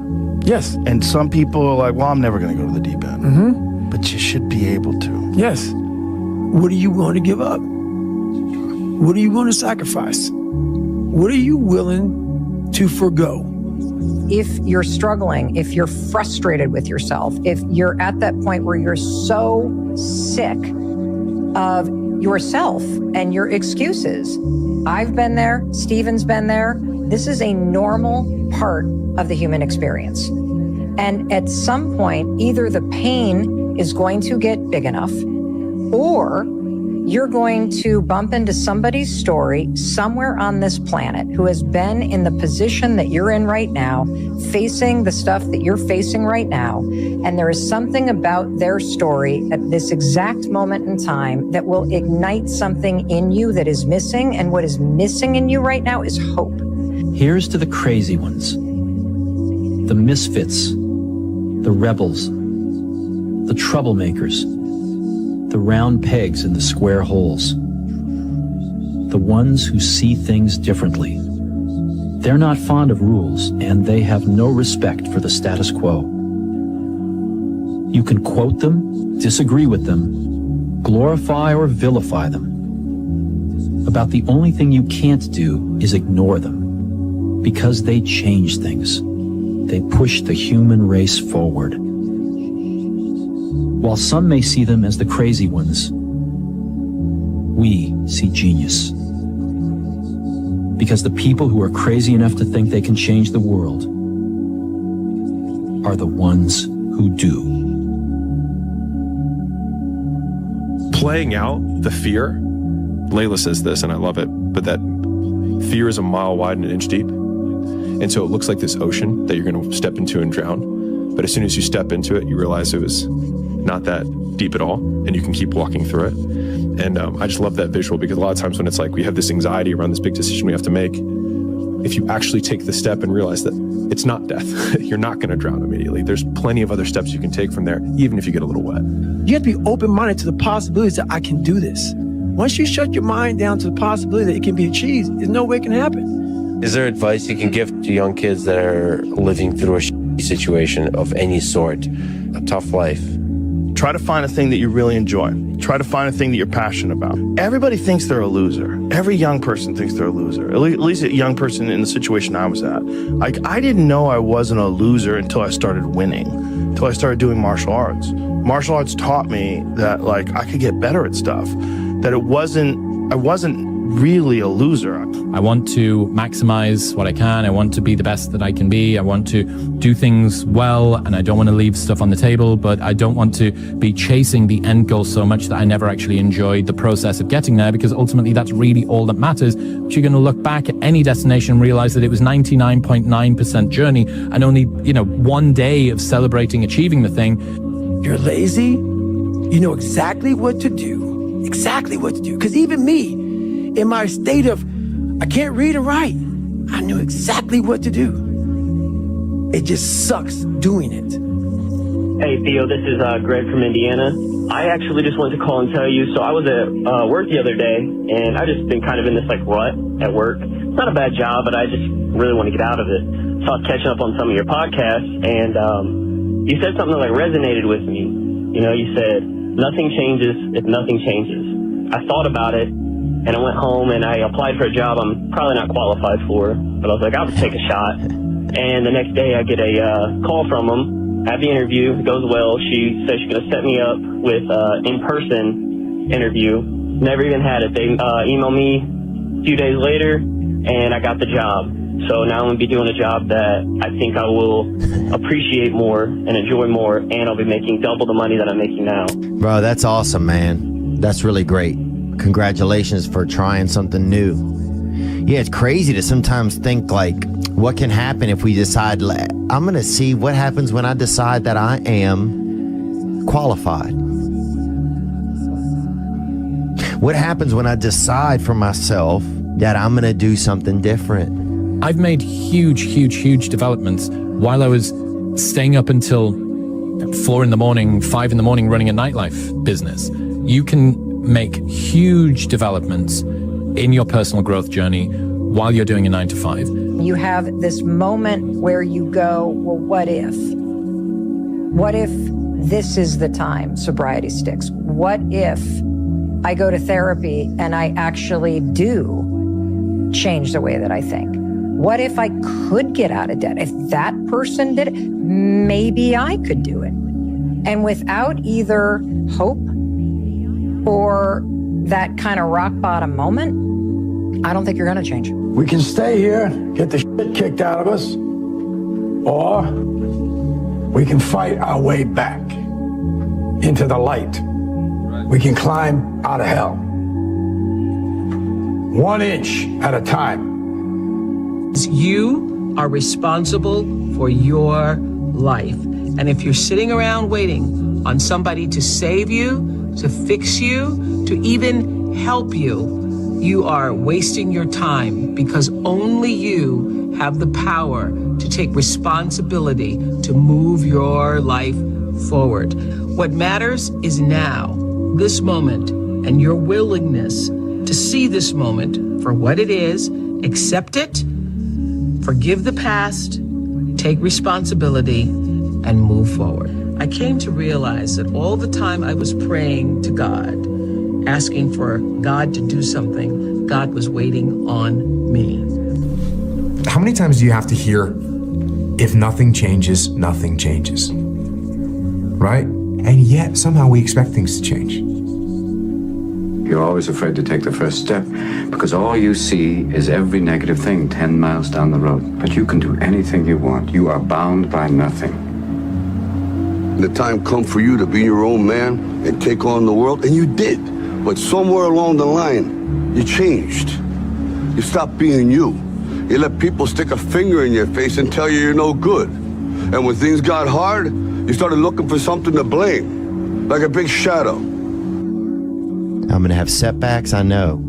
Yes. And some people are like, well, I'm never going to go to the deep end. Mm-hmm. But you should be able to. Yes. What are you willing to give up? What are you willing to sacrifice? What are you willing to forgo? If you're struggling, if you're frustrated with yourself, if you're at that point where you're so sick of yourself and your excuses, I've been there, Stephen's been there. This is a normal part of the human experience. And at some point, either the pain is going to get big enough, or you're going to bump into somebody's story somewhere on this planet who has been in the position that you're in right now, facing the stuff that you're facing right now. And there is something about their story at this exact moment in time that will ignite something in you that is missing. And what is missing in you right now is hope. Here's to the crazy ones, the misfits, the rebels, the troublemakers, the round pegs in the square holes, the ones who see things differently. They're not fond of rules, and they have no respect for the status quo. You can quote them, disagree with them, glorify or vilify them. About the only thing you can't do is ignore them, because they change things. They push the human race forward. While some may see them as the crazy ones, we see genius. Because the people who are crazy enough to think they can change the world are the ones who do. Playing out the fear, Layla says this, and I love it, but that fear is a mile wide and an inch deep. And so it looks like this ocean that you're going to step into and drown. But as soon as you step into it, you realize it was not that deep at all, and you can keep walking through it. And I just love that visual, because a lot of times when it's like we have this anxiety around this big decision we have to make, if you actually take the step and realize that it's not death, you're not going to drown immediately. There's plenty of other steps you can take from there, even if you get a little wet. You have to be open-minded to the possibilities that I can do this. Once you shut your mind down to the possibility that it can be achieved, there's no way it can happen. Is there advice you can give to young kids that are living through a situation of any sort, a tough life? Try to find a thing that you really enjoy. Try to find a thing that you're passionate about. Everybody thinks they're a loser. Every young person thinks they're a loser. At least a young person in the situation I was at. Like, I didn't know I wasn't a loser until I started winning, until I started doing martial arts. Martial arts taught me that, like, I could get better at stuff, that I wasn't really a loser. I want to maximize what I can. I want to be the best that I can be. I want to do things well, and I don't want to leave stuff on the table, but I don't want to be chasing the end goal so much that I never actually enjoyed the process of getting there, because ultimately that's really all that matters. But you're going to look back at any destination and realize that it was 99.9% journey and only, one day of celebrating achieving the thing. You're lazy, you know exactly what to do. Exactly what to do. Because even me, in my state of, I can't read and write, I knew exactly what to do. It just sucks doing it. Hey, Theo, this is Greg from Indiana. I actually just wanted to call and tell you, so I was at work the other day, and I just been kind of in this rut at work. It's not a bad job, but I just really want to get out of it. So I was catching up on some of your podcasts, and you said something that resonated with me. You said, nothing changes if nothing changes. I thought about it, and I went home and I applied for a job I'm probably not qualified for, but I was like, I'll just take a shot. And the next day I get a call from them. At the interview, it goes well. She says she's going to set me up with an in-person interview. Never even had it. They emailed me a few days later, and I got the job. So now I'm going to be doing a job that I think I will appreciate more and enjoy more, and I'll be making double the money that I'm making now. Bro, that's awesome, man. That's really great. Congratulations for trying something new. Yeah, it's crazy to sometimes think what can happen if we decide, I'm going to see what happens when I decide that I am qualified. What happens when I decide for myself that I'm going to do something different? I've made huge developments while I was staying up until 4 in the morning, 5 in the morning running a nightlife business. You can make huge developments in your personal growth journey while you're doing a 9 to 5. You have this moment where you go, well, what if? What if this is the time sobriety sticks? What if I go to therapy and I actually do change the way that I think? What if I could get out of debt? If that person did it, maybe I could do it. And without either hope or that kind of rock bottom moment, I don't think you're going to change. We can stay here, get the shit kicked out of us, or we can fight our way back into the light. We can climb out of hell. 1 inch at a time. You are responsible for your life. And if you're sitting around waiting on somebody to save you, to fix you, to even help you, you are wasting your time, because only you have the power to take responsibility to move your life forward. What matters is now, this moment, and your willingness to see this moment for what it is, accept it, forgive the past, take responsibility, and move forward. I came to realize that all the time I was praying to God, asking for God to do something, God was waiting on me. How many times do you have to hear, if nothing changes, nothing changes? Right? And yet, somehow we expect things to change. You're always afraid to take the first step because all you see is every negative thing 10 miles down the road. But you can do anything you want. You are bound by nothing. The time come for you to be your own man and take on the world, and you did. But somewhere along the line, you changed. You stopped being you. You let people stick a finger in your face and tell you you're no good. And when things got hard, you started looking for something to blame, like a big shadow. I'm going to have setbacks, I know.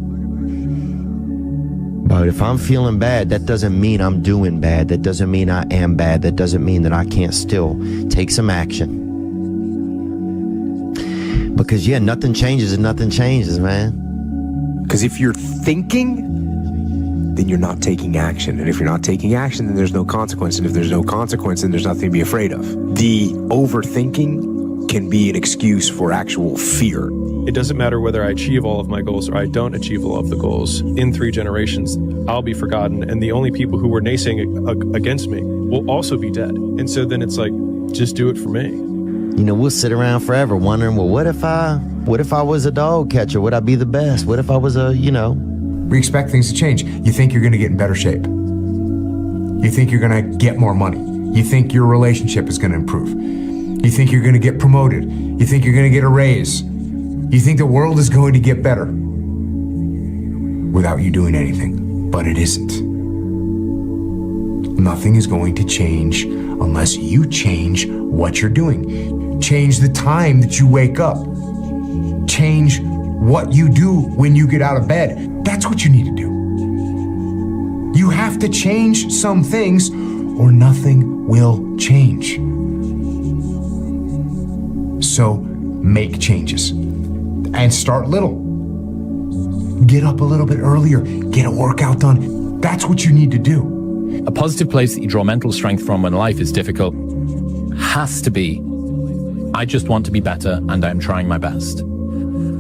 But if I'm feeling bad, that doesn't mean I'm doing bad. That doesn't mean I am bad. That doesn't mean that I can't still take some action. Because, yeah, nothing changes and nothing changes, man. Because if you're thinking, then you're not taking action. And if you're not taking action, then there's no consequence. And if there's no consequence, then there's nothing to be afraid of. The overthinking can be an excuse for actual fear. It doesn't matter whether I achieve all of my goals or I don't achieve all of the goals. In 3 generations, I'll be forgotten, and the only people who were naysaying against me will also be dead. And so then it's like, just do it for me. You know, we'll sit around forever wondering, well, what if I was a dog catcher? Would I be the best? What if I was a, We expect things to change. You think you're going to get in better shape. You think you're going to get more money. You think your relationship is going to improve. You think you're going to get promoted. You think you're going to get a raise. You think the world is going to get better without you doing anything, but it isn't. Nothing is going to change unless you change what you're doing. Change the time that you wake up. Change what you do when you get out of bed. That's what you need to do. You have to change some things or nothing will change. So make changes and start little. Get up a little bit earlier, get a workout done. That's what you need to do. A positive place that you draw mental strength from when life is difficult has to be, I just want to be better and I'm trying my best.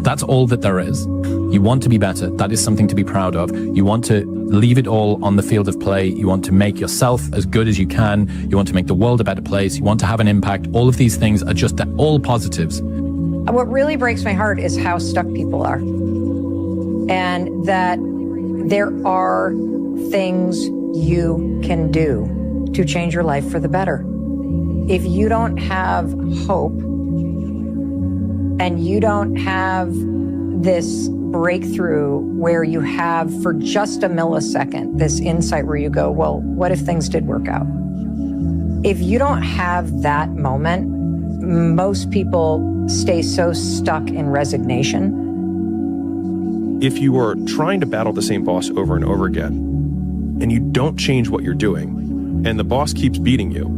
That's all that there is. You want to be better. That is something to be proud of. You want to leave it all on the field of play. You want to make yourself as good as you can. You want to make the world a better place. You want to have an impact. All of these things are just all positives. What really breaks my heart is how stuck people are. And that there are things you can do to change your life for the better. If you don't have hope and you don't have this breakthrough where you have for just a millisecond this insight where you go, well, what if things did work out? If you don't have that moment, most people stay so stuck in resignation. If you are trying to battle the same boss over and over again, and you don't change what you're doing, and the boss keeps beating you,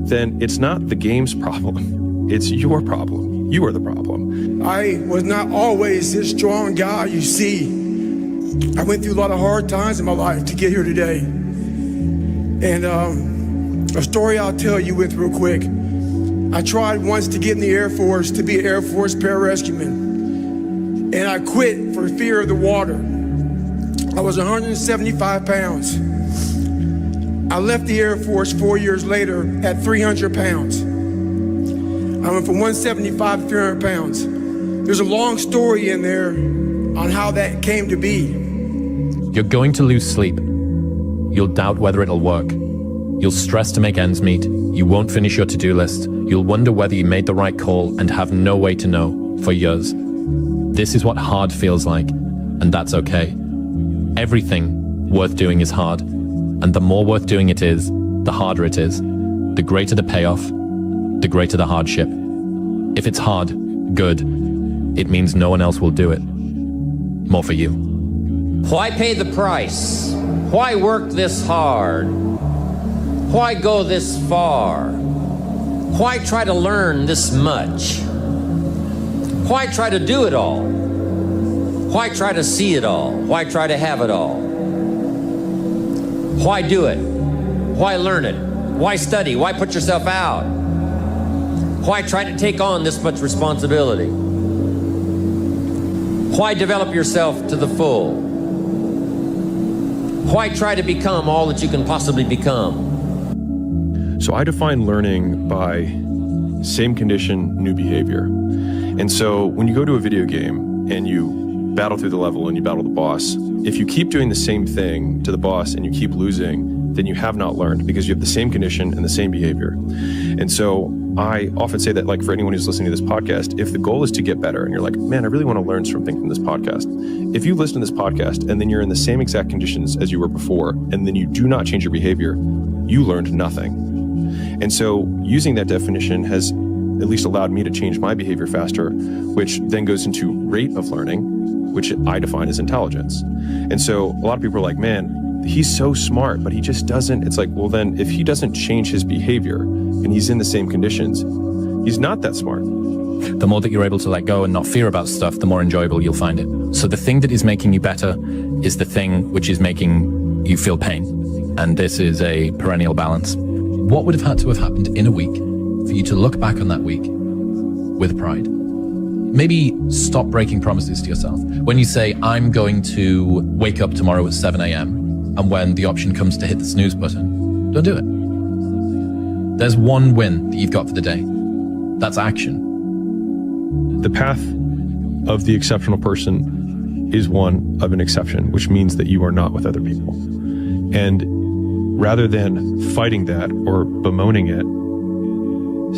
then it's not the game's problem. It's your problem. You are the problem. I was not always this strong guy you see. I went through a lot of hard times in my life to get here today. And a story I'll tell you with real quick. I tried once to get in the Air Force to be an Air Force pararescueman. And I quit for fear of the water. I was 175 pounds. I left the Air Force 4 years later at 300 pounds. I went from 175 to 300 pounds. There's a long story in there on how that came to be. You're going to lose sleep. You'll doubt whether it'll work. You'll stress to make ends meet. You won't finish your to-do list. You'll wonder whether you made the right call and have no way to know for years. This is what hard feels like, and that's okay. Everything worth doing is hard, and the more worth doing it is, the harder it is. The greater the payoff, the greater the hardship. If it's hard, good. It means no one else will do it. More for you. Why pay the price? Why work this hard? Why go this far? Why try to learn this much? Why try to do it all? Why try to see it all? Why try to have it all? Why do it? Why learn it? Why study? Why put yourself out? Why try to take on this much responsibility? Why develop yourself to the full? Why try to become all that you can possibly become? So I define learning by same condition, new behavior. And so when you go to a video game and you battle through the level and you battle the boss, if you keep doing the same thing to the boss and you keep losing, then you have not learned because you have the same condition and the same behavior. And so I often say that, like, for anyone who's listening to this podcast, if the goal is to get better and you're like, man, I really want to learn something from this podcast. If you listen to this podcast and then you're in the same exact conditions as you were before, and then you do not change your behavior, you learned nothing. And so using that definition has at least allowed me to change my behavior faster, which then goes into rate of learning, which I define as intelligence. And so a lot of people are like, man, he's so smart, but he just doesn't. It's like, well, then if he doesn't change his behavior and he's in the same conditions, he's not that smart. The more that you're able to let go and not fear about stuff, the more enjoyable you'll find it. So the thing that is making you better is the thing which is making you feel pain. And this is a perennial balance. What would have had to have happened in a week for you to look back on that week with pride? Maybe stop breaking promises to yourself. When you say, I'm going to wake up tomorrow at 7 a.m., and when the option comes to hit the snooze button, don't do it. There's one win that you've got for the day. That's action. The path of the exceptional person is one of an exception, which means that you are not with other people. And rather than fighting that or bemoaning it,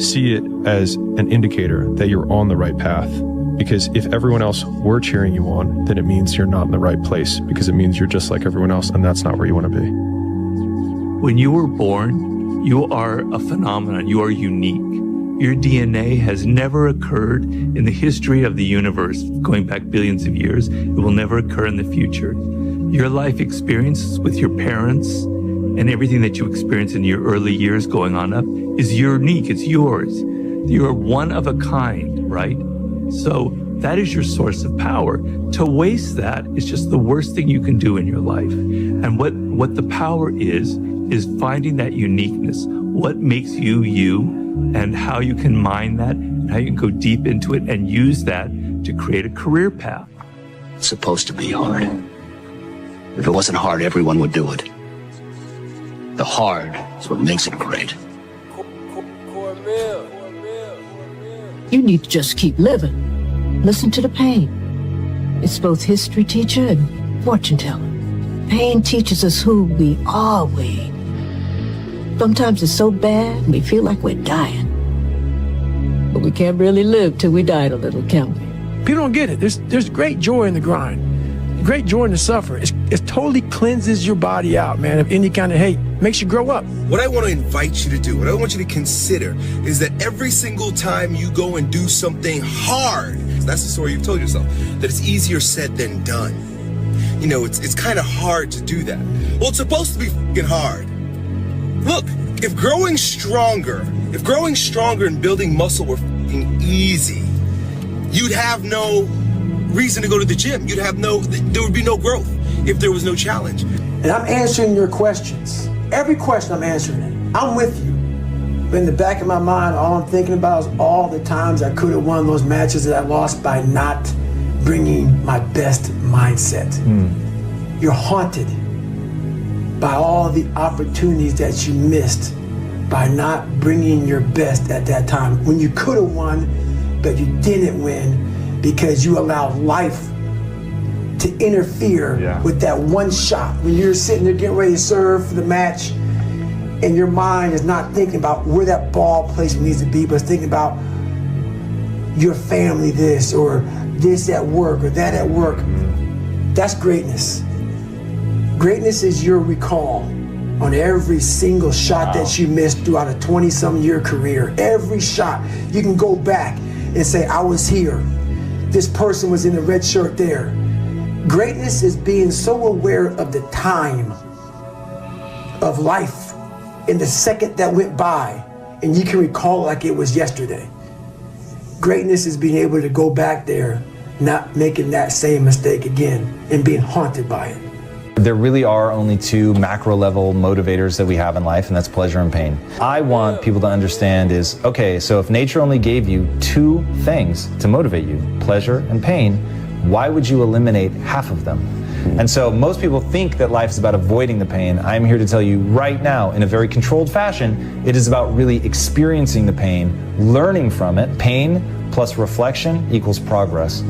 see it as an indicator that you're on the right path. Because if everyone else were cheering you on, then it means you're not in the right place, because it means you're just like everyone else, and that's not where you want to be. When you were born, you are a phenomenon. You are unique. Your DNA has never occurred in the history of the universe, going back billions of years. It will never occur in the future. Your life experiences with your parents and everything that you experience in your early years going on up is unique. It's yours. You're one of a kind, right? So that is your source of power. To waste that is just the worst thing you can do in your life. And what the power is finding that uniqueness. What makes you you, and how you can mine that, and how you can go deep into it and use that to create a career path. It's supposed to be hard. If it wasn't hard, everyone would do it. The hard is what makes it great. You need to just keep living. Listen to the pain. It's both history teacher and fortune teller. Pain teaches us who we are, Wade. Sometimes it's so bad we feel like we're dying. But we can't really live till we die a little, can we? People don't get it. There's great joy in the grind. Great joy in the suffer. It totally cleanses your body out, man, of any kind of hate. Makes you grow up. What I want to invite you to do, what I want you to consider, is that every single time you go and do something hard, that's the story you've told yourself, that it's easier said than done. You know, it's kind of hard to do that. Well, it's supposed to be fucking hard. Look, if growing stronger and building muscle were fucking easy, you'd have no reason to go to the gym. There would be no growth if there was no challenge. And I'm answering your questions. Every question I'm answering it. I'm with you. But in the back of my mind, all I'm thinking about is all the times I could have won those matches that I lost by not bringing my best mindset. You're haunted by all the opportunities that you missed by not bringing your best at that time. When you could have won, but you didn't win because you allowed life to interfere with that one shot. When you're sitting there getting ready to serve for the match, and your mind is not thinking about where that ball placement needs to be, but it's thinking about your family this, or this at work, or that at work. That's greatness. Greatness is your recall on every single shot that you missed throughout a 20-some year career. Every shot, you can go back and say, I was here. This person was in the red shirt there. Greatness is being so aware of the time of life in the second that went by, and you can recall it like it was yesterday. Greatness is being able to go back there, not making that same mistake again, and being haunted by it. There really are only two macro level motivators that we have in life, and that's pleasure and pain. I want people to understand is, okay, so if nature only gave you two things to motivate you, pleasure and pain, why would you eliminate half of them? And so most people think that life is about avoiding the pain. I'm here to tell you right now, in a very controlled fashion, it is about really experiencing the pain, learning from it. Pain plus reflection equals progress.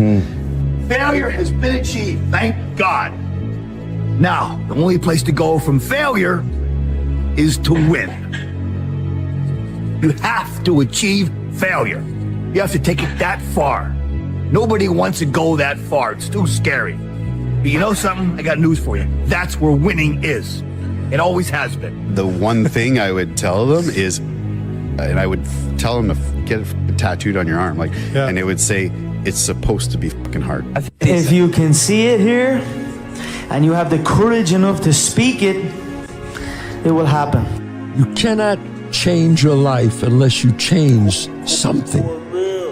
Failure has been achieved, thank God. Now, the only place to go from failure is to win. You have to achieve failure. You have to take it that far. Nobody wants to go that far. It's too scary. But you know something? I got news for you. That's where winning is. It always has been. The one thing I would tell them is, and I would tell them to get it tattooed on your arm, and it would say, it's supposed to be fucking hard. If you can see it here, and you have the courage enough to speak it, it will happen. You cannot change your life unless you change something.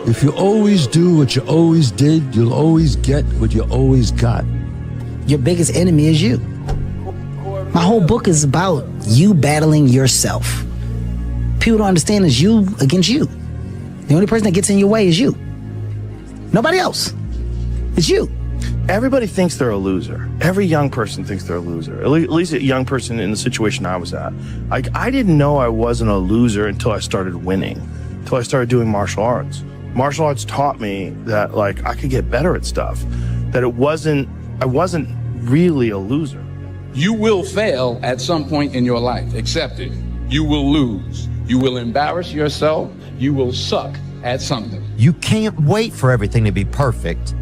If you always do what you always did, you'll always get what you always got. Your biggest enemy is you. My whole book is about you battling yourself. People don't understand it's you against you. The only person that gets in your way is you. Nobody else. It's you. Everybody thinks they're a loser. Every young person thinks they're a loser. At least a young person in the situation I was at. I didn't know I wasn't a loser until I started winning, until I started doing martial arts. Martial arts taught me that I could get better at stuff, that it wasn't I wasn't really a loser. You will fail at some point in your life. Accept it. You will lose. You will embarrass yourself. You will suck at something. You can't wait for everything to be perfect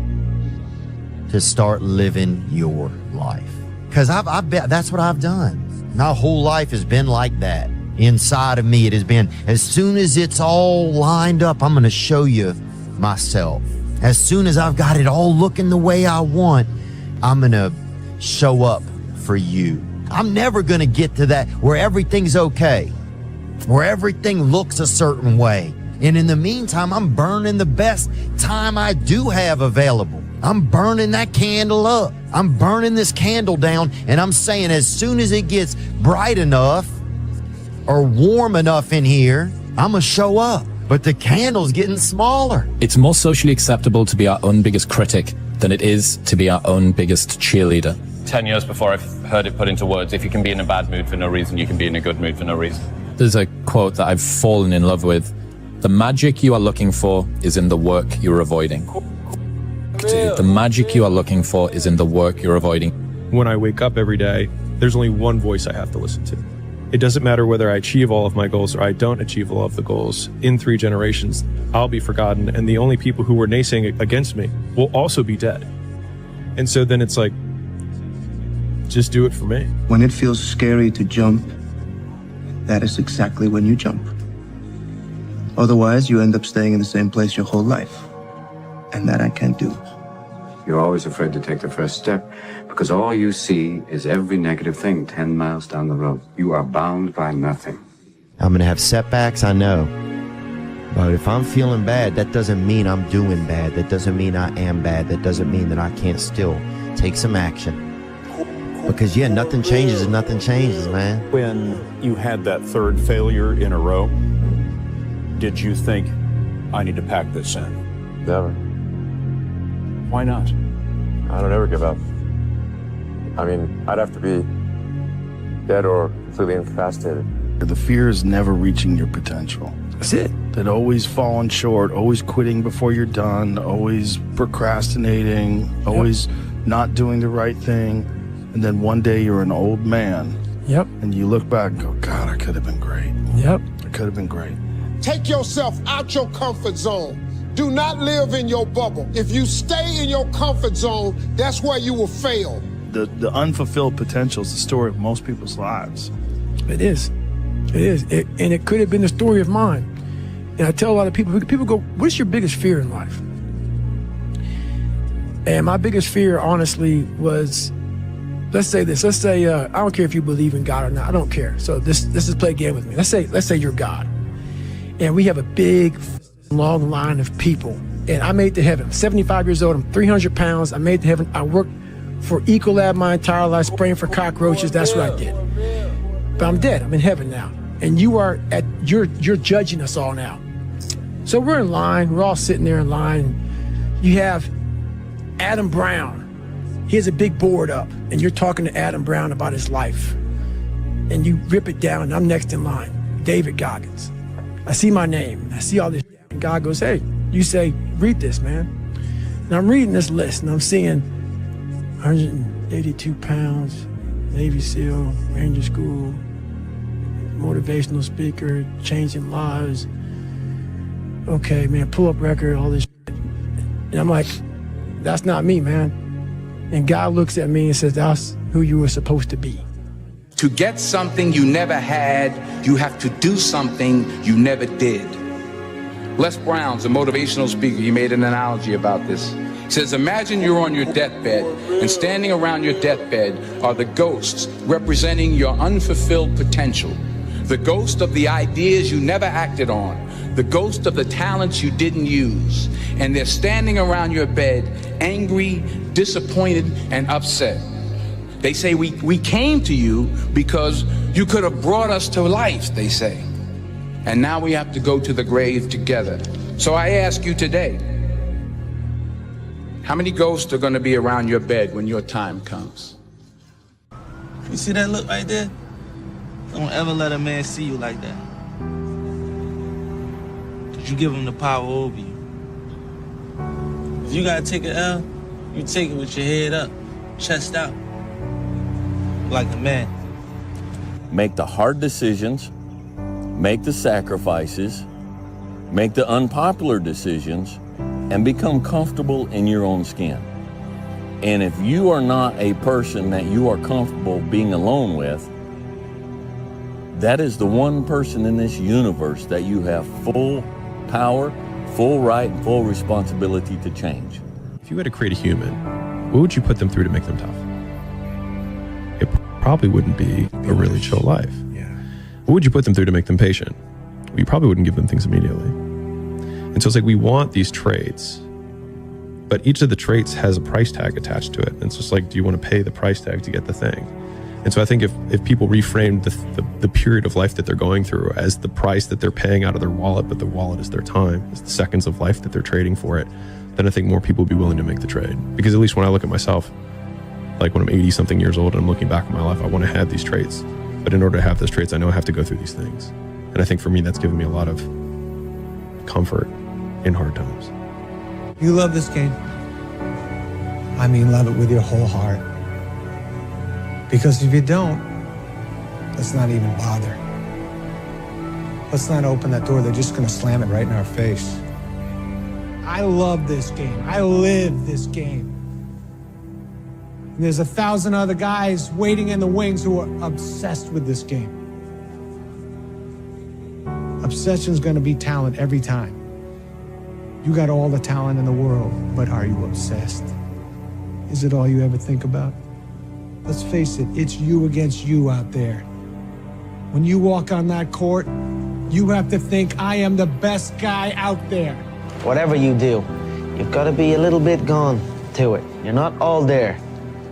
to start living your life. Because I bet that's what I've done. My whole life has been like that. Inside of me, it has been, as soon as it's all lined up, I'm going to show you myself. As soon as I've got it all looking the way I want, I'm going to show up for you. I'm never going to get to that where everything's okay, where everything looks a certain way. And in the meantime, I'm burning the best time I do have available. I'm burning that candle up. I'm burning this candle down, and I'm saying as soon as it gets bright enough or warm enough in here, I'm going to show up. But the candle's getting smaller. It's more socially acceptable to be our own biggest critic than it is to be our own biggest cheerleader. 10 years before I've heard it put into words, if you can be in a bad mood for no reason, you can be in a good mood for no reason. There's a quote that I've fallen in love with. The magic you are looking for is in the work you're avoiding. The magic you are looking for is in the work you're avoiding. When I wake up every day, there's only one voice I have to listen to. It doesn't matter whether I achieve all of my goals or I don't achieve all of the goals. In 3 generations, I'll be forgotten, and the only people who were naysaying against me will also be dead. And so then it's like, just do it for me. When it feels scary to jump, that is exactly when you jump. Otherwise, you end up staying in the same place your whole life. And that I can't do. You're always afraid to take the first step because all you see is every negative thing 10 miles down the road. You are bound by nothing. I'm going to have setbacks, I know. But if I'm feeling bad, that doesn't mean I'm doing bad. That doesn't mean I am bad. That doesn't mean that I can't still take some action. Because, yeah, nothing changes and nothing changes, man. When you had that 3rd failure in a row, did you think, I need to pack this in? Never. Why not? I don't ever give up. I mean, I'd have to be dead or completely incapacitated. The fear is never reaching your potential. That's it. That always falling short, always quitting before you're done, always procrastinating, always not doing the right thing. And then one day you're an old man. Yep. And you look back and go, God, I could have been great. Yep. I could have been great. Take yourself out your comfort zone. Do not live in your bubble. If you stay in your comfort zone, that's where you will fail. The unfulfilled potential is the story of most people's lives. It is. It is. And it could have been the story of mine. And I tell a lot of people go, what's your biggest fear in life? And my biggest fear, honestly, was, let's say this. Let's say, I don't care if you believe in God or not. I don't care. So let's just play a game with me. Let's say you're God. And we have a big, long line of people. And I made it to heaven. I'm 75 years old. I'm 300 pounds. I made it to heaven. I worked for Ecolab my entire life, spraying for cockroaches. That's what I did. But I'm dead. I'm in heaven now. And you're judging us all now. So we're in line. We're all sitting there in line. You have Adam Brown. He has a big board up, and you're talking to Adam Brown about his life. And you rip it down, and I'm next in line. David Goggins. I see my name. I see all this. And God goes, hey, you say, read this, man. And I'm reading this list, and I'm seeing 182 pounds, Navy SEAL, Ranger School, motivational speaker, changing lives. Okay, man, pull up record, all this shit. And I'm like, that's not me, man. And God looks at me and says, that's who you were supposed to be. To get something you never had, you have to do something you never did. Les Brown's a motivational speaker. He made an analogy about this. He says, imagine you're on your deathbed, and standing around your deathbed are the ghosts representing your unfulfilled potential. The ghost of the ideas you never acted on. The ghost of the talents you didn't use. And they're standing around your bed, angry, disappointed, and upset. They say, we came to you because you could have brought us to life, they say. And now we have to go to the grave together. So I ask you today, how many ghosts are going to be around your bed when your time comes? You see that look right there? Don't ever let a man see you like that. Because you give him the power over you. If you got to take an L, you take it with your head up. chest out. Like a man. Make the hard decisions, make the sacrifices, make the unpopular decisions, and become comfortable in your own skin. And if you are not a person that you are comfortable being alone with, that is the one person in this universe that you have full power, full right, and full responsibility to change. If you had to create a human, what would you put them through to make them tough? It probably wouldn't be a really chill life. What would you put them through to make them patient? You probably wouldn't give them things immediately. And so it's like we want these traits, but each of the traits has a price tag attached to it. And it's just like, do you want to pay the price tag to get the thing? And so I think if people reframe the period of life that they're going through as the price that they're paying out of their wallet, but the wallet is their time, it's the seconds of life that they're trading for it, then I think more people will be willing to make the trade. Because at least when I look at myself, like when I'm 80 something years old and I'm looking back at my life, I want to have these traits. But in order to have those traits, I know I have to go through these things. And I think for me, that's given me a lot of comfort in hard times. You love this game. I mean, love it with your whole heart. Because if you don't, let's not even bother. Let's not open that door. They're just going to slam it right in our face. I love this game. I live this game. And there's 1,000 other guys waiting in the wings who are obsessed with this game. Obsession's going to be talent every time. You got all the talent in the world, but are you obsessed? Is it all you ever think about? Let's face it, it's you against you out there. When you walk on that court, you have to think, I am the best guy out there. Whatever you do, you've got to be a little bit gone to it. You're not all there.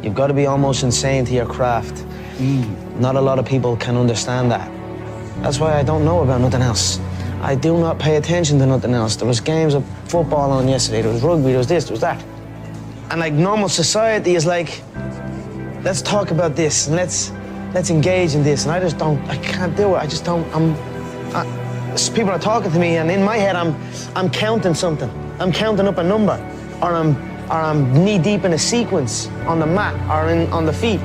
You've got to be almost insane to your craft. Not a lot of people can understand that. That's why I don't know about nothing else. I do not pay attention to nothing else. There was games of football on yesterday, there was rugby, there was this, there was that. And like normal society is like, let's talk about this and let's engage in this. And I can't do it. I just don't, people are talking to me and in my head I'm counting something. I'm counting up a number or I'm knee deep in a sequence on the mat or on the feet.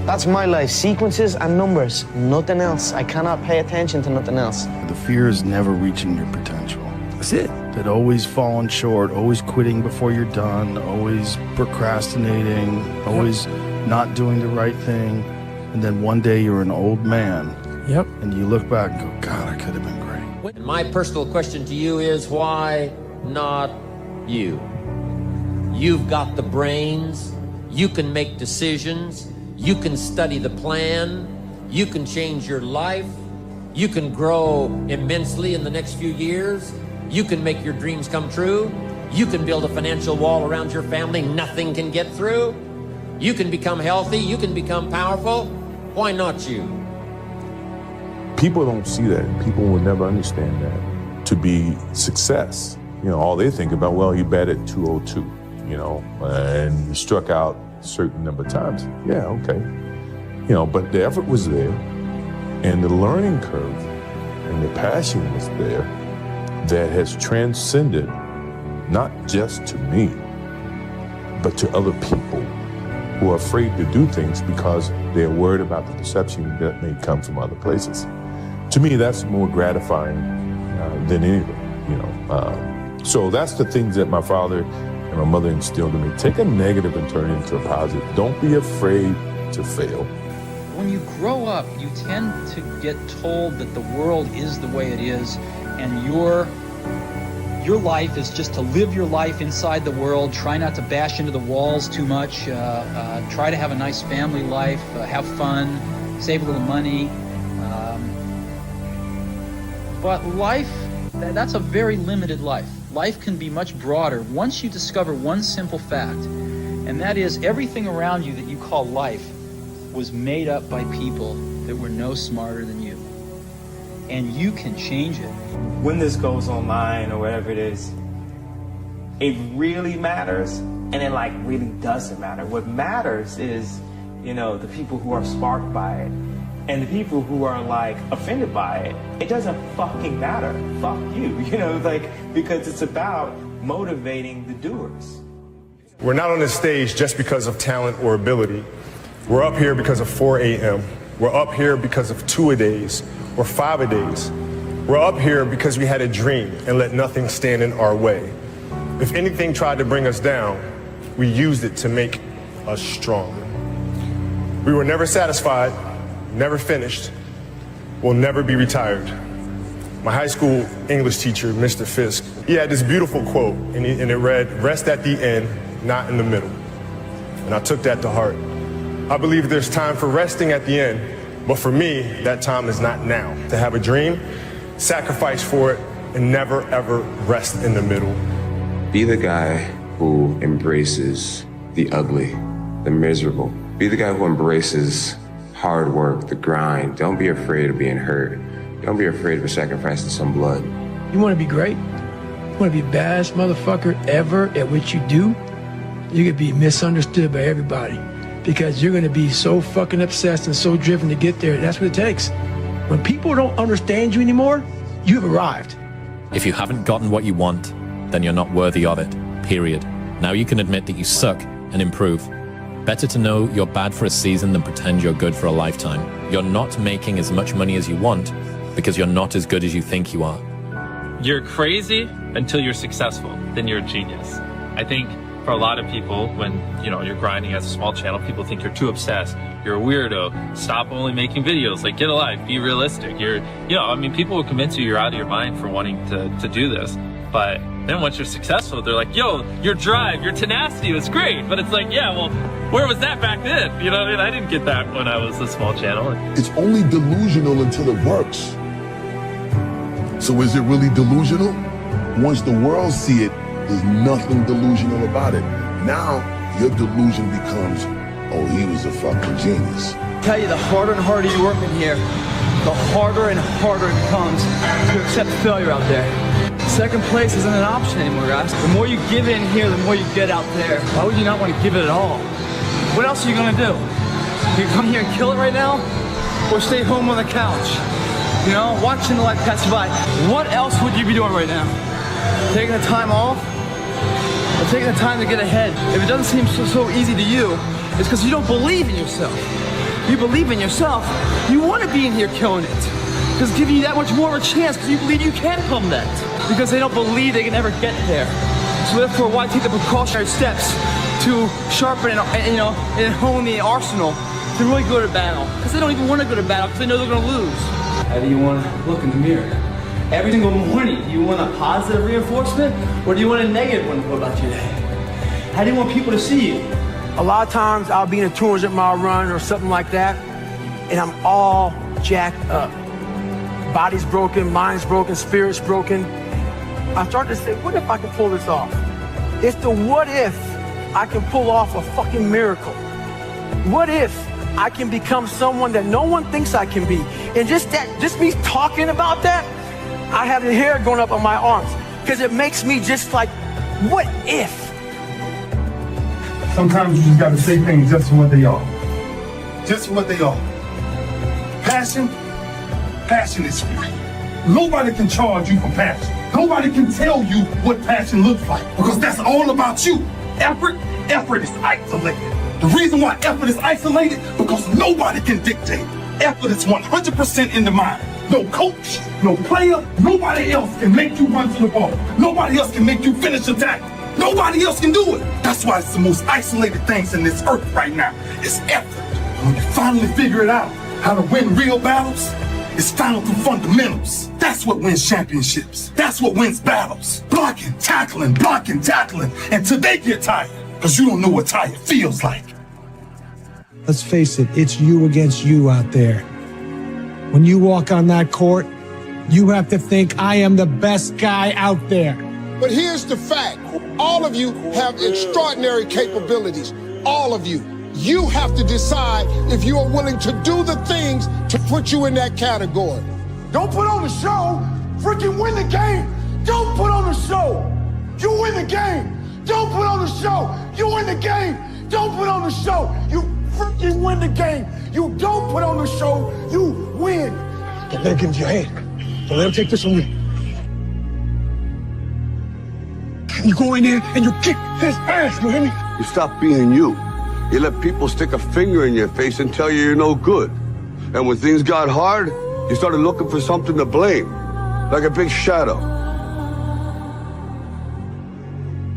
That's my life, sequences and numbers, nothing else. I cannot pay attention to nothing else. The fear is never reaching your potential. That's it. That always falling short, always quitting before you're done, always procrastinating, always not doing the right thing. And then one day you're an old man. Yep. And you look back and go, God, I could have been great. And my personal question to you is, why not you? You've got the brains, you can make decisions, you can study the plan, you can change your life, you can grow immensely in the next few years, you can make your dreams come true, you can build a financial wall around your family nothing can get through, you can become healthy, you can become powerful. Why not you? People don't see that. People will never understand that. To be success, all they think about, well, he batted 202, and he struck out a certain number of times. Yeah, okay. But the effort was there, and the learning curve and the passion was there that has transcended not just to me, but to other people who are afraid to do things because they're worried about the perception that may come from other places. To me, that's more gratifying than anything, So that's the things that my father and my mother instilled in me. Take a negative and turn it into a positive. Don't be afraid to fail. When you grow up, you tend to get told that the world is the way it is, and your life is just to live your life inside the world, try not to bash into the walls too much, try to have a nice family life, have fun, save a little money. But life, that's a very limited life. Life can be much broader once you discover one simple fact, and that is everything around you that you call life was made up by people that were no smarter than you. And you can change it. When this goes online or whatever it is, it really matters, and it really doesn't matter. What matters is, the people who are sparked by it, and the people who are offended by it. It doesn't fucking matter. Fuck you, because it's about motivating the doers. We're not on this stage just because of talent or ability. We're up here because of 4 a.m. We're up here because of 2-a-days or 5-a-days. We're up here because we had a dream and let nothing stand in our way. If anything tried to bring us down, we used it to make us stronger. We were never satisfied, never finished, will never be retired. My high school English teacher, Mr. Fisk, he had this beautiful quote, and it read, "Rest at the end, not in the middle." And I took that to heart. I believe there's time for resting at the end, but for me, that time is not now. To have a dream, sacrifice for it, and never ever rest in the middle. Be the guy who embraces the ugly, the miserable. Be the guy who embraces hard work, the grind. Don't be afraid of being hurt. Don't be afraid of sacrificing some blood. You want to be great? You want to be the baddest motherfucker ever at what you do? You're going to be misunderstood by everybody because you're going to be so fucking obsessed and so driven to get there. That's what it takes. When people don't understand you anymore, you've arrived. If you haven't gotten what you want, then you're not worthy of it, period. Now you can admit that you suck and improve. Better to know you're bad for a season than pretend you're good for a lifetime. You're not making as much money as you want because you're not as good as you think you are. You're crazy until you're successful, then you're a genius. I think for a lot of people, when you're grinding as a small channel, people think you're too obsessed. You're a weirdo. Stop only making videos. Like, get a life. Be realistic. People will convince you're out of your mind for wanting to do this. But then once you're successful, they're like, yo, your drive, your tenacity was great. But it's like, yeah, well, where was that back then? You know what I mean? I didn't get that when I was a small channel. It's only delusional until it works. So is it really delusional? Once the world see it, there's nothing delusional about it. Now, your delusion becomes, oh, he was a fucking genius. I tell you, the harder and harder you work in here, the harder and harder it becomes to accept failure out there. Second place isn't an option anymore, guys. The more you give in here, the more you get out there. Why would you not want to give it at all? What else are you gonna do? You come here and kill it right now? Or stay home on the couch? Watching the life pass by. What else would you be doing right now? Taking the time off? Or taking the time to get ahead? If it doesn't seem so easy to you, it's because you don't believe in yourself. You believe in yourself, you want to be in here killing it. Because it's giving you that much more of a chance because you believe you can become that. Because they don't believe they can ever get there. So therefore, why take the precautionary steps to sharpen and hone the arsenal to really go to battle? Because they don't even want to go to battle because they know they're going to lose. How do you want to look in the mirror? Every single morning, do you want a positive reinforcement or do you want a negative one about your day? How do you want people to see you? A lot of times I'll be in a 200-mile run or something like that, and I'm all jacked up. Body's broken, mind's broken, spirit's broken. I start to say, what if I can pull this off? It's the what if I can pull off a fucking miracle. What if I can become someone that no one thinks I can be? And just me talking about that, I have the hair going up on my arms because it makes me just like, what if? Sometimes you just gotta say things just for what they are. Just for what they are. Passion is free. Nobody can charge you for passion. Nobody can tell you what passion looks like because that's all about you. Effort is isolated. The reason why effort is isolated, because nobody can dictate. Effort is 100% in the mind. No coach, no player, nobody else can make you run to the ball. Nobody else can make you finish a tackle. Nobody else can do it. That's why it's the most isolated things in this earth right now. It's effort. When you finally figure it out, how to win real battles, it's found through fundamentals. That's what wins championships. That's what wins battles. Blocking, tackling, until they get tired. Because you don't know what tired feels like. Let's face it, it's you against you out there. When you walk on that court, you have to think, I am the best guy out there. But here's the fact. All of you have extraordinary capabilities. All of you. You have to decide if you are willing to do the things to put you in that category. Don't put on the show, freaking win the game. Don't put on the show, you win the game. Don't put on the show, you win the game. Don't put on the show, you freaking win the game. You don't put on the show, you win. Don't let him get into your head. Don't let him take this from you. You go in there and you kick his ass, you hear me? You stop being you. You let people stick a finger in your face and tell you you're no good. And when things got hard, you started looking for something to blame, like a big shadow.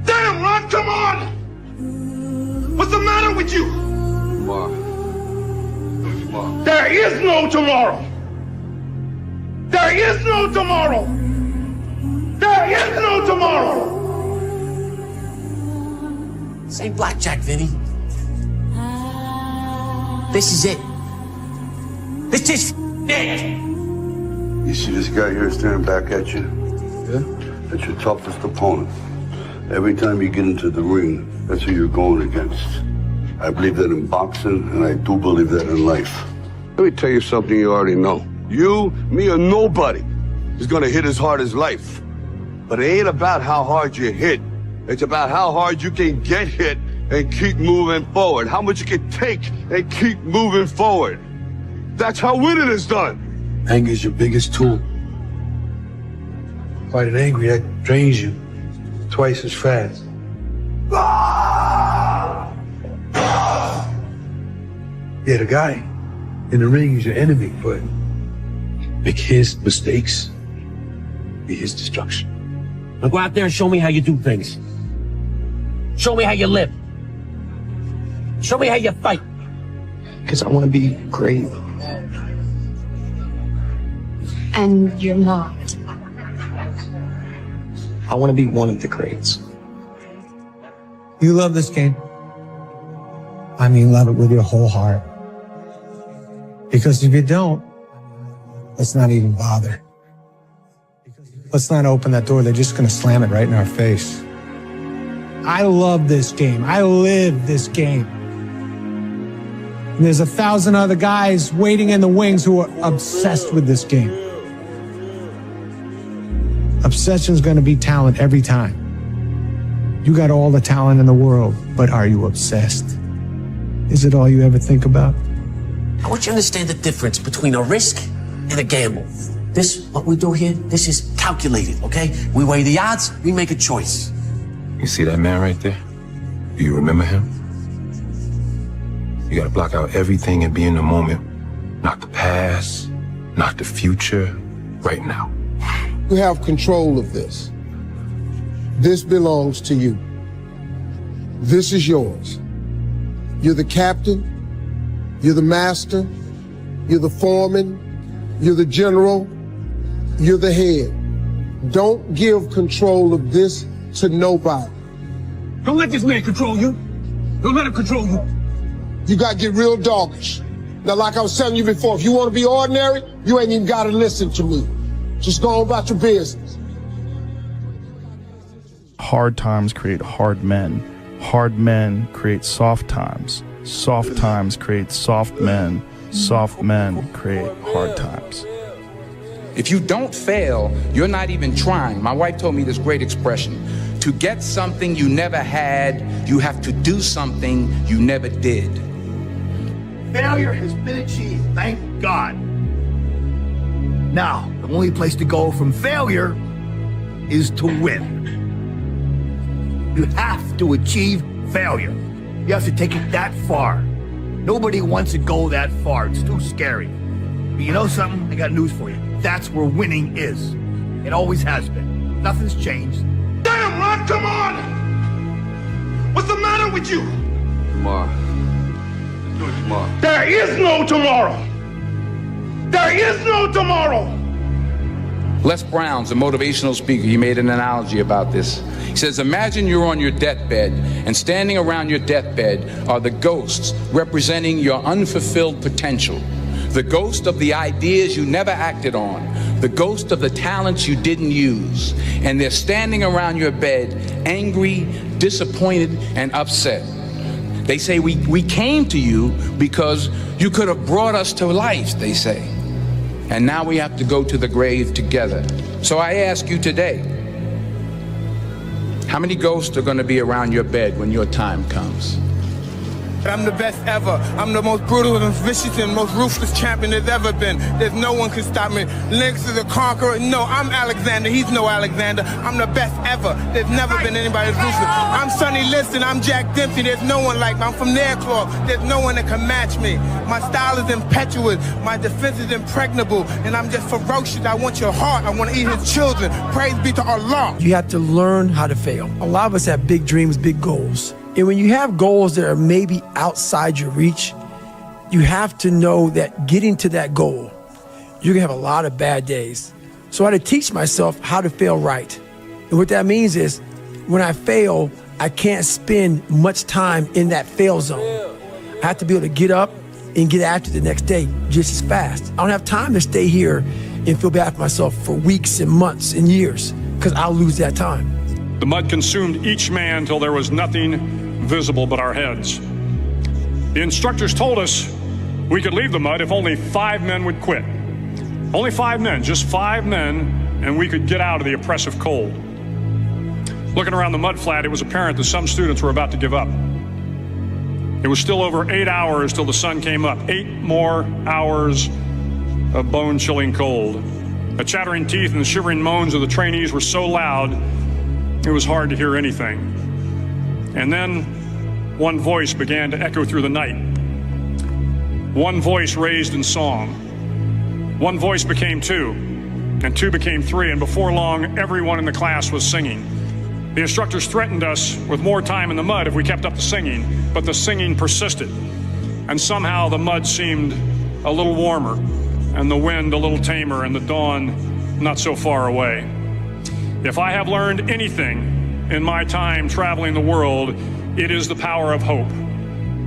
Damn, Ron, come on! What's the matter with you? There is no tomorrow. There is no tomorrow. There is no tomorrow. This ain't blackjack, Vinny. This is it. This is it. You see this guy here staring back at you? Yeah? That's your toughest opponent. Every time you get into the ring, that's who you're going against. I believe that in boxing, and I do believe that in life. Let me tell you something you already know. You, me, or nobody is gonna hit as hard as life. But it ain't about how hard you hit. It's about how hard you can get hit and keep moving forward. How much you can take and keep moving forward. That's how winning is done. Anger is your biggest tool. Fighting angry, that drains you twice as fast. Yeah, the guy in the ring is your enemy, but make his mistakes be his destruction. Now go out there and show me how you do things. Show me how you live. Show me how you fight. Because I want to be great. And you're not. I want to be one of the greats. You love this game. I mean, love it with your whole heart. Because if you don't, let's not even bother. Let's not open that door. They're just going to slam it right in our face. I love this game. I live this game. And there's 1,000 other guys waiting in the wings who are obsessed with this game. Obsession's going to be talent every time. You got all the talent in the world, but are you obsessed? Is it all you ever think about? I want you to understand the difference between a risk and a gamble. This, what we do here, this is calculated, okay? We weigh the odds, we make a choice. You see that man right there? Do you remember him? You gotta block out everything and be in the moment. Not the past, not the future, right now. You have control of this. This belongs to you. This is yours. You're the captain. You're the master. You're the foreman. You're the general. You're the head. Don't give control of this to nobody. Don't let this man control you. Don't let him control you. You got to get real doggish. Now, like I was telling you before, if you want to be ordinary, you ain't even got to listen to me. Just go on about your business. Hard times create hard men. Hard men create soft times. Soft times create soft men. Soft men create hard times. If you don't fail, you're not even trying. My wife told me this great expression. To get something you never had, you have to do something you never did. Failure has been achieved, thank God. Now, the only place to go from failure is to win. You have to achieve failure. You have to take it that far. Nobody wants to go that far. It's too scary. But you know something? I got news for you. That's where winning is. It always has been. Nothing's changed. Damn, Ron, come on! What's the matter with you? Tomorrow. There is no tomorrow. There is no tomorrow. Les Brown's a motivational speaker. He made an analogy about this. He says, imagine you're on your deathbed, and standing around your deathbed are the ghosts representing your unfulfilled potential. The ghost of the ideas you never acted on. The ghost of the talents you didn't use. And they're standing around your bed, angry, disappointed, and upset. They say, we came to you because you could have brought us to life, they say. And now we have to go to the grave together. So I ask you today, how many ghosts are going to be around your bed when your time comes? I'm the best ever. I'm the most brutal and vicious and most ruthless champion there's ever been. There's no one can stop me. Lynx is a conqueror. No, I'm Alexander. He's no Alexander. I'm the best ever. There's never been anybody as ruthless. I'm Sonny Liston. I'm Jack Dempsey. There's no one like me. I'm from Nairclaw. There's no one that can match me. My style is impetuous. My defense is impregnable. And I'm just ferocious. I want your heart. I want to eat his children. Praise be to Allah. You have to learn how to fail. A lot of us have big dreams, big goals. And when you have goals that are maybe outside your reach, you have to know that getting to that goal, you're gonna have a lot of bad days. So I had to teach myself how to fail right. And what that means is when I fail, I can't spend much time in that fail zone. I have to be able to get up and get after the next day just as fast. I don't have time to stay here and feel bad for myself for weeks and months and years, because I'll lose that time. The mud consumed each man till there was nothing visible but our heads. The instructors told us we could leave the mud if only 5 men would quit. Only 5 men, just 5 men, and we could get out of the oppressive cold. Looking around the mud flat, it was apparent that some students were about to give up. It was still over 8 hours till the sun came up. 8 more hours of bone-chilling cold. The chattering teeth and the shivering moans of the trainees were so loud, it was hard to hear anything. And then one voice began to echo through the night. One voice raised in song. One voice became 2, and 2 became 3, and before long, everyone in the class was singing. The instructors threatened us with more time in the mud if we kept up the singing, but the singing persisted. And somehow the mud seemed a little warmer, and the wind a little tamer, and the dawn not so far away. If I have learned anything in my time traveling the world, it is the power of hope,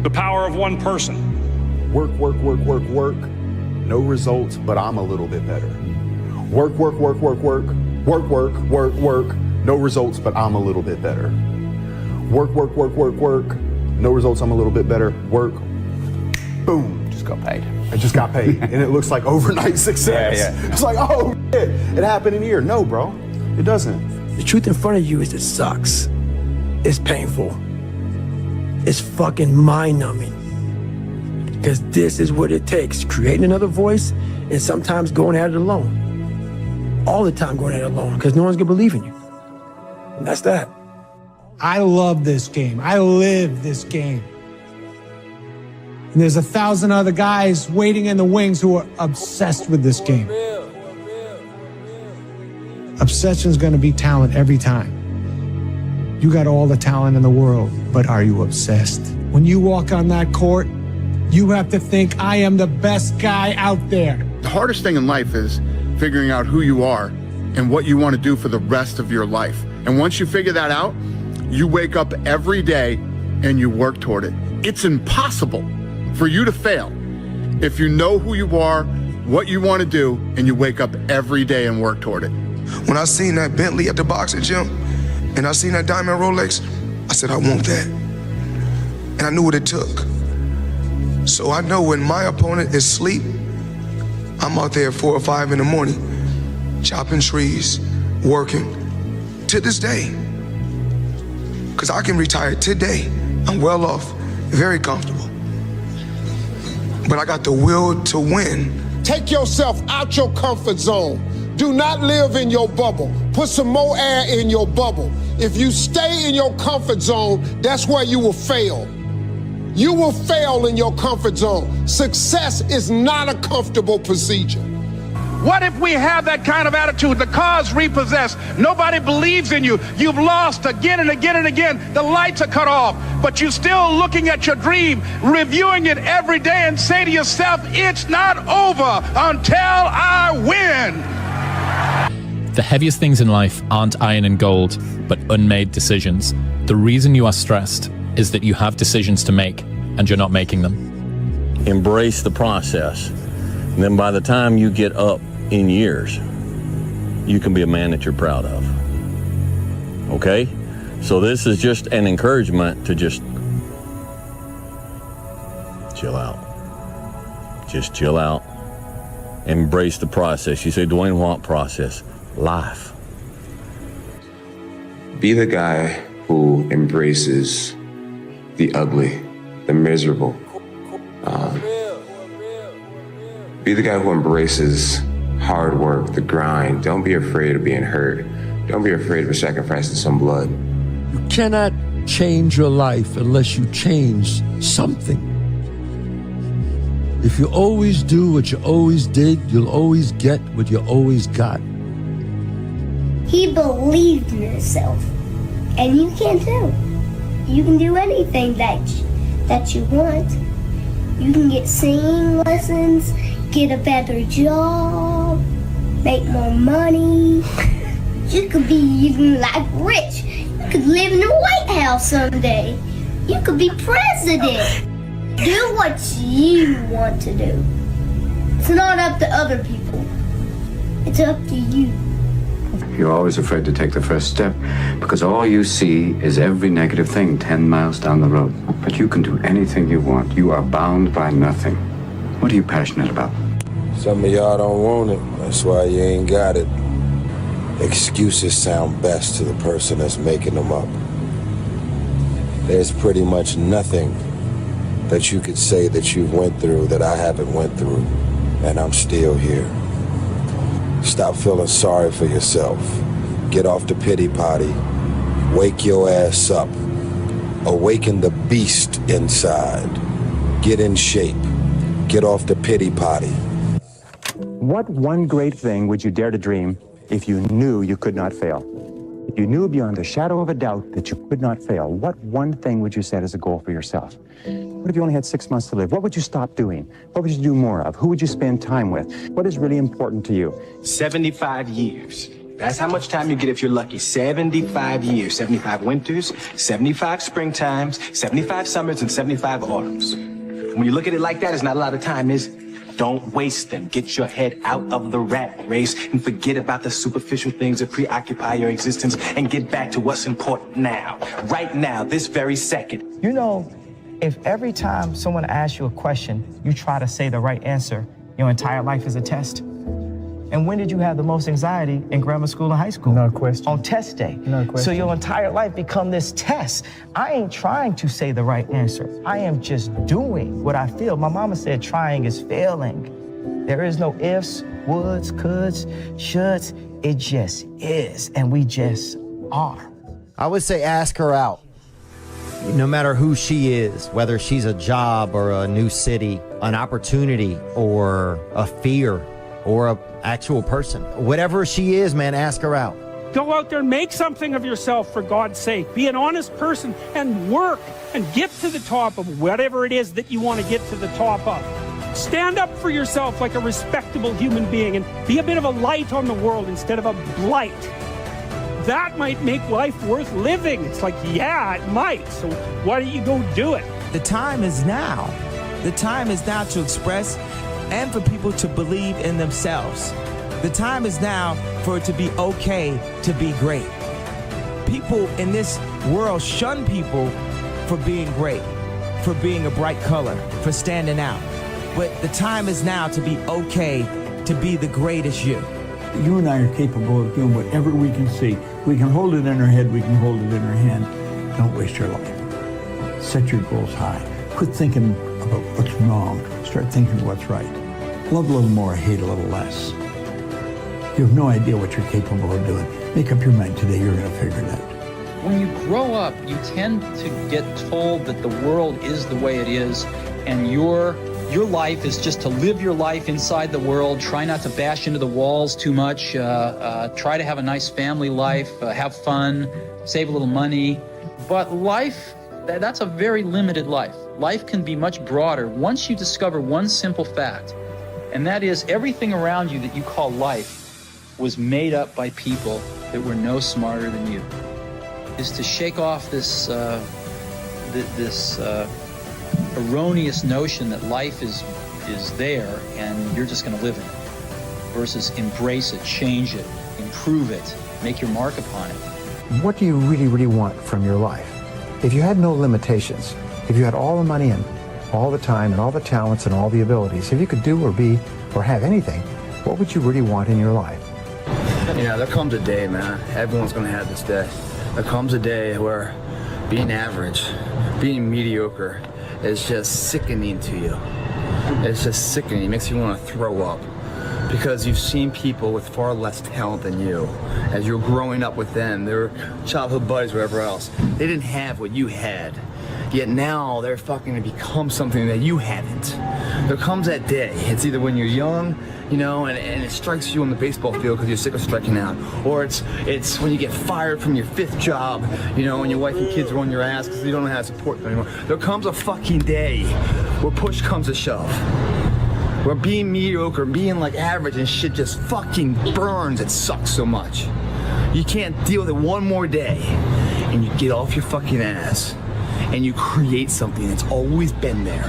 the power of one person. Work, work, work, work, work. No results, but I'm a little bit better. Work, work, work, work, work. Work, work, work, work. No results, but I'm a little bit better. Work, work, work, work, work. No results, I'm a little bit better. Work. Boom. Just got paid. I just got paid. And it looks like overnight success. Yeah. It's like, oh, shit. It happened in a year. No, bro. It doesn't. The truth in front of you is it sucks. It's painful. It's fucking mind-numbing. Because this is what it takes, creating another voice and sometimes going at it alone. All the time going at it alone, because no one's gonna believe in you. And that's that. I love this game. I live this game. And there's 1,000 other guys waiting in the wings who are obsessed with this game. Obsession's gonna be talent every time. You got all the talent in the world, but are you obsessed? When you walk on that court, you have to think, I am the best guy out there. The hardest thing in life is figuring out who you are and what you want to do for the rest of your life. And once you figure that out, you wake up every day and you work toward it. It's impossible for you to fail if you know who you are, what you want to do, and you wake up every day and work toward it. When I seen that Bentley at the boxing gym and I seen that diamond Rolex, I said, I want that. And I knew what it took. So I know when my opponent is asleep, I'm out there at 4 or 5 in the morning, chopping trees, working, to this day. Because I can retire today. I'm well off, very comfortable. But I got the will to win. Take yourself out your comfort zone. Do not live in your bubble. Put some more air in your bubble. If you stay in your comfort zone, that's where you will fail. You will fail in your comfort zone. Success is not a comfortable procedure. What if we have that kind of attitude? The car's repossessed. Nobody believes in you. You've lost again and again and again. The lights are cut off, but you're still looking at your dream, reviewing it every day and say to yourself, it's not over until I win. The heaviest things in life aren't iron and gold, but unmade decisions. The reason you are stressed is that you have decisions to make and you're not making them. Embrace the process. And then by the time you get up in years, you can be a man that you're proud of. Okay? So this is just an encouragement to just chill out. Just chill out. Embrace the process. You say, Dwayne, what process? Life. Be the guy who embraces the ugly, the the miserable. Be the guy who embraces hard work, the grind. Don't be afraid of being hurt. Don't be afraid of sacrificing some blood. You cannot change your life unless you change something. If you always do what you always did, you'll always get what you always got. He believed in himself, and you can too. You can do anything that you want. You can get singing lessons, get a better job, make more money. You could be even like rich. You could live in the White House someday. You could be president. Do what you want to do. It's not up to other people. It's up to you. You're always afraid to take the first step because all you see is every negative thing 10 miles down the road. But you can do anything you want. You are bound by nothing. What are you passionate about? Some of y'all don't want it. That's why you ain't got it. Excuses sound best to the person that's making them up. There's pretty much nothing that you could say that you went through that I haven't went through, and I'm still here. Stop feeling sorry for yourself. Get off the pity potty. Wake your ass up. Awaken the beast inside. Get in shape. Get off the pity potty. What one great thing would you dare to dream if you knew you could not fail? If you knew beyond a shadow of a doubt that you could not fail, what one thing would you set as a goal for yourself? What if you only had 6 months to live? What would you stop doing? What would you do more of? Who would you spend time with? What is really important to you? 75 years. That's how much time you get if you're lucky. 75 years. 75 winters, 75 springtimes, 75 summers, and 75 autumns. When you look at it like that, it's not a lot of time, is it? Don't waste them. Get your head out of the rat race and forget about the superficial things that preoccupy your existence and get back to what's important now. Right now, this very second. You know, if every time someone asks you a question, you try to say the right answer, your entire life is a test. And when did you have the most anxiety in grammar school and high school? No question. On test day. No question. So your entire life become this test. I ain't trying to say the right answer. I am just doing what I feel. My mama said trying is failing. There is no ifs, woulds, coulds, shoulds. It just is, and we just are. I would say ask her out. No matter who she is, whether she's a job or a new city, an opportunity or a fear or a actual person. Whatever she is, man, ask her out. Go out there and make something of yourself, for God's sake. Be an honest person and work and get to the top of whatever it is that you want to get to the top of. Stand up for yourself like a respectable human being and be a bit of a light on the world instead of a blight. That might make life worth living. It's like, yeah, it might. So why don't you go do it? The time is now. The time is now to express and for people to believe in themselves. The time is now for it to be okay to be great. People in this world shun people for being great, for being a bright color, for standing out. But the time is now to be okay to be the greatest you. You and I are capable of doing whatever we can see. We can hold it in our head, we can hold it in our hand. Don't waste your life. Set your goals high. Quit thinking about what's wrong. Start thinking what's right. Love a little more, hate a little less. You have no idea what you're capable of doing. Make up your mind today, you're going to figure it out. When you grow up, you tend to get told that the world is the way it is, and your life is just to live your life inside the world, try not to bash into the walls too much, try to have a nice family life, have fun, save a little money. But life, that's a very limited life. Life can be much broader once you discover one simple fact, and that is everything around you that you call life was made up by people that were no smarter than you. Is to shake off this erroneous notion that life is there and you're just going to live in it, versus embrace it, change it, improve it, make your mark upon it. What do you really, really want from your life? If you had no limitations, if you had all the money and all the time and all the talents and all the abilities, if you could do or be or have anything, what would you really want in your life? You know, there comes a day, man, everyone's going to have this day. There comes a day where being average, being mediocre, is just sickening to you. It's just sickening. It makes you want to throw up. Because you've seen people with far less talent than you. As you're growing up with them, their childhood buddies, whatever else, they didn't have what you had. Yet now they're fucking to become something that you haven't. There comes that day. It's either when you're young, you know, and it strikes you on the baseball field because you're sick of striking out, or it's when you get fired from your 5th job, you know, and your wife and kids are on your ass because you don't know how to support them anymore. There comes a fucking day where push comes to shove. Where being mediocre, being like average and shit just fucking burns. It sucks so much. You can't deal with it one more day. And you get off your fucking ass and you create something that's always been there.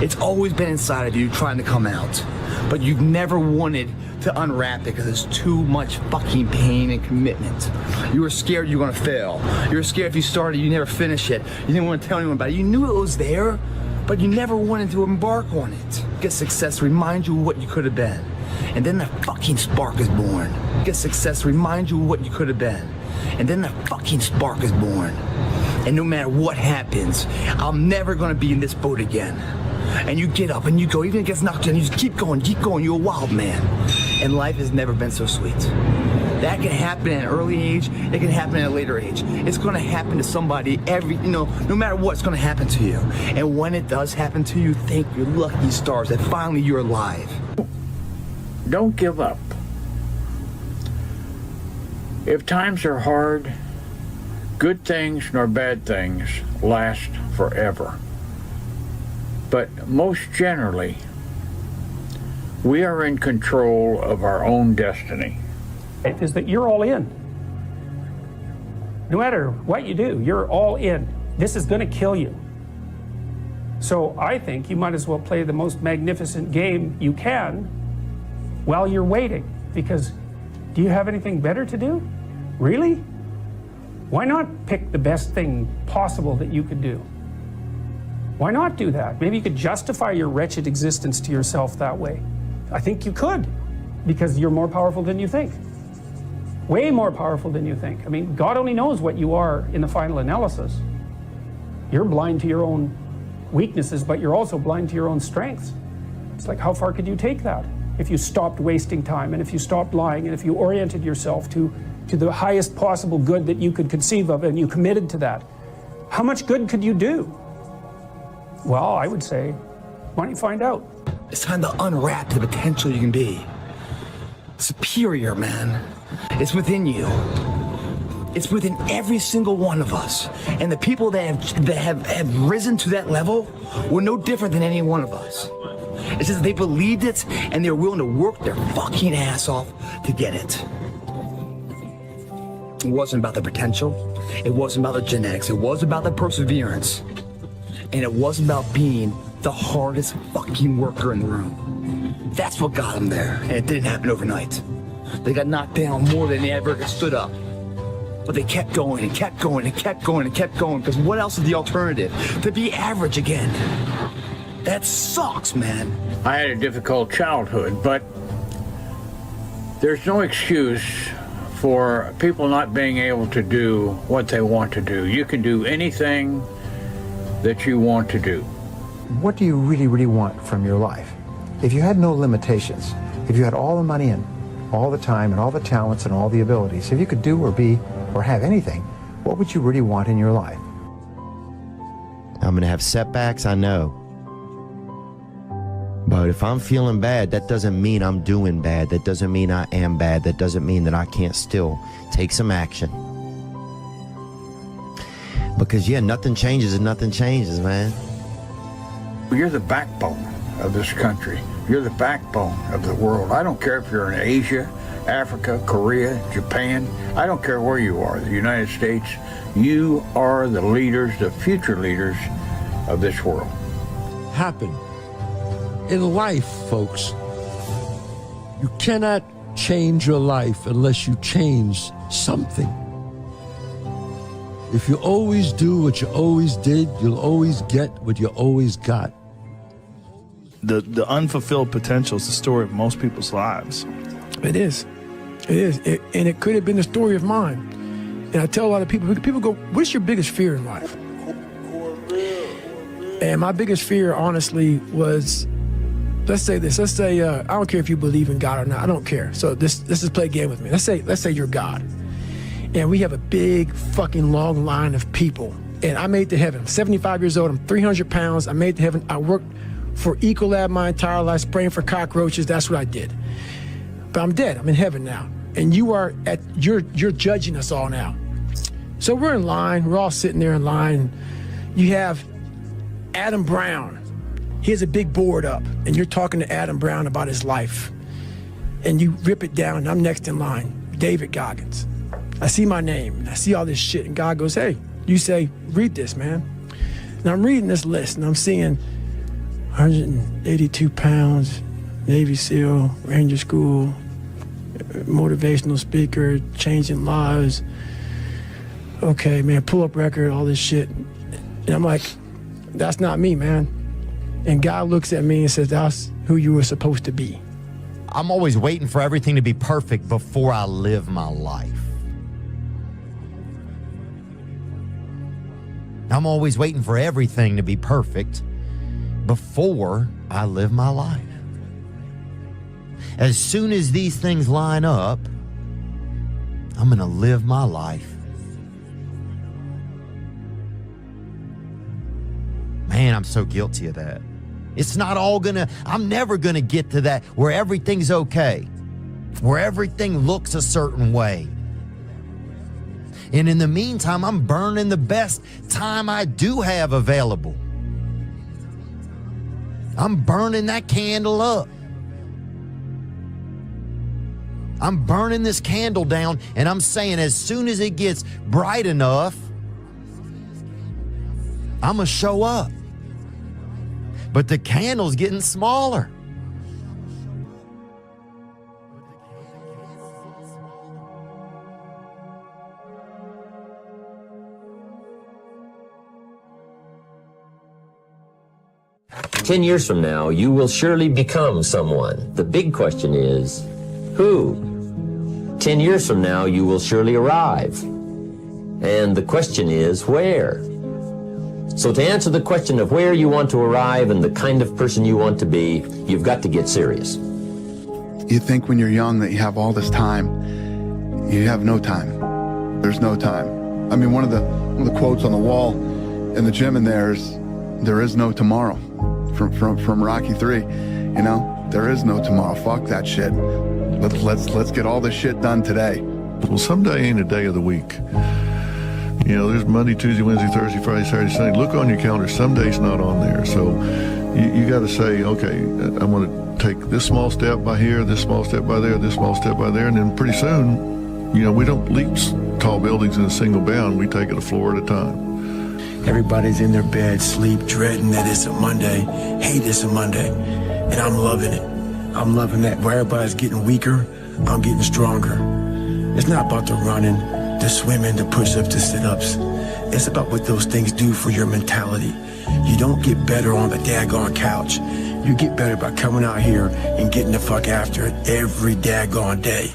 It's always been inside of you trying to come out. But you've never wanted to unwrap it because it's too much fucking pain and commitment. You were scared you were gonna fail. You were scared if you started, you never finish it. You didn't want to tell anyone about it. You knew it was there, but you never wanted to embark on it. Get success remind you of what you could have been. And then the fucking spark is born. Get success remind you of what you could have been. And then the fucking spark is born. And no matter what happens, I'm never gonna be in this boat again. And you get up and you go, even if it gets knocked down, you just keep going, you're a wild man. And life has never been so sweet. That can happen at an early age, it can happen at a later age. It's gonna happen to somebody no matter what, it's gonna happen to you. And when it does happen to you, thank your lucky stars that finally you're alive. Don't give up. If times are hard, good things nor bad things last forever. But most generally, we are in control of our own destiny. Is that you're all in. No matter what you do, you're all in. This is going to kill you. So I think you might as well play the most magnificent game you can while you're waiting. Because do you have anything better to do? Really? Why not pick the best thing possible that you could do? Why not do that? Maybe you could justify your wretched existence to yourself that way. I think you could, because you're more powerful than you think. Way more powerful than you think. I mean, God only knows what you are in the final analysis. You're blind to your own weaknesses, but you're also blind to your own strengths. It's like, how far could you take that? If you stopped wasting time, and if you stopped lying, and if you oriented yourself to the highest possible good that you could conceive of, and you committed to that, how much good could you do? Well, I would say, why don't you find out? It's time to unwrap the potential you can be. Superior, man. It's within you. It's within every single one of us. And the people that have risen to that level were no different than any one of us. It's just they believed it and they were willing to work their fucking ass off to get it. It wasn't about the potential. It wasn't about the genetics. It was about the perseverance. And it wasn't about being the hardest fucking worker in the room. That's what got them there. And it didn't happen overnight. They got knocked down more than they ever stood up. But they kept going and kept going and kept going and kept going, because what else is the alternative? To be average again. That sucks, man. I had a difficult childhood, but there's no excuse for people not being able to do what they want to do. You can do anything that you want to do. What do you really, really want from your life? If you had no limitations, if you had all the money and all the time and all the talents and all the abilities, if you could do or be or have anything, what would you really want in your life? I'm going to have setbacks, I know. But if I'm feeling bad, that doesn't mean I'm doing bad. That doesn't mean I am bad. That doesn't mean that I can't still take some action. Because, yeah, nothing changes and nothing changes, man. You're the backbone of this country. You're the backbone of the world. I don't care if you're in Asia, Africa, Korea, Japan. I don't care where you are, the United States. You are the leaders, the future leaders of this world. Happen. In life, folks, you cannot change your life unless you change something. If you always do what you always did, you'll always get what you always got. The unfulfilled potential is the story of most people's lives. It is. It is. And it could have been the story of mine. And I tell a lot of people go, what's your biggest fear in life? And my biggest fear, honestly, was, let's say this. Let's say, I don't care if you believe in God or not. I don't care. So let's just play a game with me. Let's say you're God. And we have a big fucking long line of people. And I made it to heaven. I'm 75 years old. I'm 300 pounds. I made it to heaven. I worked for Ecolab my entire life, spraying for cockroaches. That's what I did. But I'm dead. I'm in heaven now. And you're judging us all now. So we're in line. We're all sitting there in line. You have Adam Brown. He has a big board up, and you're talking to Adam Brown about his life. And you rip it down, and I'm next in line, David Goggins. I see my name, and I see all this shit, and God goes, hey, you say, read this, man. And I'm reading this list, and I'm seeing 182 pounds, Navy SEAL, Ranger School, motivational speaker, changing lives. Okay, man, pull-up record, all this shit. And I'm like, that's not me, man. And God looks at me and says, that's who you were supposed to be. I'm always waiting for everything to be perfect before I live my life. I'm always waiting for everything to be perfect before I live my life. As soon as these things line up, I'm going to live my life. Man, I'm so guilty of that. It's not all I'm never gonna get to that where everything's okay, where everything looks a certain way. And in the meantime, I'm burning the best time I do have available. I'm burning that candle up. I'm burning this candle down, and I'm saying as soon as it gets bright enough, I'm gonna show up. But the candle's getting smaller. "10 years from now, you will surely become someone. The big question is, who? 10 years from now, you will surely arrive. And the question is, where? So to answer the question of where you want to arrive and the kind of person you want to be, you've got to get serious." You think when you're young that you have all this time. You have no time. There's no time. I mean, one of the quotes on the wall in the gym in there is no tomorrow from Rocky 3. You know, there is no tomorrow. Fuck that shit. Let's get all this shit done today. Well, someday ain't a day of the week. You know, there's Monday, Tuesday, Wednesday, Thursday, Friday, Saturday, Sunday. Look on your calendar. Some days not on there. So you got to say, okay, I'm going to take this small step by here, this small step by there, this small step by there. And then pretty soon, you know, we don't leap tall buildings in a single bound. We take it a floor at a time. Everybody's in their bed, sleep, dreading that it's a Monday, hate it's a Monday. And I'm loving it. I'm loving that. Where everybody's getting weaker, I'm getting stronger. It's not about the running, the swimming, the push-ups, the sit-ups. It's about what those things do for your mentality. You don't get better on the daggone couch. You get better by coming out here and getting the fuck after it every daggone day.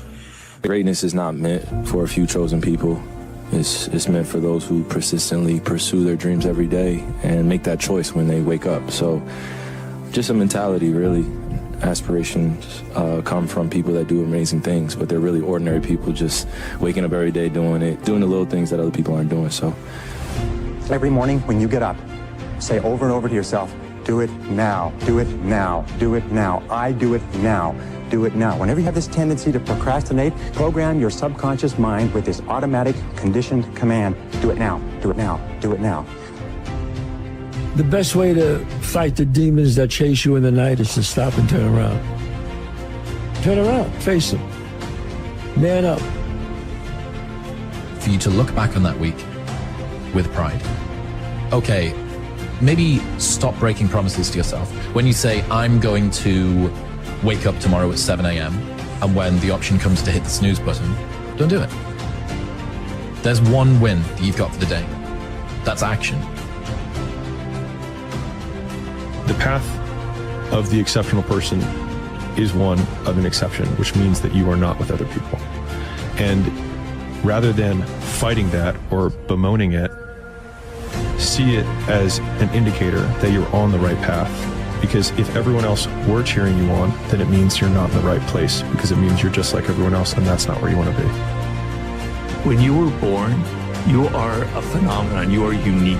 Greatness is not meant for a few chosen people. It's meant for those who persistently pursue their dreams every day and make that choice when they wake up. So just a mentality, really. Aspirations come from people that do amazing things, but they're really ordinary people just waking up every day doing the little things that other people aren't doing. So every morning when you get up, say over and over to yourself, do it now, do it now, do it now, I do it now, do it now. Whenever you have this tendency to procrastinate, program your subconscious mind with this automatic conditioned command, do it now, do it now, do it now. The best way to fight the demons that chase you in the night is to stop and turn around. Turn around, face them. Man up. For you to look back on that week with pride. Okay, maybe stop breaking promises to yourself. When you say, I'm going to wake up tomorrow at 7 a.m., and when the option comes to hit the snooze button, don't do it. There's one win that you've got for the day. That's action. The path of the exceptional person is one of an exception, which means that you are not with other people. And rather than fighting that or bemoaning it, see it as an indicator that you're on the right path. Because if everyone else were cheering you on, then it means you're not in the right place, because it means you're just like everyone else, and that's not where you want to be. When you were born, you are a phenomenon. You are unique.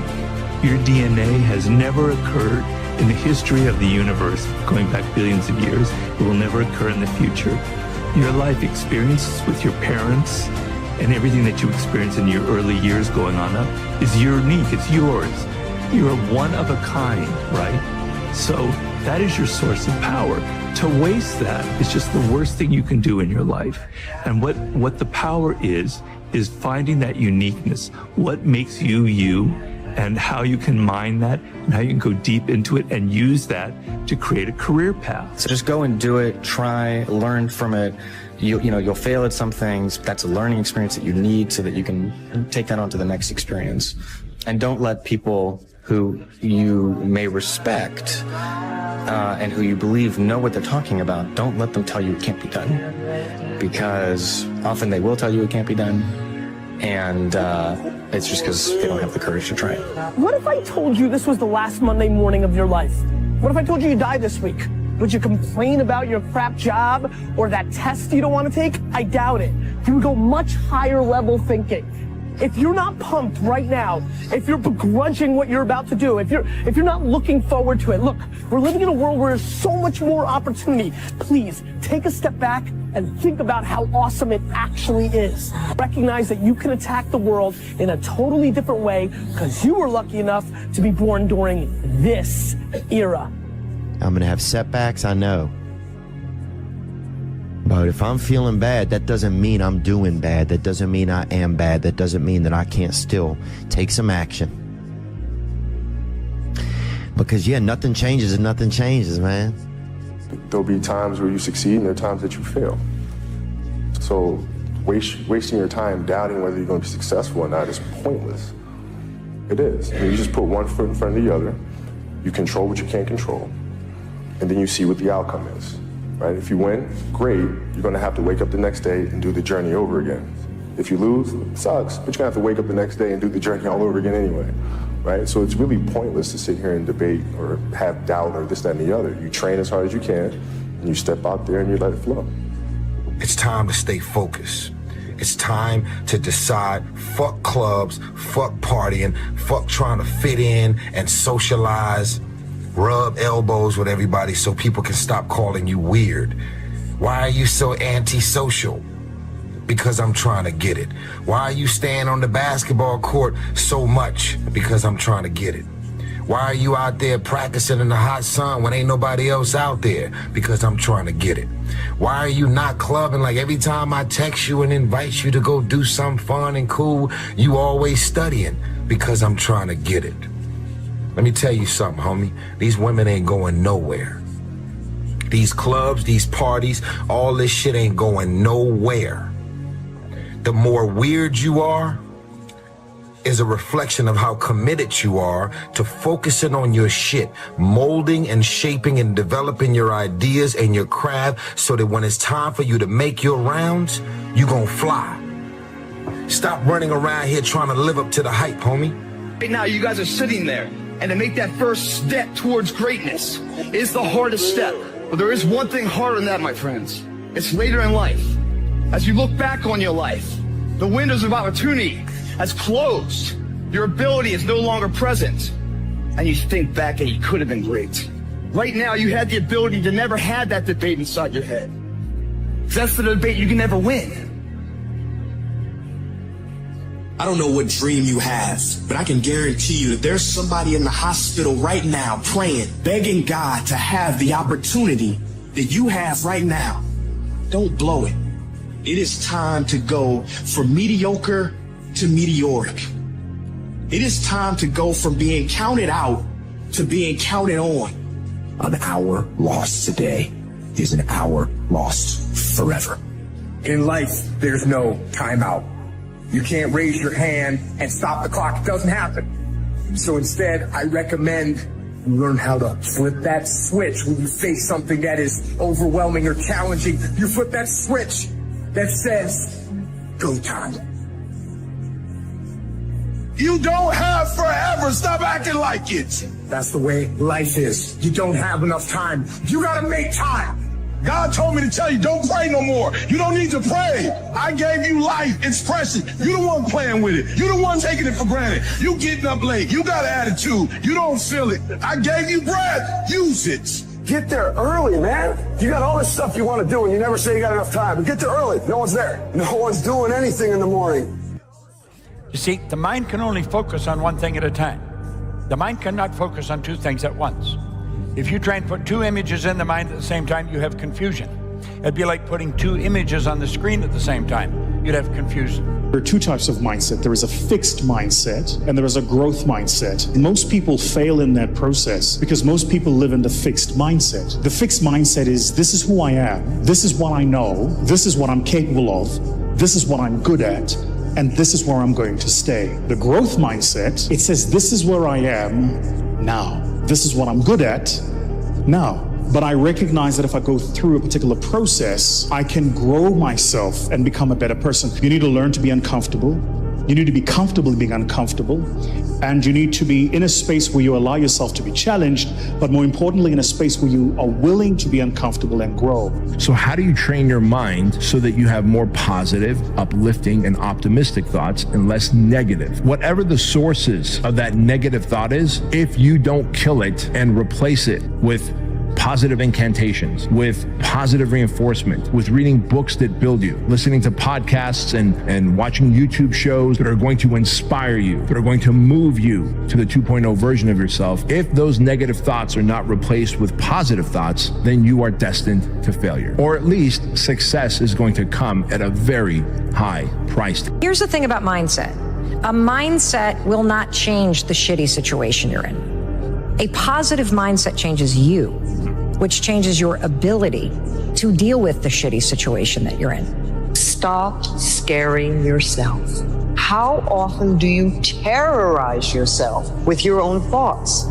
Your DNA has never occurred in the history of the universe, going back billions of years. It will never occur in the future. Your life experiences with your parents and everything that you experience in your early years going on up is unique. It's yours. You're one of a kind, right? So that is your source of power. To waste that is just the worst thing you can do in your life. And what the power is finding that uniqueness, what makes you you, and how you can mine that, and how you can go deep into it and use that to create a career path. So just go and do it, try, learn from it. You'll fail at some things. That's a learning experience that you need so that you can take that on to the next experience. And don't let people who you may respect and who you believe know what they're talking about, don't let them tell you it can't be done. Because often they will tell you it can't be done, and it's just because they don't have the courage to try it. What if I told you this was the last Monday morning of your life? What if I told you die this week? Would you complain about your crap job or that test you don't want to take? I doubt it. You would go much higher level thinking. If you're not pumped right now, if you're begrudging what you're about to do, if you're not looking forward to it, look, we're living in a world where there's so much more opportunity. Please take a step back and think about how awesome it actually is. Recognize that you can attack the world in a totally different way because you were lucky enough to be born during this era. I'm gonna have setbacks, I know. But if I'm feeling bad, that doesn't mean I'm doing bad. That doesn't mean I am bad. That doesn't mean that I can't still take some action. Because yeah, nothing changes and nothing changes, man. There'll be times where you succeed and there are times that you fail. So wasting your time doubting whether you're going to be successful or not is pointless. It is. I mean, you just put one foot in front of the other, you control what you can't control, and then you see what the outcome is. Right? If you win, great. You're going to have to wake up the next day and do the journey over again. If you lose, it sucks, but you're going to have to wake up the next day and do the journey all over again anyway. Right? So it's really pointless to sit here and debate or have doubt or this, that, and the other. You train as hard as you can, and you step out there and you let it flow. It's time to stay focused. It's time to decide, fuck clubs, fuck partying, fuck trying to fit in and socialize. Rub elbows with everybody so people can stop calling you weird. Why are you so antisocial? Because I'm trying to get it. Why are you staying on the basketball court so much? Because I'm trying to get it. Why are you out there practicing in the hot sun when ain't nobody else out there? Because I'm trying to get it. Why are you not clubbing like every time I text you and invite you to go do something fun and cool, you always studying? Because I'm trying to get it. Let me tell you something, homie. These women ain't going nowhere. These clubs, these parties, all this shit ain't going nowhere. The more weird you are is a reflection of how committed you are to focusing on your shit, molding and shaping and developing your ideas and your craft so that when it's time for you to make your rounds, you gonna fly. Stop running around here trying to live up to the hype, homie. Right now, you guys are sitting there. And to make that first step towards greatness is the hardest step. But there is one thing harder than that, my friends. It's later in life. As you look back on your life, the windows of opportunity has closed. Your ability is no longer present. And you think back and you could have been great. Right now, you had the ability to never have that debate inside your head. That's the debate you can never win. I don't know what dream you have, but I can guarantee you that there's somebody in the hospital right now praying, begging God to have the opportunity that you have right now. Don't blow it. It is time to go from mediocre to meteoric. It is time to go from being counted out to being counted on. An hour lost today is an hour lost forever. In life, there's no timeout. You can't raise your hand and stop the clock. It doesn't happen. So instead, I recommend you learn how to flip that switch when you face something that is overwhelming or challenging. You flip that switch that says, go time. You don't have forever. Stop acting like it. That's the way life is. You don't have enough time. You gotta make time. God told me to tell you, don't pray no more. You don't need to pray. I gave you life. It's precious. You the one playing with it. You the one taking it for granted. You getting up late. You got an attitude. You don't feel it. I gave you breath. Use it. Get there early, man. You got all this stuff you want to do and you never say you got enough time. But get there early. No one's there. No one's doing anything in the morning. You see, the mind can only focus on one thing at a time. The mind cannot focus on two things at once. If you try and put two images in the mind at the same time, you have confusion. It'd be like putting two images on the screen at the same time. You'd have confusion. There are two types of mindset. There is a fixed mindset and there is a growth mindset. Most people fail in that process because most people live in the fixed mindset. The fixed mindset is, this is who I am, this is what I know, this is what I'm capable of, this is what I'm good at, and this is where I'm going to stay. The growth mindset, it says, this is where I am now. This is what I'm good at now. But I recognize that if I go through a particular process, I can grow myself and become a better person. You need to learn to be uncomfortable. You need to be comfortable being uncomfortable. And you need to be in a space where you allow yourself to be challenged, but more importantly, in a space where you are willing to be uncomfortable and grow. So how do you train your mind so that you have more positive, uplifting, and optimistic thoughts and less negative? Whatever the sources of that negative thought is, if you don't kill it and replace it with positive incantations, with positive reinforcement, with reading books that build you, listening to podcasts and watching YouTube shows that are going to inspire you, that are going to move you to the 2.0 version of yourself. If those negative thoughts are not replaced with positive thoughts, then you are destined to failure. Or at least success is going to come at a very high price. Here's the thing about mindset. A mindset will not change the shitty situation you're in. A positive mindset changes you, which changes your ability to deal with the shitty situation that you're in. Stop scaring yourself. How often do you terrorize yourself with your own thoughts?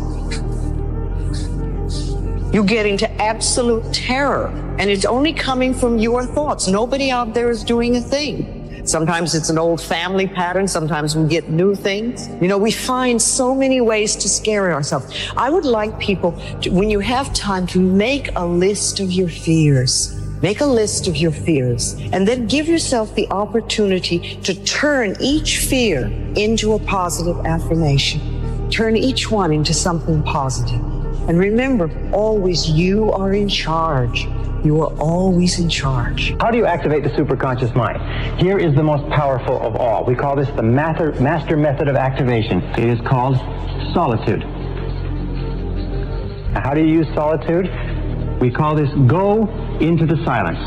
You get into absolute terror, and it's only coming from your thoughts. Nobody out there is doing a thing. Sometimes it's an old family pattern. Sometimes we get new things. You know, we find so many ways to scare ourselves. I would like people to, when you have time, to make a list of your fears. Make a list of your fears, and then give yourself the opportunity to turn each fear into a positive affirmation. Turn each one into something positive. And remember, always you are in charge. You are always in charge. How do you activate the superconscious mind? Here is the most powerful of all. We call this the master method of activation. It is called solitude. Now, how do you use solitude? We call this go into the silence.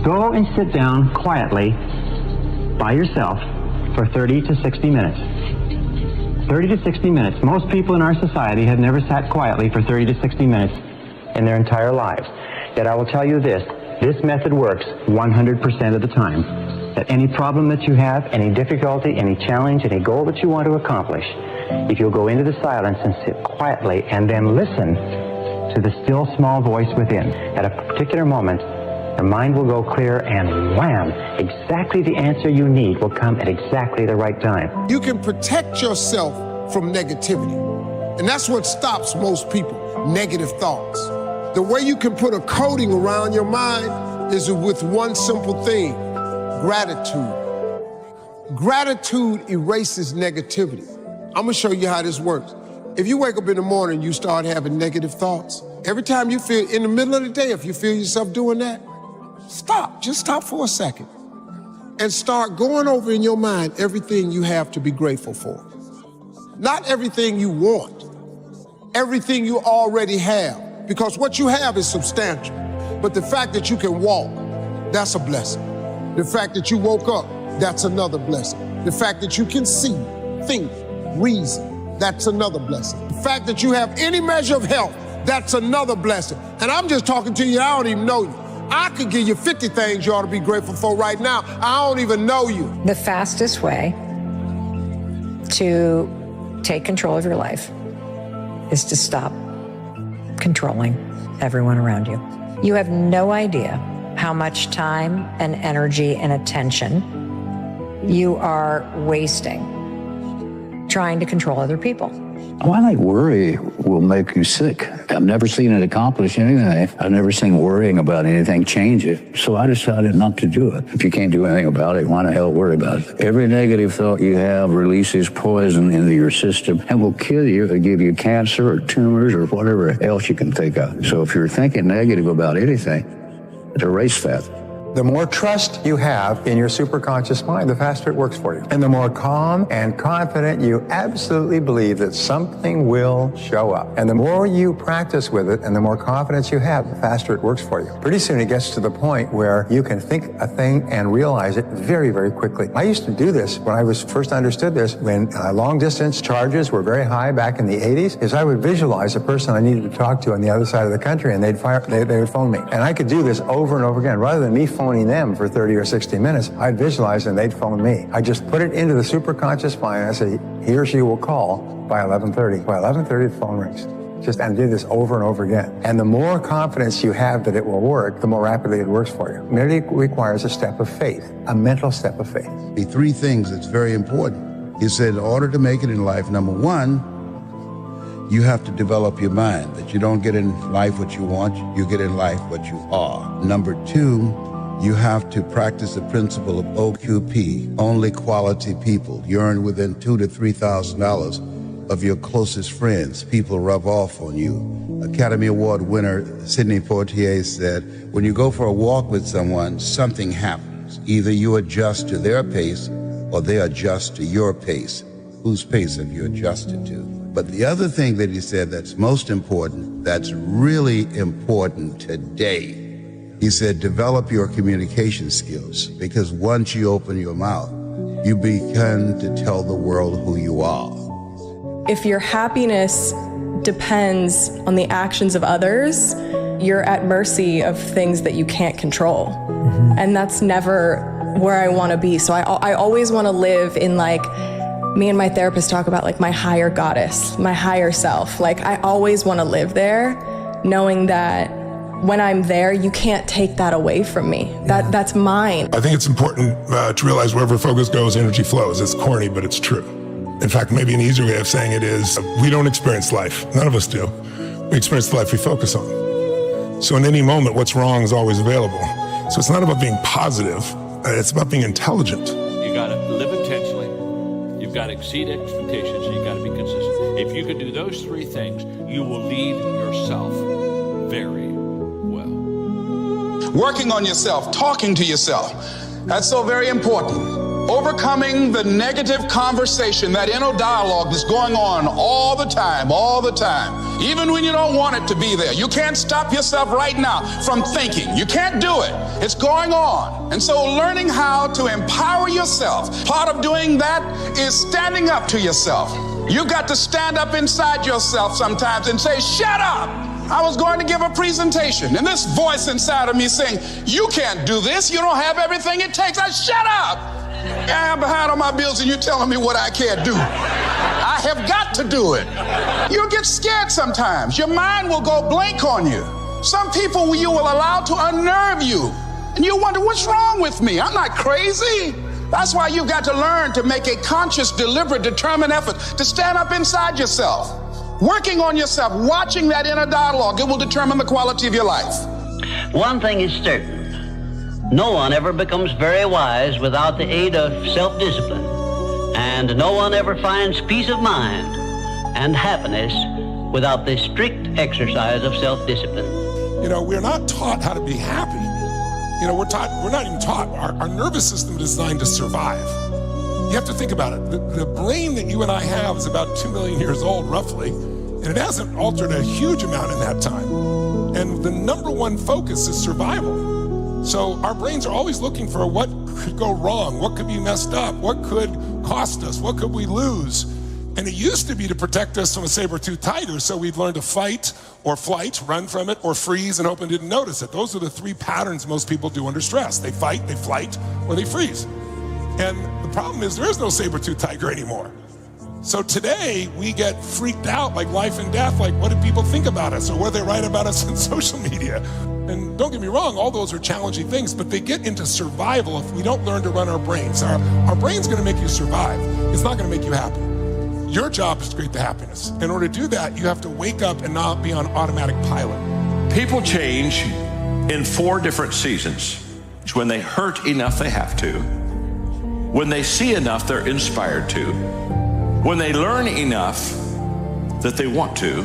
Go and sit down quietly by yourself for 30 to 60 minutes. 30 to 60 minutes. Most people in our society have never sat quietly for 30 to 60 minutes in their entire lives. Yet I will tell you this method works 100% of the time. That any problem that you have, any difficulty, any challenge, any goal that you want to accomplish, if you'll go into the silence and sit quietly and then listen to the still small voice within, at a particular moment, the mind will go clear and wham, exactly the answer you need will come at exactly the right time. You can protect yourself from negativity. And that's what stops most people, negative thoughts. The way you can put a coating around your mind is with one simple thing, gratitude. Gratitude erases negativity. I'm gonna show you how this works. If you wake up in the morning, you start having negative thoughts. Every time you feel, in the middle of the day, if you feel yourself doing that, stop, just stop for a second. And start going over in your mind everything you have to be grateful for. Not everything you want, everything you already have. Because what you have is substantial. But the fact that you can walk, that's a blessing. The fact that you woke up, that's another blessing. The fact that you can see, think, reason, that's another blessing. The fact that you have any measure of health, that's another blessing. And I'm just talking to you, I don't even know you. I could give you 50 things you ought to be grateful for right now. I don't even know you. The fastest way to take control of your life is to stop controlling everyone around you. You have no idea how much time and energy and attention you are wasting trying to control other people. Well, I think worry will make you sick. I've never seen it accomplish anything. I've never seen worrying about anything change it. So I decided not to do it. If you can't do anything about it, why the hell worry about it? Every negative thought you have releases poison into your system and will kill you or give you cancer or tumors or whatever else you can think of. So if you're thinking negative about anything, erase that. The more trust you have in your superconscious mind, the faster it works for you. And the more calm and confident you absolutely believe that something will show up. And the more you practice with it and the more confidence you have, the faster it works for you. Pretty soon it gets to the point where you can think a thing and realize it very, very quickly. I used to do this when I was first understood this, when long distance charges were very high back in the 80s, is I would visualize a person I needed to talk to on the other side of the country and they would phone me. And I could do this over and over again. Rather than me phoning them for 30 or 60 minutes, I'd visualize and they'd phone me. I just put it into the superconscious mind and I say, he or she will call by 11:30. By 11:30, the phone rings. And do this over and over again. And the more confidence you have that it will work, the more rapidly it works for you. And it requires a step of faith, a mental step of faith. The three things that's very important. He said, in order to make it in life, number one, you have to develop your mind, that you don't get in life what you want, you get in life what you are. Number two, you have to practice the principle of OQP, only quality people. You earn within $2,000 to $3,000 of your closest friends. People rub off on you. Academy Award winner Sidney Poitier said, when you go for a walk with someone, something happens. Either you adjust to their pace or they adjust to your pace. Whose pace have you adjusted to? But the other thing that he said that's most important, that's really important today, he said, develop your communication skills, because once you open your mouth, you begin to tell the world who you are. If your happiness depends on the actions of others, you're at mercy of things that you can't control. And that's never where I want to be. So I always want to live in, like, me and my therapist talk about, like, my higher goddess, my higher self. Like, I always want to live there, knowing that when I'm there, you can't take that away from me. That's mine. I think it's important to realize wherever focus goes, energy flows. It's corny, but it's true. In fact, maybe an easier way of saying it is, we don't experience life. None of us do. We experience the life we focus on. So in any moment, what's wrong is always available. So it's not about being positive. It's about being intelligent. You got to live intentionally. You've got to exceed expectations. And you got to be consistent. If you can do those three things, you will lead yourself very well. Working on yourself, talking to yourself. That's so very important. Overcoming the negative conversation, that inner dialogue that's going on all the time, even when you don't want it to be there. You can't stop yourself right now from thinking. You can't do it. It's going on. And so learning how to empower yourself, part of doing that is standing up to yourself. You got to stand up inside yourself sometimes and say, shut up. I was going to give a presentation, and this voice inside of me saying, you can't do this. You don't have everything it takes. Shut up. I'm behind on my bills and you're telling me what I can't do. I have got to do it. You'll get scared sometimes. Your mind will go blank on you. Some people you will allow to unnerve you. And you wonder, what's wrong with me? I'm not crazy. That's why you've got to learn to make a conscious, deliberate, determined effort to stand up inside yourself. Working on yourself, watching that inner dialogue, it will determine the quality of your life. One thing is certain. No one ever becomes very wise without the aid of self-discipline. And no one ever finds peace of mind and happiness without the strict exercise of self-discipline. You know, we're not taught how to be happy. You know, we're not even taught. Our nervous system is designed to survive. You have to think about it. The brain that you and I have is about 2 million years old, roughly, and it hasn't altered a huge amount in that time. And the number one focus is survival. So our brains are always looking for what could go wrong, what could be messed up, what could cost us, what could we lose. And it used to be to protect us from a saber-toothed tiger, so we'd learn to fight or flight, run from it, or freeze and hope and didn't notice it. Those are the three patterns most people do under stress. They fight, they flight, or they freeze. And the problem is there is no saber-toothed tiger anymore. So today we get freaked out, like life and death, like what do people think about us, or what do they write about us on social media? And don't get me wrong, all those are challenging things, but they get into survival if we don't learn to run our brains. Our brain's gonna make you survive. It's not gonna make you happy. Your job is to create the happiness. In order to do that, you have to wake up and not be on automatic pilot. People change in 4 different seasons. It's when they hurt enough they have to, when they see enough they're inspired to, when they learn enough that they want to,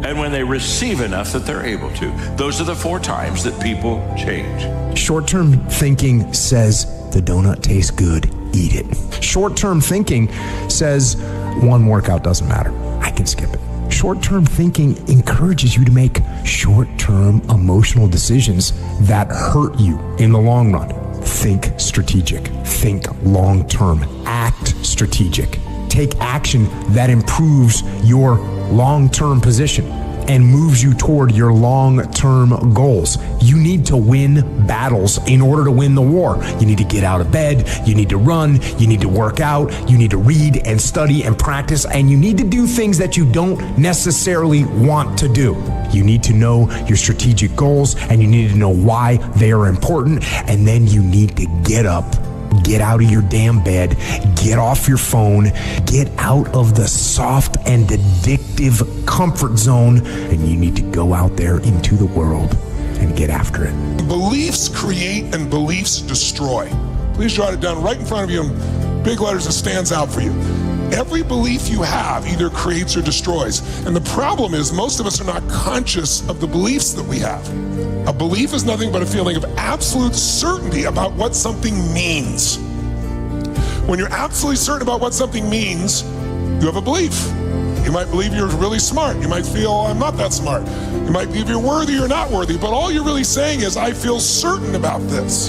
and when they receive enough that they're able to. Those are the 4 times that people change. Short-term thinking says the donut tastes good, eat it. Short-term thinking says one workout doesn't matter, I can skip it. Short-term thinking encourages you to make short-term emotional decisions that hurt you in the long run. Think strategic, think long-term, act strategic. Take action that improves your long-term position and moves you toward your long-term goals. You need to win battles in order to win the war. You need to get out of bed, you need to run, you need to work out, you need to read and study and practice, and you need to do things that you don't necessarily want to do. You need to know your strategic goals, and you need to know why they are important, and then you need to get up. Get out of your damn bed, get off your phone, get out of the soft and addictive comfort zone, and you need to go out there into the world and get after it. Beliefs create and beliefs destroy. Please jot it down right in front of you in big letters that stands out for you. Every belief you have either creates or destroys. And the problem is most of us are not conscious of the beliefs that we have. A belief is nothing but a feeling of absolute certainty about what something means. When you're absolutely certain about what something means, you have a belief. You might believe you're really smart. You might feel, I'm not that smart. You might believe you're worthy or not worthy, but all you're really saying is, I feel certain about this.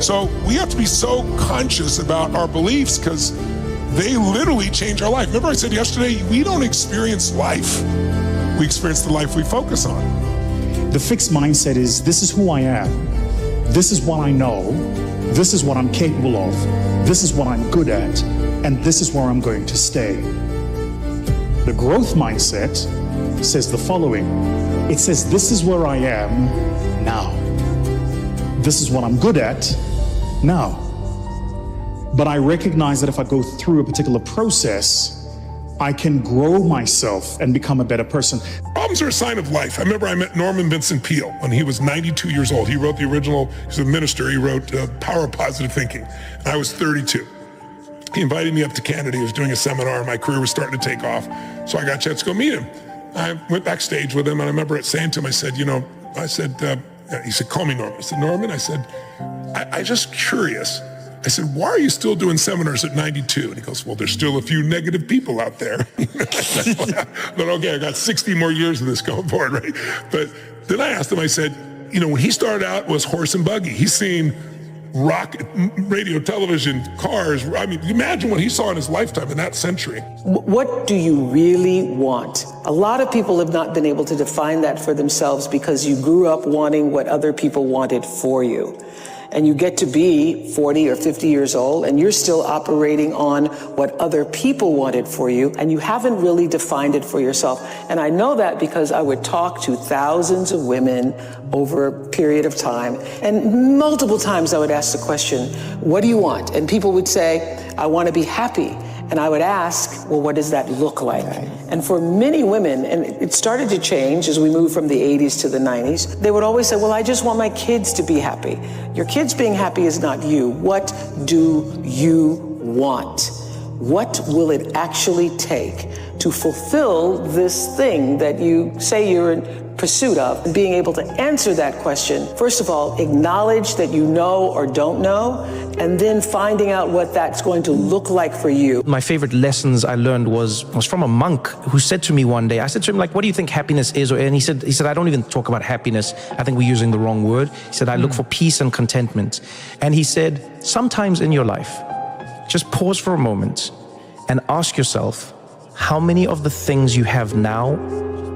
So we have to be so conscious about our beliefs because they literally change our life. Remember I said yesterday, we don't experience life. We experience the life we focus on. The fixed mindset is, this is who I am. This is what I know. This is what I'm capable of. This is what I'm good at. And this is where I'm going to stay. The growth mindset says the following. It says, this is where I am now. This is what I'm good at now. But I recognize that if I go through a particular process, I can grow myself and become a better person. Problems are a sign of life. I remember I met Norman Vincent Peale when he was 92 years old. He wrote the original, he's a minister, he wrote Power of Positive Thinking. And I was 32. He invited me up to Canada. He was doing a seminar. My career was starting to take off. So I got a chance to go meet him. I went backstage with him, and I remember saying to him, I said, he said, call me Norman. I said, Norman, I said, I just curious. I said, why are you still doing seminars at 92? And he goes, well, there's still a few negative people out there. But okay, I got 60 more years of this going forward, right? But then I asked him, I said, when he started out, it was horse and buggy. He's seen rock, radio, television, cars. I mean, imagine what he saw in his lifetime in that century. What do you really want? A lot of people have not been able to define that for themselves because you grew up wanting what other people wanted for you. And you get to be 40 or 50 years old and you're still operating on what other people wanted for you, and you haven't really defined it for yourself. And I know that because I would talk to thousands of women over a period of time, and multiple times I would ask the question, what do you want? And people would say, I want to be happy. And I would ask, well, what does that look like? And for many women, and it started to change as we moved from the 80s to the 90s, they would always say, well, I just want my kids to be happy. Your kids being happy is not you. What do you want? What will it actually take to fulfill this thing that you say you're in pursuit of? And being able to answer that question, first of all, acknowledge that you know or don't know, and then finding out what that's going to look like for you. My favorite lessons I learned was from a monk who said to me one day, I said to him, like, what do you think happiness is? And he said, I don't even talk about happiness. I think we're using the wrong word. He said, I look for peace and contentment. And he said, sometimes in your life, just pause for a moment and ask yourself, how many of the things you have now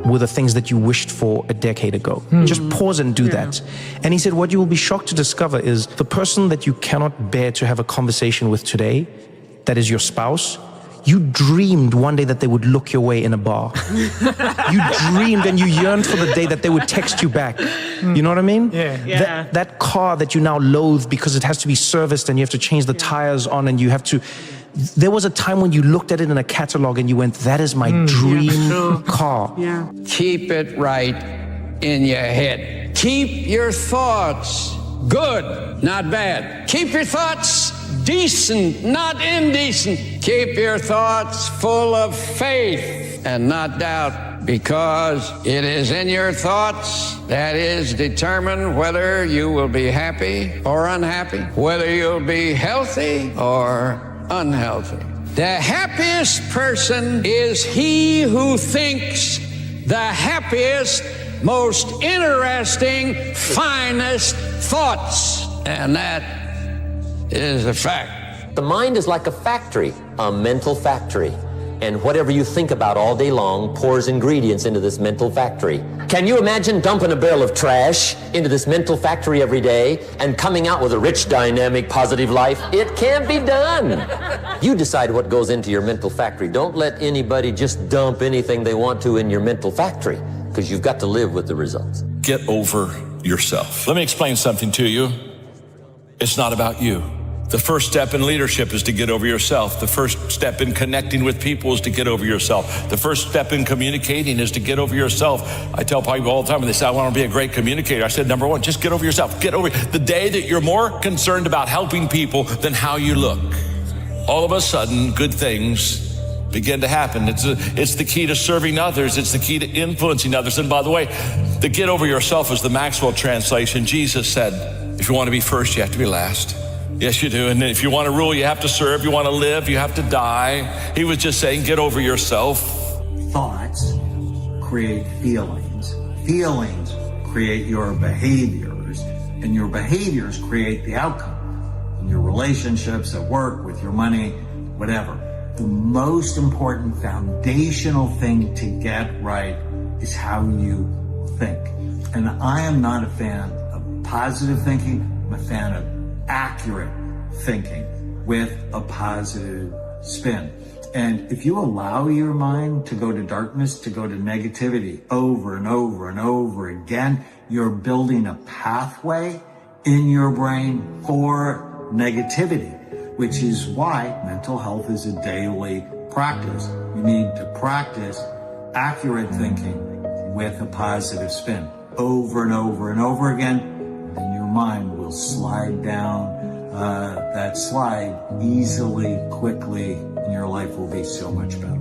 were the things that you wished for a decade ago? Just pause and do that. And he said, what you will be shocked to discover is the person that you cannot bear to have a conversation with today, that is your spouse, you dreamed one day that they would look your way in a bar. You dreamed and you yearned for the day that they would text you back. You know what I mean? Yeah. That car that you now loathe because it has to be serviced and you have to change the tires on and you have to... there was a time when you looked at it in a catalog and you went, that is my dream car. Yeah. Keep it right in your head. Keep your thoughts good, not bad. Keep your thoughts decent, not indecent. Keep your thoughts full of faith and not doubt, because it is in your thoughts that is determined whether you will be happy or unhappy, whether you'll be healthy or unhealthy. The happiest person is he who thinks the happiest, most interesting, finest thoughts. And that is a fact. The mind is like a factory, a mental factory. And whatever you think about all day long pours ingredients into this mental factory. Can you imagine dumping a barrel of trash into this mental factory every day and coming out with a rich, dynamic, positive life? It can't be done. You decide what goes into your mental factory. Don't let anybody just dump anything they want to in your mental factory, because you've got to live with the results. Get over yourself. Let me explain something to you. It's not about you. The first step in leadership is to get over yourself. The first step in connecting with people is to get over yourself. The first step in communicating is to get over yourself. I tell people all the time when they say, I want to be a great communicator, I said, number one, just get over yourself. Get over the day that you're more concerned about helping people than how you look. All of a sudden, good things begin to happen. It's the key to serving others. It's the key to influencing others. And by the way, the get over yourself is the Maxwell translation. Jesus said, if you want to be first, you have to be last. Yes, you do. And if you want to rule, you have to serve. You want to live, you have to die. He was just saying, get over yourself. Thoughts create feelings. Feelings create your behaviors. And your behaviors create the outcome. In your relationships, at work, with your money, whatever. The most important foundational thing to get right is how you think. And I am not a fan of positive thinking. I'm a fan of accurate thinking with a positive spin. And if you allow your mind to go to darkness, to go to negativity over and over and over again, you're building a pathway in your brain for negativity, which is why mental health is a daily practice. You need to practice accurate thinking with a positive spin over and over and over again. And your mind will slide down that slide easily, quickly, and your life will be so much better.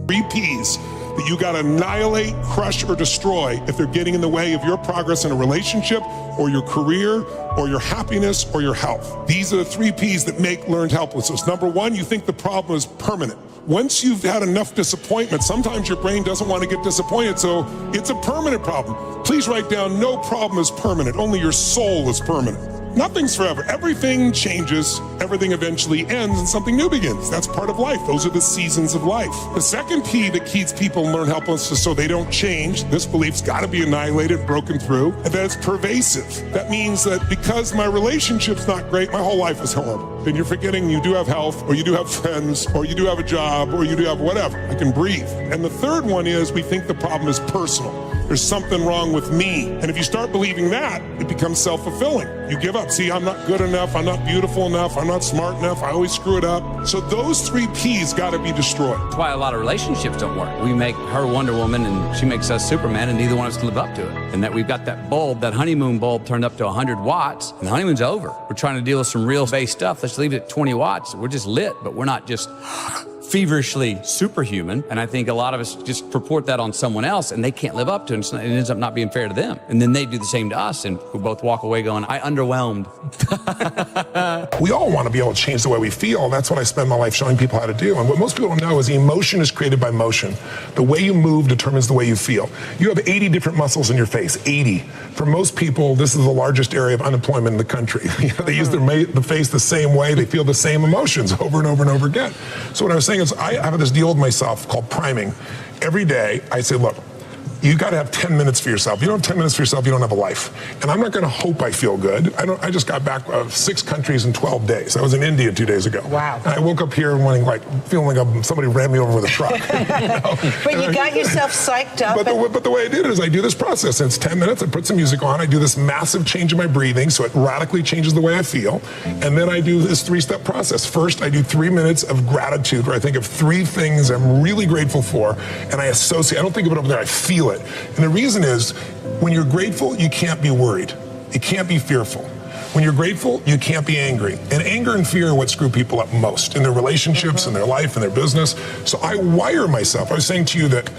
3 P's that you got to annihilate, crush, or destroy if they're getting in the way of your progress in a relationship or your career or your happiness or your health. These are the 3 P's that make learned helplessness. Number 1, you think the problem is permanent. Once you've had enough disappointment, sometimes your brain doesn't want to get disappointed, so it's a permanent problem. Please write down, no problem is permanent, only your soul is permanent. Nothing's forever. Everything changes, everything eventually ends, and something new begins. That's part of life. Those are the seasons of life. The second P that keeps people in learned helplessness so they don't change, this belief's got to be annihilated, broken through, and that it's pervasive. That means that because my relationship's not great, my whole life is horrible. Then you're forgetting you do have health, or you do have friends, or you do have a job, or you do have whatever. I can breathe. And the third one is we think the problem is personal. There's something wrong with me. And if you start believing that, it becomes self-fulfilling. You give up. See, I'm not good enough. I'm not beautiful enough. I'm not smart enough. I always screw it up. So those 3 P's got to be destroyed. That's why a lot of relationships don't work. We make her Wonder Woman and she makes us Superman, and neither one of us can live up to it. And that we've got that bulb, that honeymoon bulb turned up to 100 watts, and the honeymoon's over. We're trying to deal with some real base stuff. Let's leave it at 20 watts. We're just lit, but we're not just feverishly superhuman. And I think a lot of us just purport that on someone else and they can't live up to it. And it ends up not being fair to them. And then they do the same to us, and we both walk away going, I underwhelmed. We all want to be able to change the way we feel. That's what I spend my life showing people how to do. And what most people don't know is the emotion is created by motion. The way you move determines the way you feel. You have 80 different muscles in your face, 80. For most people, this is the largest area of unemployment in the country. They use the face the same way. They feel the same emotions over and over and over again. So what I was saying is I have this deal with myself called priming. Every day I say, look, you got to have 10 minutes for yourself. You don't have 10 minutes for yourself, you don't have a life. And I'm not going to hope I feel good. I just got back 6 countries in 12 days. I was in India 2 days ago. Wow. And I woke up here feeling like somebody ran me over with a truck. But you got yourself psyched up. But the way I did it is I do this process, and it's 10 minutes. I put some music on. I do this massive change in my breathing, so it radically changes the way I feel. And then I do this 3-step process. First, I do 3 minutes of gratitude, where I think of 3 things I'm really grateful for, and I associate. I don't think of it over there. I feel it. And the reason is, when you're grateful, you can't be worried. You can't be fearful. When you're grateful, you can't be angry. And anger and fear are what screw people up most in their relationships, in their life, in their business. So I wire myself. I was saying to you that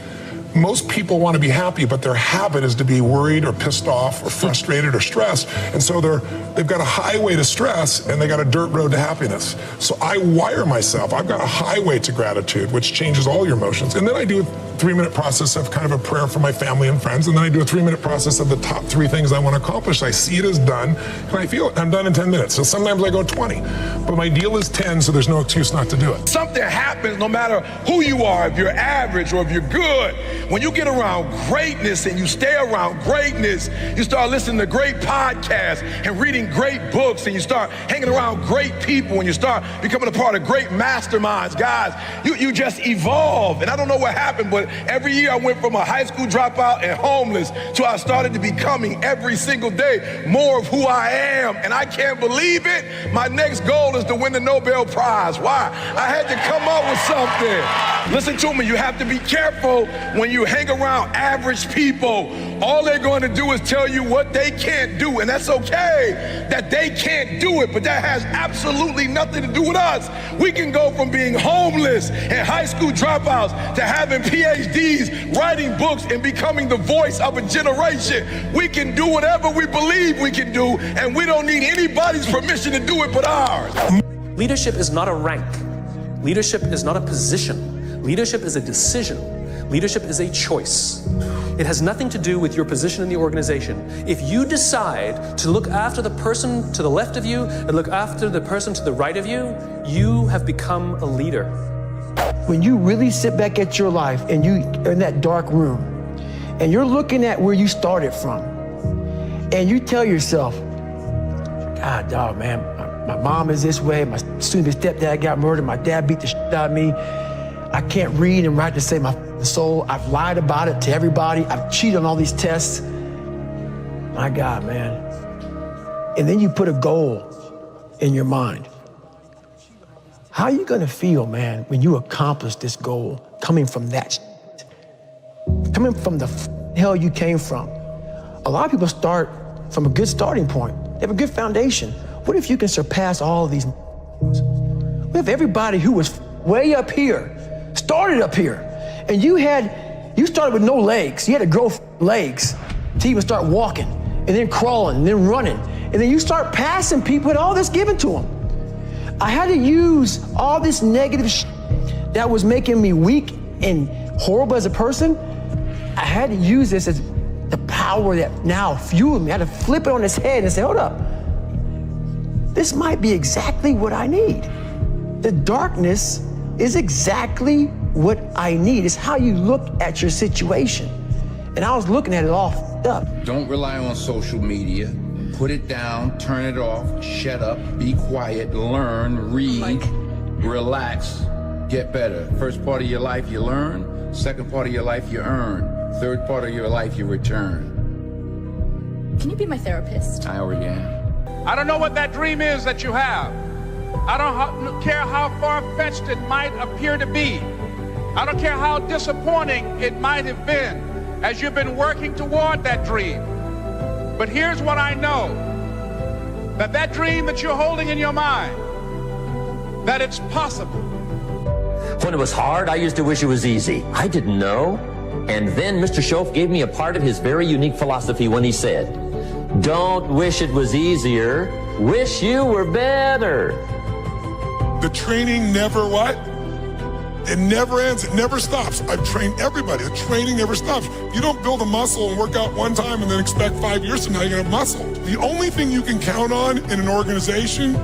most people want to be happy, but their habit is to be worried or pissed off or frustrated or stressed. And so they've got a highway to stress and they got a dirt road to happiness. So I wire myself. I've got a highway to gratitude, which changes all your emotions. And then I do a 3-minute process of kind of a prayer for my family and friends. And then I do a 3-minute process of the top 3 things I want to accomplish. I see it as done and I feel it. I'm done in 10 minutes. So sometimes I go 20, but my deal is 10, so there's no excuse not to do it. Something happens no matter who you are, if you're average or if you're good. When you get around greatness and you stay around greatness, you start listening to great podcasts and reading great books, and you start hanging around great people, and you start becoming a part of great masterminds. Guys, you just evolve. And I don't know what happened, but every year I went from a high school dropout and homeless to I started to becoming every single day more of who I am. And I can't believe it. My next goal is to win the Nobel Prize. Why? I had to come up with something. Listen to me, you have to be careful when you hang around average people. All they're going to do is tell you what they can't do, and that's okay that they can't do it, but that has absolutely nothing to do with us. We can go from being homeless and high school dropouts to having PhDs, writing books, and becoming the voice of a generation. We can do whatever we believe we can do, and we don't need anybody's permission to do it but ours. Leadership is not a rank. Leadership is not a position. Leadership is a decision. Leadership is a choice. It has nothing to do with your position in the organization. If you decide to look after the person to the left of you and look after the person to the right of you, you have become a leader. When you really sit back at your life and you are in that dark room and you're looking at where you started from and you tell yourself, God, dog, man, my mom is this way, my stepdad got murdered, my dad beat the shit out of me, I can't read and write to save my soul, I've lied about it to everybody, I've cheated on all these tests. My God, man. And then you put a goal in your mind. How are you gonna feel, man, when you accomplish this goal coming from that coming from the hell you came from? A lot of people start from a good starting point. They have a good foundation. What if you can surpass all of these? What if everybody who was way up here started up here, and you started with no legs. You had to grow legs to even start walking, and then crawling, and then running, and then you start passing people with all this given to them. I had to use all this negative that was making me weak and horrible as a person. I had to use this as the power that now fueled me. I had to flip it on its head and say, hold up, this might be exactly what I need. The darkness is exactly what I need. It's how you look at your situation. And I was looking at it all f***ed up. Don't rely on social media. Put it down, turn it off, shut up, be quiet, learn, read, relax, get better. First part of your life you learn, second part of your life you earn, third part of your life you return. Can you be my therapist? I already am. I don't know what that dream is that you have. I don't care how far-fetched it might appear to be. I don't care how disappointing it might have been as you've been working toward that dream. But here's what I know, that dream that you're holding in your mind, that it's possible. When it was hard, I used to wish it was easy. I didn't know. And then Mr. Schoaf gave me a part of his very unique philosophy when he said, don't wish it was easier, wish you were better. The training never what? It never ends. It never stops. I've trained everybody. The training never stops. You don't build a muscle and work out one time and then expect 5 years from now you're going to have muscle. The only thing you can count on in an organization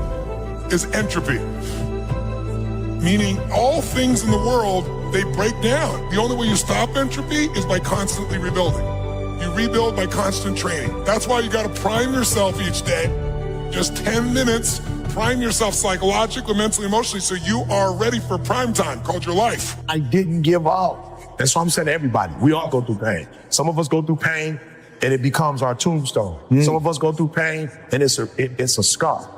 is entropy. Meaning all things in the world they break down. The only way you stop entropy is by constantly rebuilding. You rebuild by constant training. That's why you got to prime yourself each day. Just 10 minutes, prime yourself psychologically, mentally, emotionally, so you are ready for prime time, called your life. I didn't give up. That's what I'm saying to everybody. We all go through pain. Some of us go through pain and it becomes our tombstone. Some of us go through pain and it's a scar.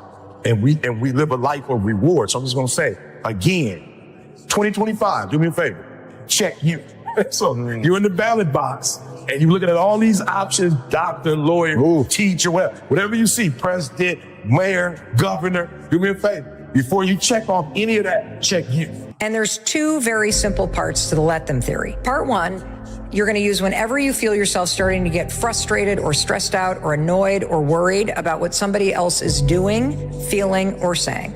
And we live a life of reward. So I'm just gonna say, again, 2025, do me a favor, check you. So you're in the ballot box and you're looking at all these options, doctor, lawyer, teacher, whatever you see, president, mayor, governor, do me a favor. Before you check off any of that, check you. And there's two very simple parts to the let them theory. Part one, you're going to use whenever you feel yourself starting to get frustrated or stressed out or annoyed or worried about what somebody else is doing, feeling, or saying.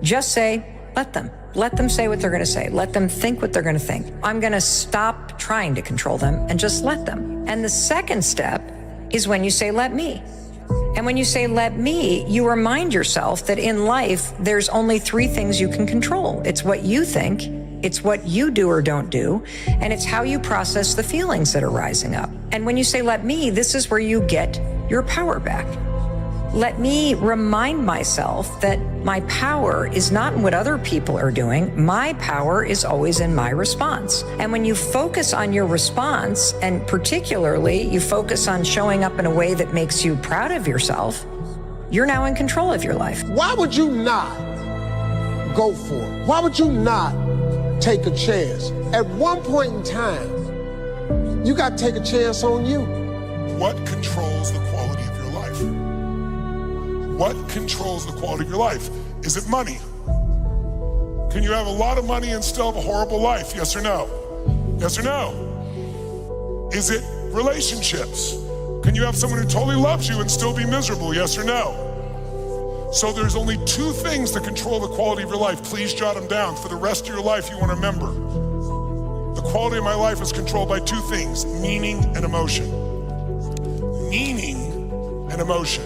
Just say, let them. Let them say what they're going to say. Let them think what they're going to think. I'm going to stop trying to control them and just let them. And the second step is when you say, let me. And when you say, let me, you remind yourself that in life, there's only three things you can control. It's what you think, it's what you do or don't do, and it's how you process the feelings that are rising up. And when you say, let me, this is where you get your power back. Let me remind myself that my power is not in what other people are doing. My power is always in my response. And when you focus on your response, and particularly you focus on showing up in a way that makes you proud of yourself, you're now in control of your life. Why would you not go for it? Why would you not take a chance? At one point in time, you got to take a chance on you. What controls the quality of your life? What controls the quality of your life? Is it money? Can you have a lot of money and still have a horrible life? Yes or no? Yes or no? Is it relationships? Can you have someone who totally loves you and still be miserable? Yes or no? So there's only two things that control the quality of your life. Please jot them down. For the rest of your life, you want to remember. The quality of my life is controlled by two things: meaning and emotion. Meaning and emotion.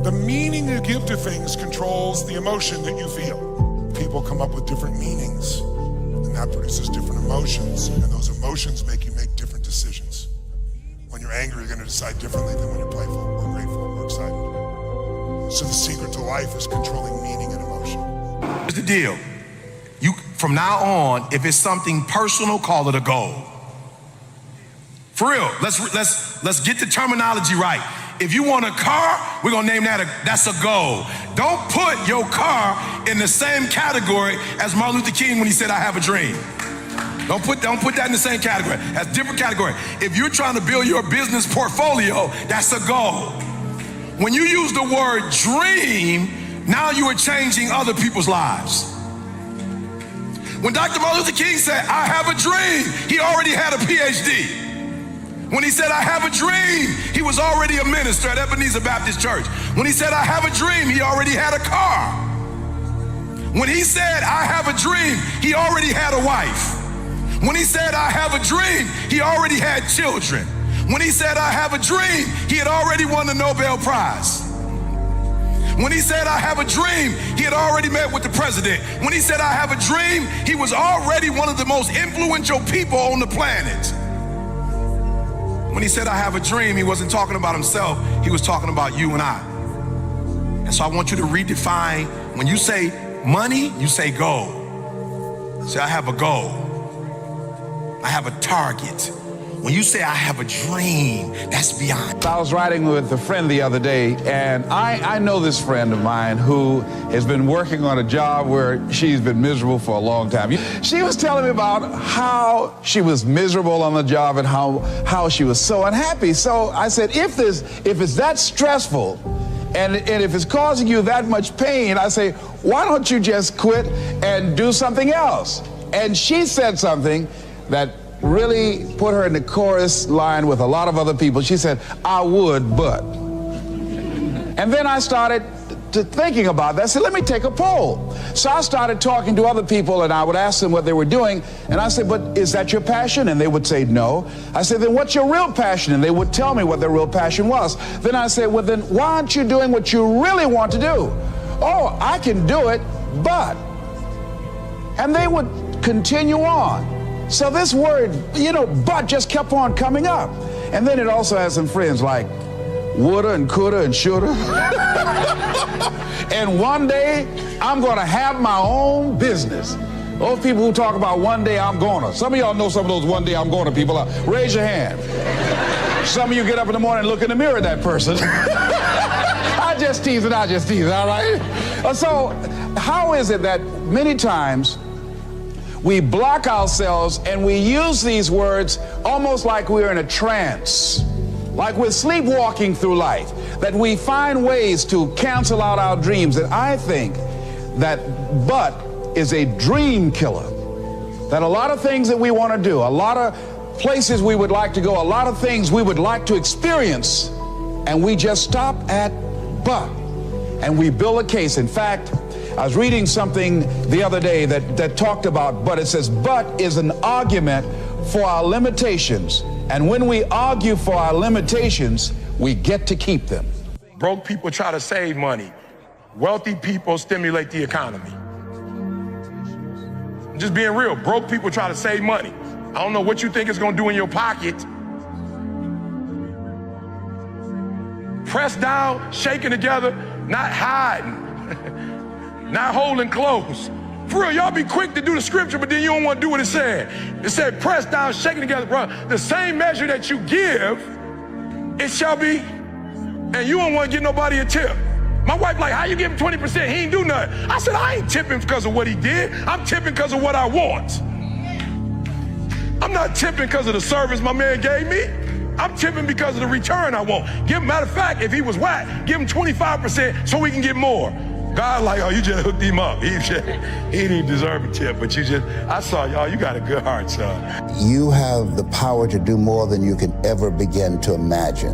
The meaning you give to things controls the emotion that you feel. People come up with different meanings, and that produces different emotions, and those emotions make you make different decisions. When you're angry, you're going to decide differently than when you're playful or grateful or excited. So the secret to life is controlling meaning and emotion. Here's the deal. You, from now on, if it's something personal, call it a goal. For real, let's get the terminology right. If you want a car, we're gonna name that's a goal. Don't put your car in the same category as Martin Luther King when he said, I have a dream. Don't put that in the same category. That's a different category. If you're trying to build your business portfolio, that's a goal. When you use the word dream, now you are changing other people's lives. When Dr. Martin Luther King said, I have a dream, he already had a PhD. When he said, I have a dream, he was already a minister at Ebenezer Baptist Church. When he said, I have a dream, he already had a car. When he said, I have a dream, he already had a wife. When he said, I have a dream, he already had children. When he said, I have a dream, he had already won the Nobel Prize. When he said, I have a dream, he had already met with the president. When he said, I have a dream, he was already one of the most influential people on the planet. When he said, I have a dream, he wasn't talking about himself, he was talking about you and I. And so I want you to redefine, when you say money, you say goal. Say, I have a goal. I have a target. When you say I have a dream, that's beyond. I was riding with a friend the other day, and I know this friend of mine who has been working on a job where she's been miserable for a long time. She was telling me about how she was miserable on the job and how she was so unhappy. So I said, if it's that stressful, and if it's causing you that much pain, I say, why don't you just quit and do something else? And she said something that really put her in the chorus line with a lot of other people. She said, I would, but. And then I started thinking about that. I said, let me take a poll. So I started talking to other people, and I would ask them what they were doing. And I said, but is that your passion? And they would say no. I said, then what's your real passion? And they would tell me what their real passion was. Then I said, well, then why aren't you doing what you really want to do? Oh, I can do it, but. And they would continue on. So this word, but just kept on coming up. And then it also has some friends like woulda and coulda and shoulda. And one day, I'm gonna have my own business. Those people who talk about one day I'm gonna. Some of y'all know some of those one day I'm gonna people. Raise your hand. Some of you get up in the morning and look in the mirror at that person. I just tease it, all right? So, how is it that many times we block ourselves and we use these words almost like we're in a trance, like we're sleepwalking through life, that we find ways to cancel out our dreams? And I think that but is a dream killer. That a lot of things that we want to do, a lot of places we would like to go, a lot of things we would like to experience, and we just stop at but, and we build a case. In fact, I was reading something the other day that talked about but. It says but is an argument for our limitations, and when we argue for our limitations, we get to keep them. Broke people try to save money. Wealthy people stimulate the economy. I'm just being real. Broke people try to save money. I don't know what you think it's gonna do in your pocket. Pressed down, shaking together, not hiding, not holding close. For real, y'all be quick to do the scripture, but then you don't want to do what it said. It said, pressed down, shaking together, bro. The same measure that you give, it shall be, and you don't want to give nobody a tip. My wife like, how you give him 20%? He ain't do nothing. I said, I ain't tipping because of what he did. I'm tipping because of what I want. I'm not tipping because of the service my man gave me. I'm tipping because of the return I want. Matter of fact, if he was whack, give him 25% so we can get more. God like, oh, you just hooked him up. He didn't deserve a tip, but I saw y'all, you got a good heart, son. You have the power to do more than you can ever begin to imagine.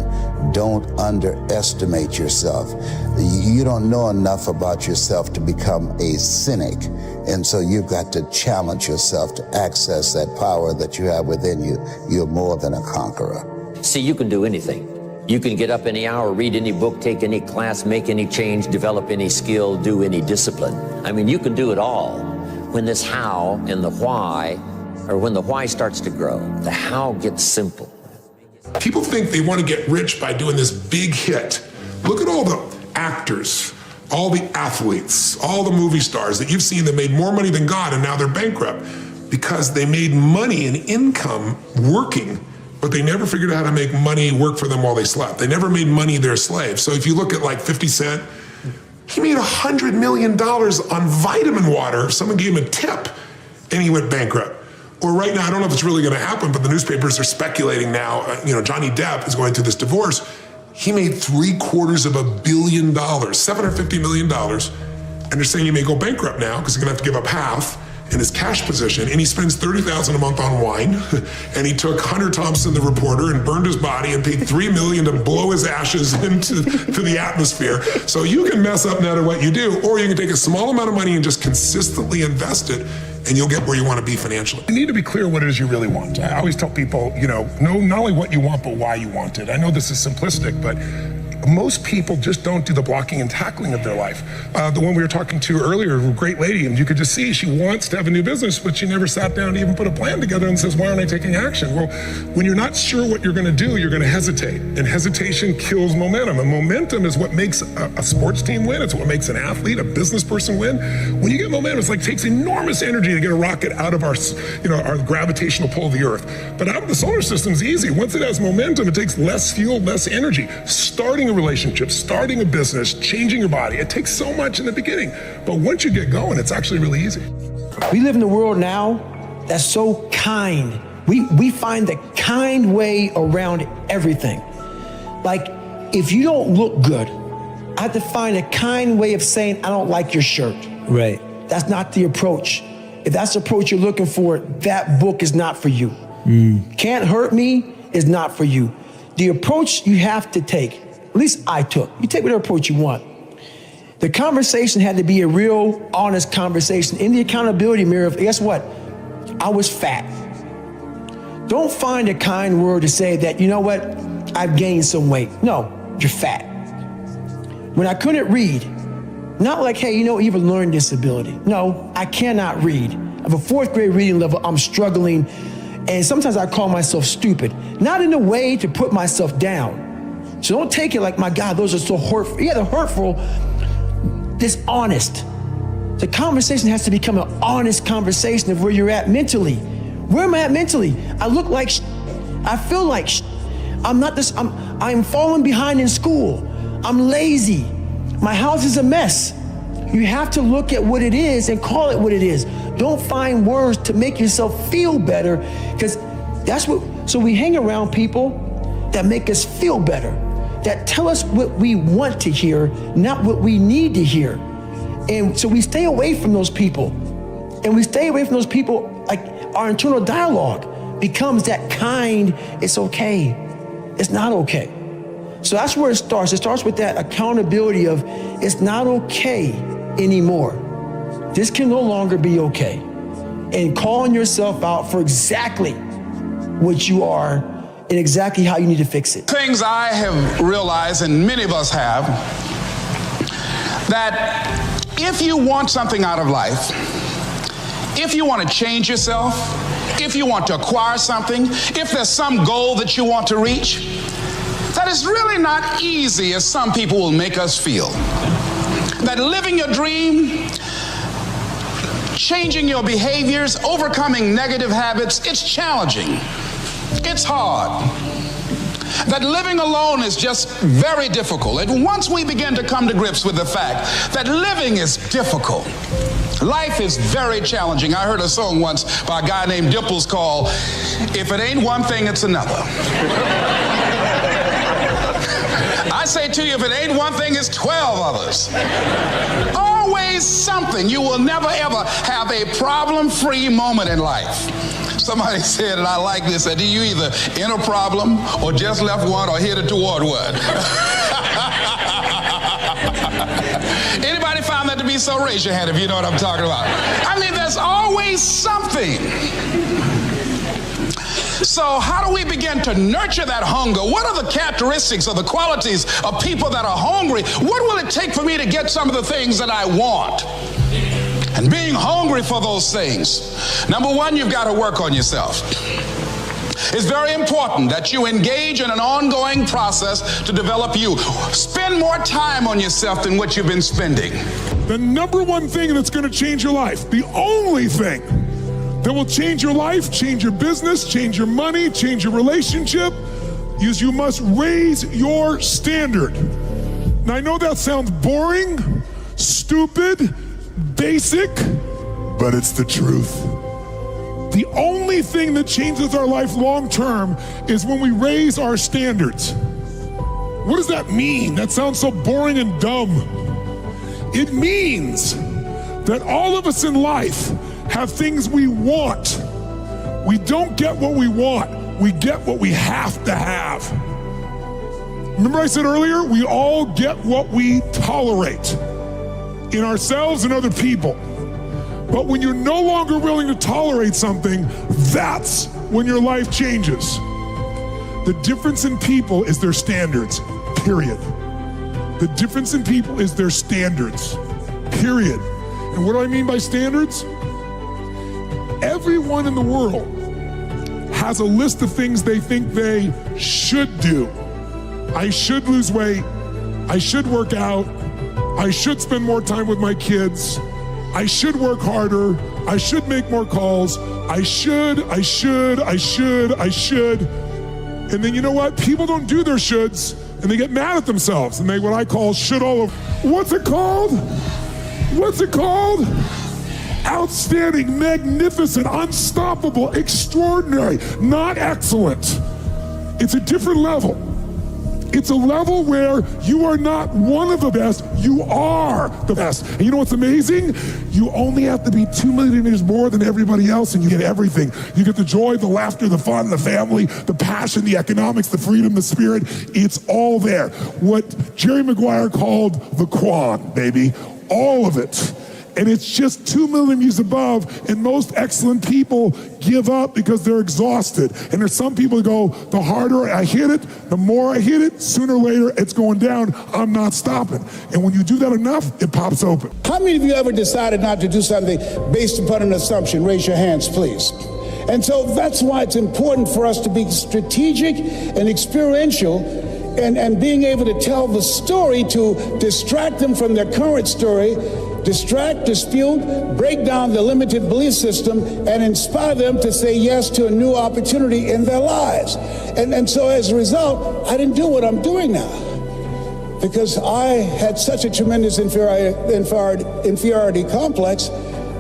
Don't underestimate yourself. You don't know enough about yourself to become a cynic. And so you've got to challenge yourself to access that power that you have within you. You're more than a conqueror. See, you can do anything. You can get up any hour, read any book, take any class, make any change, develop any skill, do any discipline. I mean, you can do it all. When this how and the why, or when the why starts to grow, the how gets simple. People think they want to get rich by doing this big hit. Look at all the actors, all the athletes, all the movie stars that you've seen that made more money than God and now they're bankrupt because they made money and income working, but they never figured out how to make money work for them while they slept. They never made money their slave. So if you look at like 50 Cent, he made $100 million on vitamin water. Someone gave him a tip and he went bankrupt. Or right now, I don't know if it's really gonna happen, but the newspapers are speculating now, Johnny Depp is going through this divorce. He made $750 million, $750 million. And they're saying he may go bankrupt now because he's gonna have to give up half in his cash position, and he spends $30,000 a month on wine, and he took Hunter Thompson, the reporter, and burned his body and paid $3 million to blow his ashes into the atmosphere. So you can mess up no matter what you do, or you can take a small amount of money and just consistently invest it, and you'll get where you want to be financially. You need to be clear what it is you really want. I always tell people, know not only what you want, but why you want it. I know this is simplistic, but most people just don't do the blocking and tackling of their life. The one we were talking to earlier, a great lady, and you could just see she wants to have a new business, but she never sat down to even put a plan together and says, why aren't I taking action? Well, when you're not sure what you're gonna do, you're gonna hesitate. And hesitation kills momentum. And momentum is what makes a sports team win. It's what makes an athlete, a business person win. When you get momentum, it's like takes enormous energy to get a rocket out of our gravitational pull of the earth. But out of the solar system's easy. Once it has momentum, it takes less fuel, less energy. Starting a relationship, starting a business, changing your body, it takes so much in the beginning. But once you get going, it's actually really easy. We live in a world now that's so kind. We find the kind way around everything. Like, if you don't look good, I have to find a kind way of saying, I don't like your shirt. Right. That's not the approach. If that's the approach you're looking for, that book is not for you. Can't Hurt Me is not for you. The approach you have to take, at least I took, you take whatever approach you want. The conversation had to be a real, honest conversation. In the accountability mirror, guess what? I was fat. Don't find a kind word to say that, you know what, I've gained some weight. No, you're fat. When I couldn't read, not like, hey, you have a learning disability. No, I cannot read. of a 4th grade reading level, I'm struggling. And sometimes I call myself stupid, not in a way to put myself down. So don't take it like, my God, those are so hurtful. Yeah, they're hurtful, dishonest. The conversation has to become an honest conversation of where you're at mentally. Where am I at mentally? I look like I feel like I'm falling behind in school. I'm lazy. My house is a mess. You have to look at what it is and call it what it is. Don't find words to make yourself feel better, because so we hang around people that make us feel better, that tell us what we want to hear, not what we need to hear. And so we stay away from those people. And we stay away from those people, like our internal dialogue becomes that kind, it's okay, it's not okay. So that's where it starts. It starts with that accountability of, it's not okay anymore. This can no longer be okay. And calling yourself out for exactly what you are and exactly how you need to fix it. Things I have realized, and many of us have, that if you want something out of life, if you want to change yourself, if you want to acquire something, if there's some goal that you want to reach, that is really not easy as some people will make us feel. That living your dream, changing your behaviors, overcoming negative habits, it's challenging. It's hard. That living alone is just very difficult. And once we begin to come to grips with the fact that living is difficult, life is very challenging. I heard a song once by a guy named Dimples called, "If it ain't one thing, it's another." I say to you, if it ain't one thing, it's 12 others. Always something. You will never ever have a problem-free moment in life. Somebody said, and I like this, that you either in a problem or just left one or headed toward one. Anybody found that to be so? Raise your hand if you know what I'm talking about. I mean, there's always something. So how do we begin to nurture that hunger? What are the characteristics or the qualities of people that are hungry? What will it take for me to get some of the things that I want? And being hungry for those things. Number one, you've got to work on yourself. It's very important that you engage in an ongoing process to develop you. Spend more time on yourself than what you've been spending. The number one thing that's going to change your life, the only thing that will change your life, change your business, change your money, change your relationship, is you must raise your standard. Now I know that sounds boring, stupid, basic, but it's the truth. The only thing that changes our life long term is when we raise our standards. What does that mean? That sounds so boring and dumb. It means that all of us in life have things we want. We don't get what we want, we get what we have to have. Remember I said earlier, we all get what we tolerate in ourselves and other people. But when you're no longer willing to tolerate something, that's when your life changes. The difference in people is their standards, period. The difference in people is their standards, period. And what do I mean by standards? Everyone in the world has a list of things they think they should do. I should lose weight. I should work out. I should spend more time with my kids. I should work harder. I should make more calls. I should. And then you know what? People don't do their shoulds and they get mad at themselves and they what I call should all over. What's it called? Outstanding, magnificent, unstoppable, extraordinary, not excellent. It's a different level. It's a level where you are not one of the best, you are the best. And you know what's amazing? You only have to be 2 millimeters more than everybody else and you get everything. You get the joy, the laughter, the fun, the family, the passion, the economics, the freedom, the spirit. It's all there. What Jerry Maguire called the Quan, baby. All of it. and it's just 2 millimeters above, and most excellent people give up because they're exhausted. And there's some people who go, the harder I hit it, the more I hit it, sooner or later it's going down, I'm not stopping. And when you do that enough, it pops open. How many of you ever decided not to do something based upon an assumption? Raise your hands, please. And so that's why it's important for us to be strategic and experiential and being able to tell the story to distract them from their current story, distract, dispute, break down the limited belief system, and inspire them to say yes to a new opportunity in their lives. And so as a result, I didn't do what I'm doing now because I had such a tremendous inferiority complex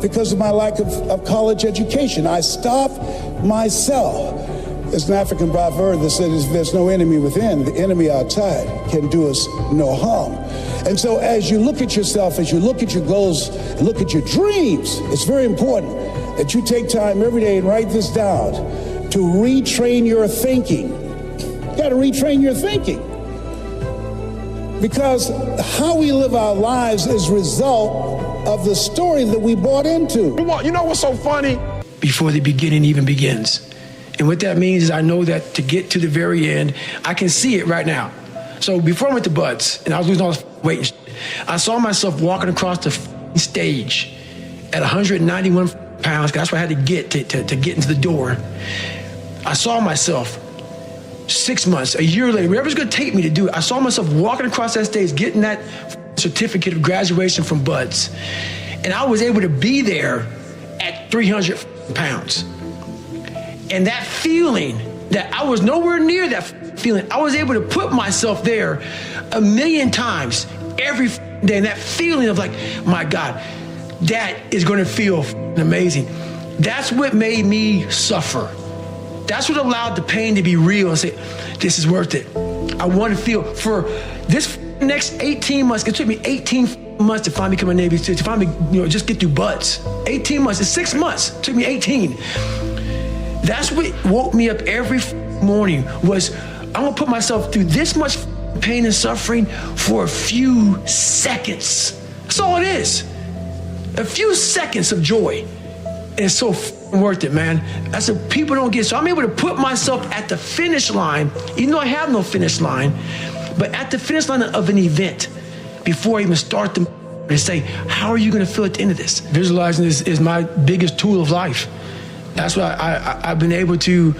because of my lack of college education. I stopped myself. There's an African proverb that says there's no enemy within, the enemy outside can do us no harm. And so as you look at yourself, as you look at your goals, look at your dreams, it's very important that you take time every day and write this down to retrain your thinking. You got to retrain your thinking. Because how we live our lives is a result of the story that we bought into. You know what's so funny? Before the beginning even begins. And what that means is I know that to get to the very end, I can see it right now. So before I went to Buds, and I was losing all this weight and I saw myself walking across the stage at 191 pounds, that's what I had to get to get into the door. I saw myself 6 months, a year later, whatever's gonna take me to do it, I saw myself walking across that stage, getting that certificate of graduation from Buds. And I was able to be there at 300 pounds. And that feeling that I was nowhere near that feeling, I was able to put myself there 1,000,000 times every day. And that feeling of like, my God, that is going to feel amazing. That's what made me suffer. That's what allowed the pain to be real and say, this is worth it. I want to feel for this next 18 months. It took me 18 months to finally become a Navy SEAL, to finally, just get through Buds. 18 months, it's 6 months. It took me 18. That's what woke me up every morning was, I'm gonna put myself through this much pain and suffering for a few seconds. That's all it is. A few seconds of joy. And it's so worth it, man. That's what people don't get. So I'm able to put myself at the finish line, even though I have no finish line, but at the finish line of an event before I even start to say, how are you gonna feel at the end of this? Visualizing is my biggest tool of life. That's why I've been able to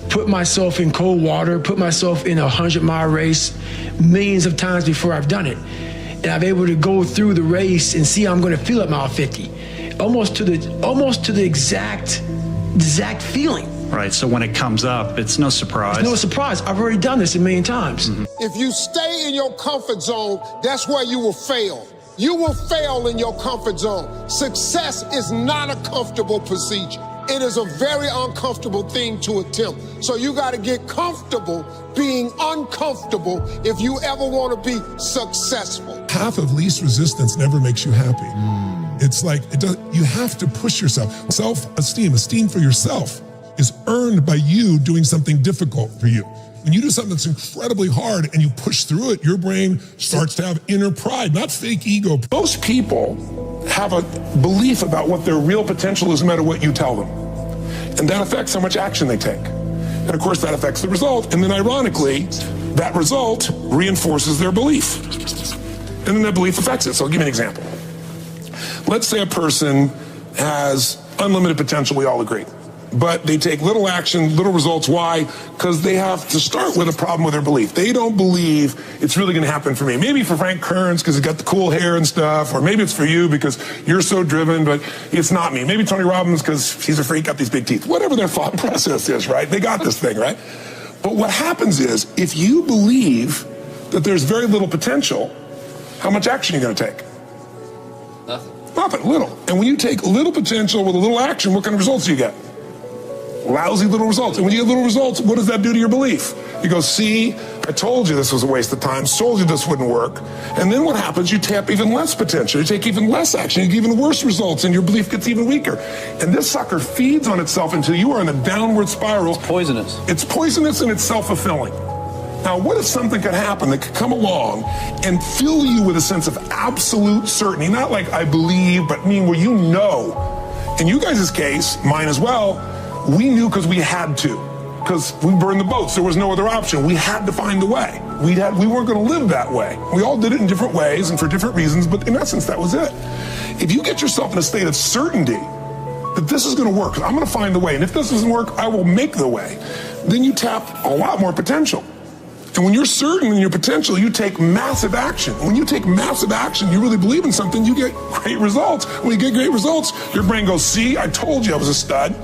put myself in cold water, put myself in a 100-mile race millions of times before I've done it. And I've been able to go through the race and see how I'm going to feel at mile 50, almost to the exact feeling. Right, so when it comes up, it's no surprise. It's no surprise. I've already done this 1,000,000 times. Mm-hmm. If you stay in your comfort zone, that's where you will fail. You will fail in your comfort zone. Success is not a comfortable procedure. It is a very uncomfortable thing to attempt. So you got to get comfortable being uncomfortable if you ever want to be successful. Path of least resistance never makes you happy. It's like, you have to push yourself. Self-esteem, esteem for yourself is earned by you doing something difficult for you. When you do something that's incredibly hard and you push through it, your brain starts to have inner pride, not fake ego. Most people have a belief about what their real potential is no matter what you tell them. And that affects how much action they take. And of course that affects the result. And then ironically, that result reinforces their belief. And then that belief affects it. So I'll give you an example. Let's say a person has unlimited potential, we all agree. But they take little action, little results. Why? Because they have to start with a problem with their belief. They don't believe it's really going to happen for me. Maybe for Frank Kearns because he's got the cool hair and stuff, or maybe it's for you because you're so driven, but it's not me. Maybe Tony Robbins because he's a freak, got these big teeth. Whatever their thought process is, right? They got this thing, right? But what happens is, if you believe that there's very little potential, how much action are you going to take? Nothing, little. And when you take little potential with a little action, what kind of results do you get? Lousy little results. And when you get little results, what does that do to your belief? You go, see, I told you this was a waste of time, told you this wouldn't work. And then what happens? You tap even less potential. You take even less action. You get even worse results, and your belief gets even weaker. And this sucker feeds on itself until you are in a downward spiral. It's poisonous. It's poisonous and it's self-fulfilling. Now, what if something could happen that could come along and fill you with a sense of absolute certainty? Not like I believe, but mean where you know. In you guys' case, mine as well, we knew because we had to. Because we burned the boats. There was no other option. We had to find a way. We weren't going to live that way. We all did it in different ways and for different reasons, but in essence, that was it. If you get yourself in a state of certainty that this is going to work, I'm going to find the way, and if this doesn't work, I will make the way, then you tap a lot more potential. And when you're certain in your potential, you take massive action. When you take massive action, you really believe in something, you get great results. When you get great results, your brain goes, see, I told you I was a stud.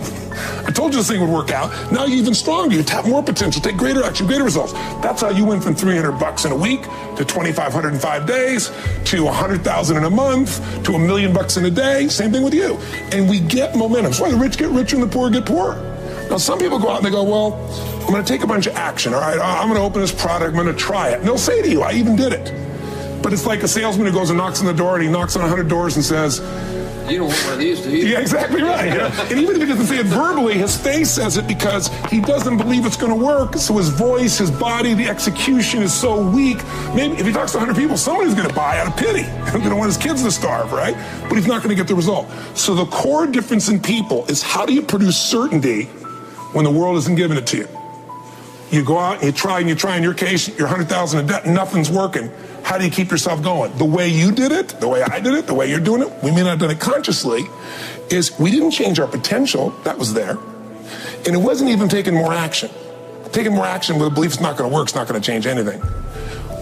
I told you this thing would work out. Now you're even stronger. You tap more potential, take greater action, greater results. That's how you went from $300 in a week to $2,500 in 5 days to $100,000 in a month to $1 million in a day. Same thing with you. And we get momentum. That's why the rich get richer and the poor get poorer. Now, some people go out and they go, well, I'm going to take a bunch of action, all right? I'm going to open this product, I'm going to try it. And they'll say to you, I even did it. But it's like a salesman who goes and knocks on the door, and he knocks on 100 doors and says, you don't want one of these, do you? Yeah, exactly right. Yeah. And even if he doesn't say it verbally, his face says it because he doesn't believe it's going to work. So his voice, his body, the execution is so weak. Maybe if he talks to 100 people, somebody's going to buy out of pity. He's going to want his kids to starve, right? But he's not going to get the result. So the core difference in people is how do you produce certainty when the world isn't giving it to you? You go out and you try, in your case, you're 100,000 in debt, nothing's working. How do you keep yourself going? The way you did it, the way I did it, the way you're doing it, we may not have done it consciously, is we didn't change our potential, that was there. And it wasn't even taking more action. Taking more action with a belief it's not gonna work, it's not gonna change anything.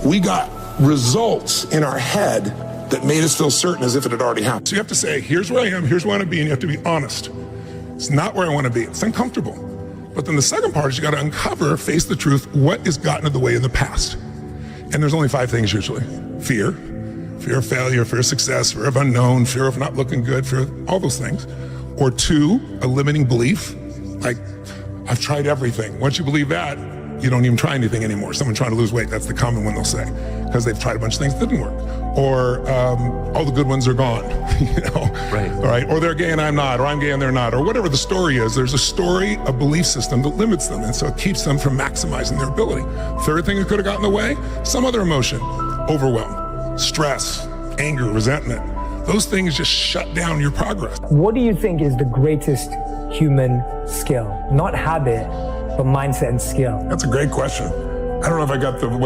We got results in our head that made us feel certain as if it had already happened. So you have to say, here's where I am, here's where I want to be, and you have to be honest. It's not where I want to be, it's uncomfortable. But then the second part is you got to uncover, face the truth, what has gotten in the way in the past. And there's only 5 things usually. Fear of failure, fear of success, fear of unknown, fear of not looking good, fear of all those things. Or 2, a limiting belief, like I've tried everything. Once you believe that, you don't even try anything anymore. Someone trying to lose weight, that's the common one they'll say, because they've tried a bunch of things that didn't work. Or all the good ones are gone, you know? Right. All right. Or they're gay and I'm not, or I'm gay and they're not, or whatever the story is. There's a story, a belief system that limits them, and so it keeps them from maximizing their ability. Third thing that could have gotten in the way, some other emotion, overwhelm, stress, anger, resentment. Those things just shut down your progress. What do you think is the greatest human skill? Not habit, but mindset and skill. That's a great question. I don't know if I got what